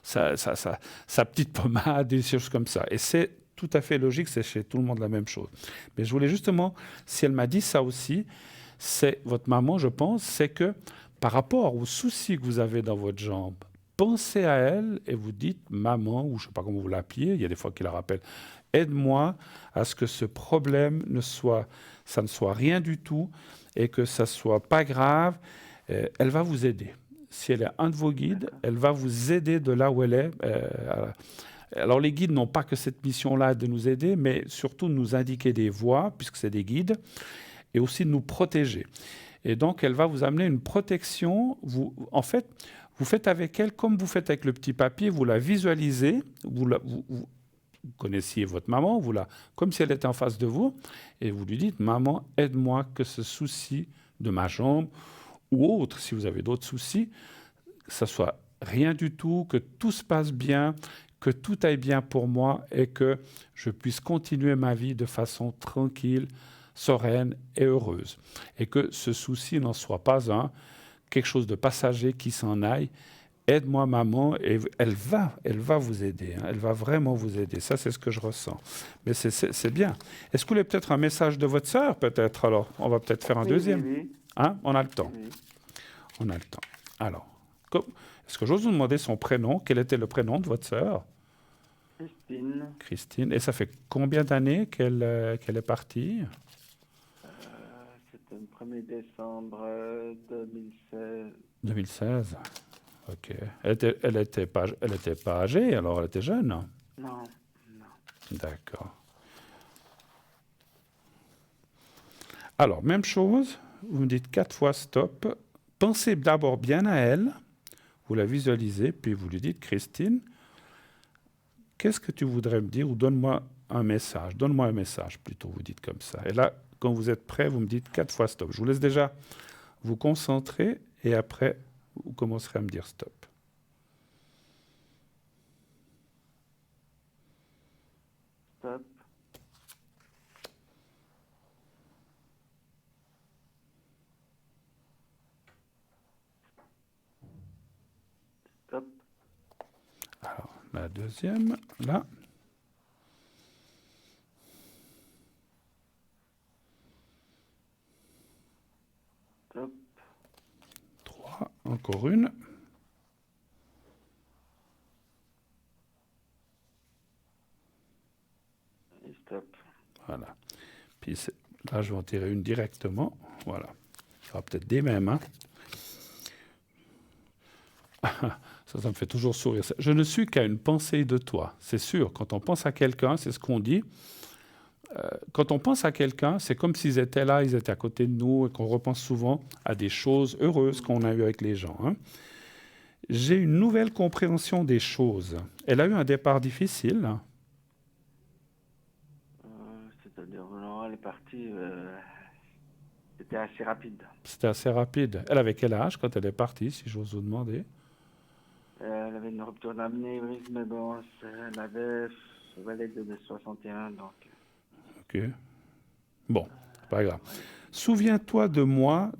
sa petite pommade, des choses comme ça. Et c'est tout à fait logique, c'est chez tout le monde la même chose. Mais je voulais justement, si elle m'a dit ça aussi, c'est votre maman, je pense, c'est que par rapport aux soucis que vous avez dans votre jambe, pensez à elle et vous dites maman, ou je ne sais pas comment vous l'appeliez, il y a des fois qu'il la rappelle, aide-moi à ce que ce problème ça ne soit rien du tout et que ça ne soit pas grave. Elle va vous aider. Si elle est un de vos guides, elle va vous aider de là où elle est. Alors les guides n'ont pas que cette mission-là de nous aider, mais surtout de nous indiquer des voies, puisque c'est des guides, et aussi de nous protéger. Et donc, elle va vous amener une protection. En fait, vous faites avec elle comme vous faites avec le petit papier, vous la visualisez, vous connaissiez votre maman, comme si elle était en face de vous, et vous lui dites, maman, aide-moi que ce souci de ma jambe, ou autre, si vous avez d'autres soucis, que ça soit rien du tout, que tout se passe bien, que tout aille bien pour moi, et que je puisse continuer ma vie de façon tranquille, sereine et heureuse. Et que ce souci n'en soit pas quelque chose de passager qui s'en aille. Aide-moi, maman, et elle va vous aider. Hein, elle va vraiment vous aider. Ça, c'est ce que je ressens. Mais c'est bien. Est-ce que vous voulez peut-être un message de votre sœur, peut-être? Alors, on va peut-être faire un deuxième. Oui. Hein? On a le temps. Oui. On a le temps. Alors, est-ce que j'ose vous demander son prénom? Quel était le prénom de votre sœur? Christine. Christine. Et ça fait combien d'années qu'elle est partie? C'était le 1er décembre 2016. 2016. Ok. Elle était pas âgée, alors elle était jeune? Non. D'accord. Alors, même chose, vous me dites 4 fois stop. Pensez d'abord bien à elle, vous la visualisez, puis vous lui dites, Christine, qu'est-ce que tu voudrais me dire ou donne-moi un message. Donne-moi un message, plutôt, vous dites comme ça. Et là, quand vous êtes prêt, vous me dites 4 fois stop. Je vous laisse déjà vous concentrer et après, vous commencerez à me dire stop. Stop. Stop. Alors, la deuxième, là. Stop. 3, encore une. Et stop. Voilà. Puis là, je vais en tirer une directement. Voilà. Il y aura peut-être des mêmes. Hein. Ça me fait toujours sourire. Je ne suis qu'à une pensée de toi. C'est sûr, quand on pense à quelqu'un, c'est ce qu'on dit. Quand on pense à quelqu'un, c'est comme s'ils étaient là, ils étaient à côté de nous et qu'on repense souvent à des choses heureuses qu'on a eues avec les gens. Hein. J'ai une nouvelle compréhension des choses. Elle a eu un départ difficile. C'est-à-dire, non, elle est partie. C'était assez rapide. C'était assez rapide. Elle avait quel âge quand elle est partie, si j'ose vous demander? Elle avait une rupture d'anévrisme, mais bon, elle avait de 61, donc. Ok. Bon, pas grave. Souviens-toi de moi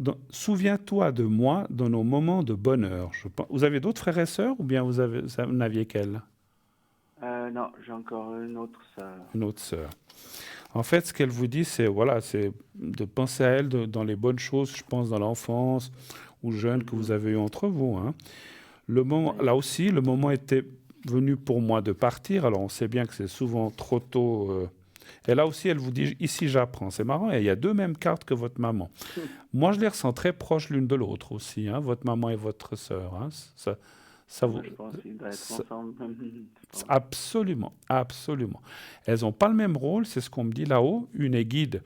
dans nos moments de bonheur. Vous avez d'autres frères et sœurs ou bien vous n'aviez qu'elle? Non, j'ai encore une autre sœur. Une autre sœur. En fait, ce qu'elle vous dit, c'est voilà, c'est de penser à elle dans les bonnes choses, je pense, dans l'enfance ou jeune que vous avez eu entre vous. Hein. Là aussi, le moment était venu pour moi de partir. Alors, on sait bien que c'est souvent trop tôt. Et là aussi, elle vous dit, ici, j'apprends. C'est marrant, et il y a deux mêmes cartes que votre maman. Moi, je les ressens très proches l'une de l'autre aussi, hein, votre maman et votre sœur. Hein. Ça vous... Je pense qu'ils doivent être ensemble. Absolument, absolument. Elles n'ont pas le même rôle, c'est ce qu'on me dit là-haut. Une est guide,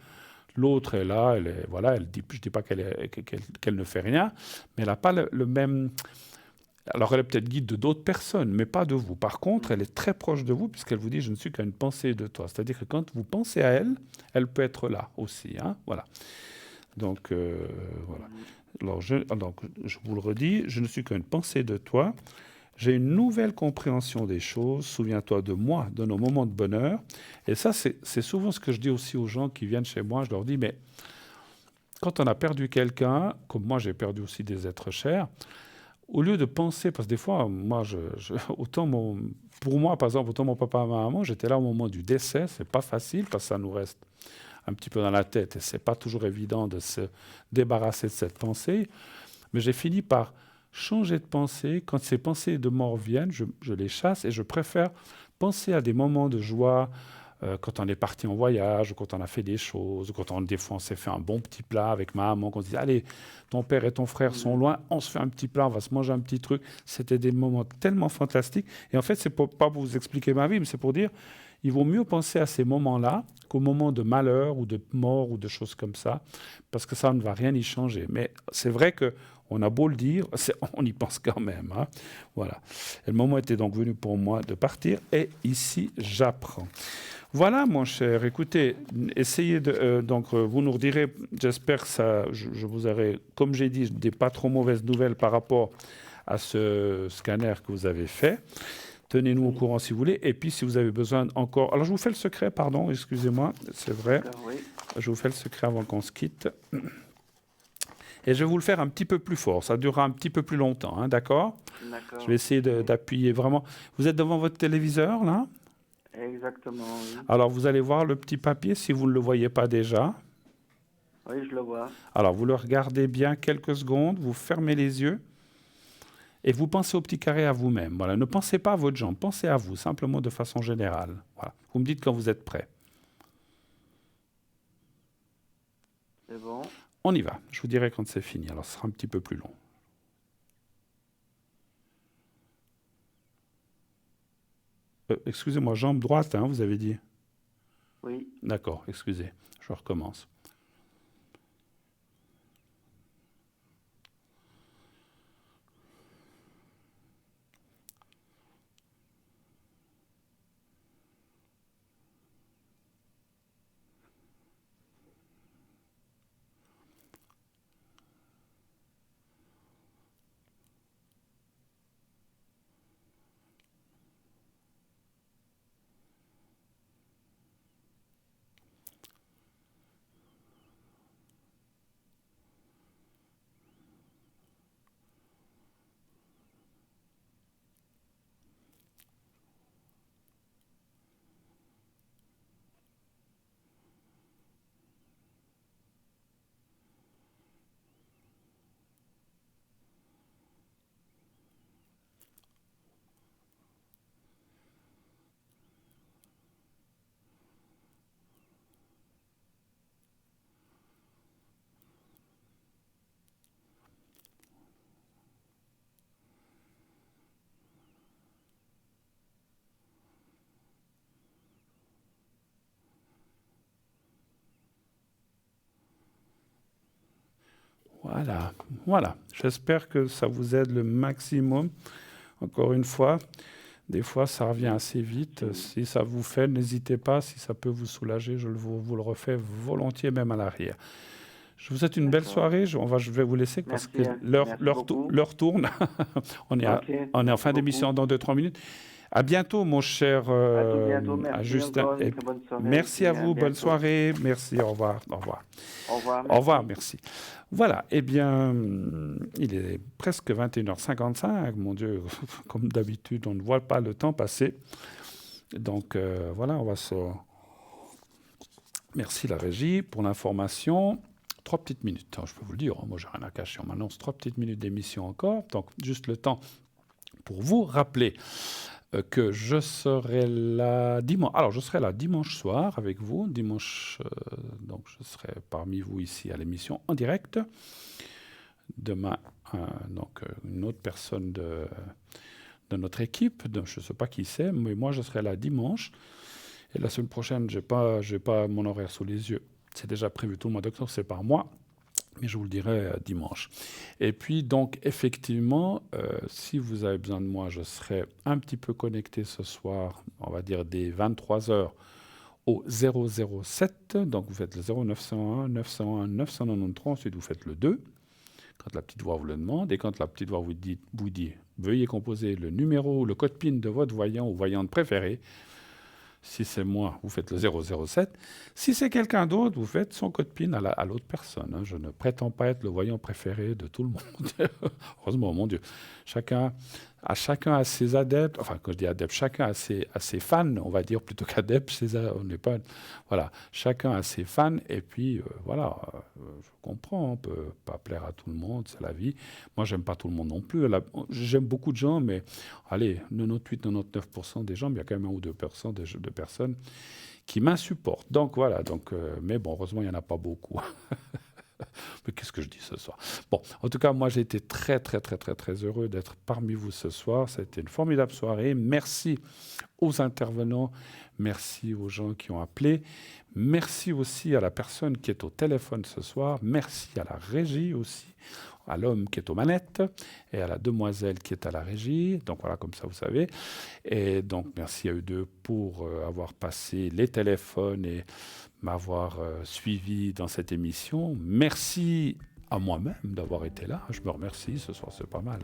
l'autre est là, voilà, je ne dis pas qu'elle ne fait rien, mais elle n'a pas le même... Alors elle est peut-être guide de d'autres personnes, mais pas de vous. Par contre, elle est très proche de vous, puisqu'elle vous dit « je ne suis qu'à une pensée de toi ». C'est-à-dire que quand vous pensez à elle, elle peut être là aussi. Hein, voilà. Donc, voilà. Alors, donc, je vous le redis, je ne suis qu'une pensée de toi. J'ai une nouvelle compréhension des choses. Souviens-toi de moi, de nos moments de bonheur. Et ça, c'est souvent ce que je dis aussi aux gens qui viennent chez moi. Je leur dis, mais quand on a perdu quelqu'un, comme moi j'ai perdu aussi des êtres chers, au lieu de penser, parce que des fois, moi, pour moi, par exemple, autant mon papa et ma maman, j'étais là au moment du décès. C'est pas facile parce que ça nous reste un petit peu dans la tête et c'est pas toujours évident de se débarrasser de cette pensée. Mais j'ai fini par changer de pensée. Quand ces pensées de mort viennent, je les chasse et je préfère penser à des moments de joie, quand on est parti en voyage, ou quand on a fait des choses, ou quand des fois on s'est fait un bon petit plat avec ma maman, qu'on se dit allez, ton père et ton frère sont loin, on se fait un petit plat, on va se manger un petit truc. C'était des moments tellement fantastiques. Et en fait, c'est pas pour vous expliquer ma vie, mais c'est pour dire il vaut mieux penser à ces moments-là qu'aux moments de malheur ou de mort ou de choses comme ça, parce que ça ne va rien y changer. Mais c'est vrai que on a beau le dire, on y pense quand même. Hein. Voilà. Et le moment était donc venu pour moi de partir, et ici, j'apprends. Voilà, mon cher. Écoutez, essayez de... vous nous redirez, j'espère que ça... Je vous aurai, comme j'ai dit, des pas trop mauvaises nouvelles par rapport à ce scanner que vous avez fait. Tenez-nous au courant si vous voulez. Et puis, si vous avez besoin encore... Alors, je vous fais le secret, pardon, excusez-moi, c'est vrai. Oui. Je vous fais le secret avant qu'on se quitte. Et je vais vous le faire un petit peu plus fort. Ça durera un petit peu plus longtemps, hein, d'accord? D'accord. Je vais essayer d'appuyer vraiment. Vous êtes devant votre téléviseur, là? Exactement, oui. Alors, vous allez voir le petit papier si vous ne le voyez pas déjà. Oui, je le vois. Alors, vous le regardez bien quelques secondes, vous fermez les yeux et vous pensez au petit carré à vous-même. Voilà. Ne pensez pas à votre jambe, pensez à vous, simplement de façon générale. Voilà. Vous me dites quand vous êtes prêt. C'est bon. On y va. Je vous dirai quand c'est fini. Alors, ce sera un petit peu plus long. Excusez-moi, jambe droite, hein, vous avez dit? Oui. D'accord, excusez. Je recommence. Voilà. J'espère que ça vous aide le maximum. Encore une fois, des fois, ça revient assez vite. Si ça vous fait, n'hésitez pas. Si ça peut vous soulager, vous le refais volontiers, même à l'arrière. Je vous souhaite une belle soirée. Je vais vous laisser parce que l'heure tourne. On est en fin d'émission dans 2-3 minutes. À bientôt, mon cher Justin. Merci à vous. Bonne soirée. Merci. Au revoir. Au revoir. Merci. Voilà. Eh bien, il est presque 21h55. Mon Dieu, comme d'habitude, on ne voit pas le temps passer. Donc, voilà, on va se... Merci la régie pour l'information. 3 petites minutes. Je peux vous le dire, moi, j'ai rien à cacher. On m'annonce 3 petites minutes d'émission encore. Donc, juste le temps pour vous rappeler que je serai là dimanche. Alors, je serai là dimanche soir avec vous. Dimanche, donc je serai parmi vous ici à l'émission en direct. Demain, une autre personne de notre équipe, je ne sais pas qui c'est, mais moi, je serai là dimanche. Et la semaine prochaine, je n'ai pas mon horaire sous les yeux. C'est déjà prévu tout le mois d'octobre, c'est par mois. Mais je vous le dirai dimanche. Et puis, donc, effectivement, si vous avez besoin de moi, je serai un petit peu connecté ce soir, on va dire des 23h au 007. Donc, vous faites le 0901 901 993. Ensuite, vous faites le 2, quand la petite voix vous le demande. Et quand la petite voix vous dit veuillez composer le numéro ou le code PIN de votre voyant ou voyante préféré. Si c'est moi, vous faites le 007. Si c'est quelqu'un d'autre, vous faites son code PIN à l'autre personne. Je ne prétends pas être le voyant préféré de tout le monde. Heureusement, mon Dieu. Chacun a ses adeptes. Enfin, quand je dis adeptes, chacun a ses fans, on va dire, plutôt qu'adeptes. On n'est pas... Voilà. Chacun a ses fans. Et puis, voilà, je comprends. On ne peut pas plaire à tout le monde. C'est la vie. Moi, j'aime pas tout le monde non plus. J'aime beaucoup de gens, mais allez, 98-99% des gens, mais il y a quand même 1 ou 2% de personnes qui m'insupportent. Donc, voilà. Mais bon, heureusement, il n'y en a pas beaucoup. Mais qu'est-ce que je dis ce soir? Bon, en tout cas, moi, j'ai été très, très, très, très, très heureux d'être parmi vous ce soir. Ça a été une formidable soirée. Merci aux intervenants. Merci aux gens qui ont appelé. Merci aussi à la personne qui est au téléphone ce soir. Merci à la régie aussi, à l'homme qui est aux manettes et à la demoiselle qui est à la régie. Donc voilà, comme ça, vous savez. Et donc, merci à eux deux pour avoir passé les téléphones et m'avoir suivi dans cette émission. Merci à moi-même d'avoir été là. Je me remercie, ce soir c'est pas mal.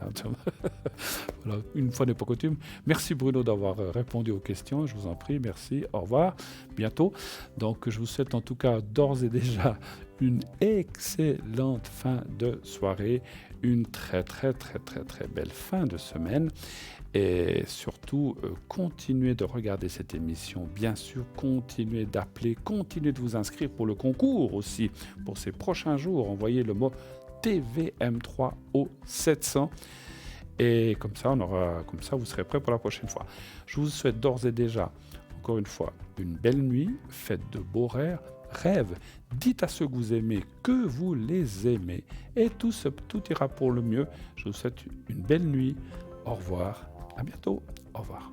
Voilà, une fois n'est pas coutume. Merci Bruno d'avoir répondu aux questions, je vous en prie, merci, au revoir, bientôt. Donc je vous souhaite en tout cas d'ores et déjà une excellente fin de soirée, une très très très très très belle fin de semaine. Et surtout, continuez de regarder cette émission, bien sûr, continuez d'appeler, continuez de vous inscrire pour le concours aussi, pour ces prochains jours. Envoyez le mot TVM3 au 700 et comme ça, vous serez prêts pour la prochaine fois. Je vous souhaite d'ores et déjà, encore une fois, une belle nuit, faites de beaux rêves, dites à ceux que vous aimez que vous les aimez et tout ira pour le mieux. Je vous souhaite une belle nuit, au revoir. À bientôt. Au revoir.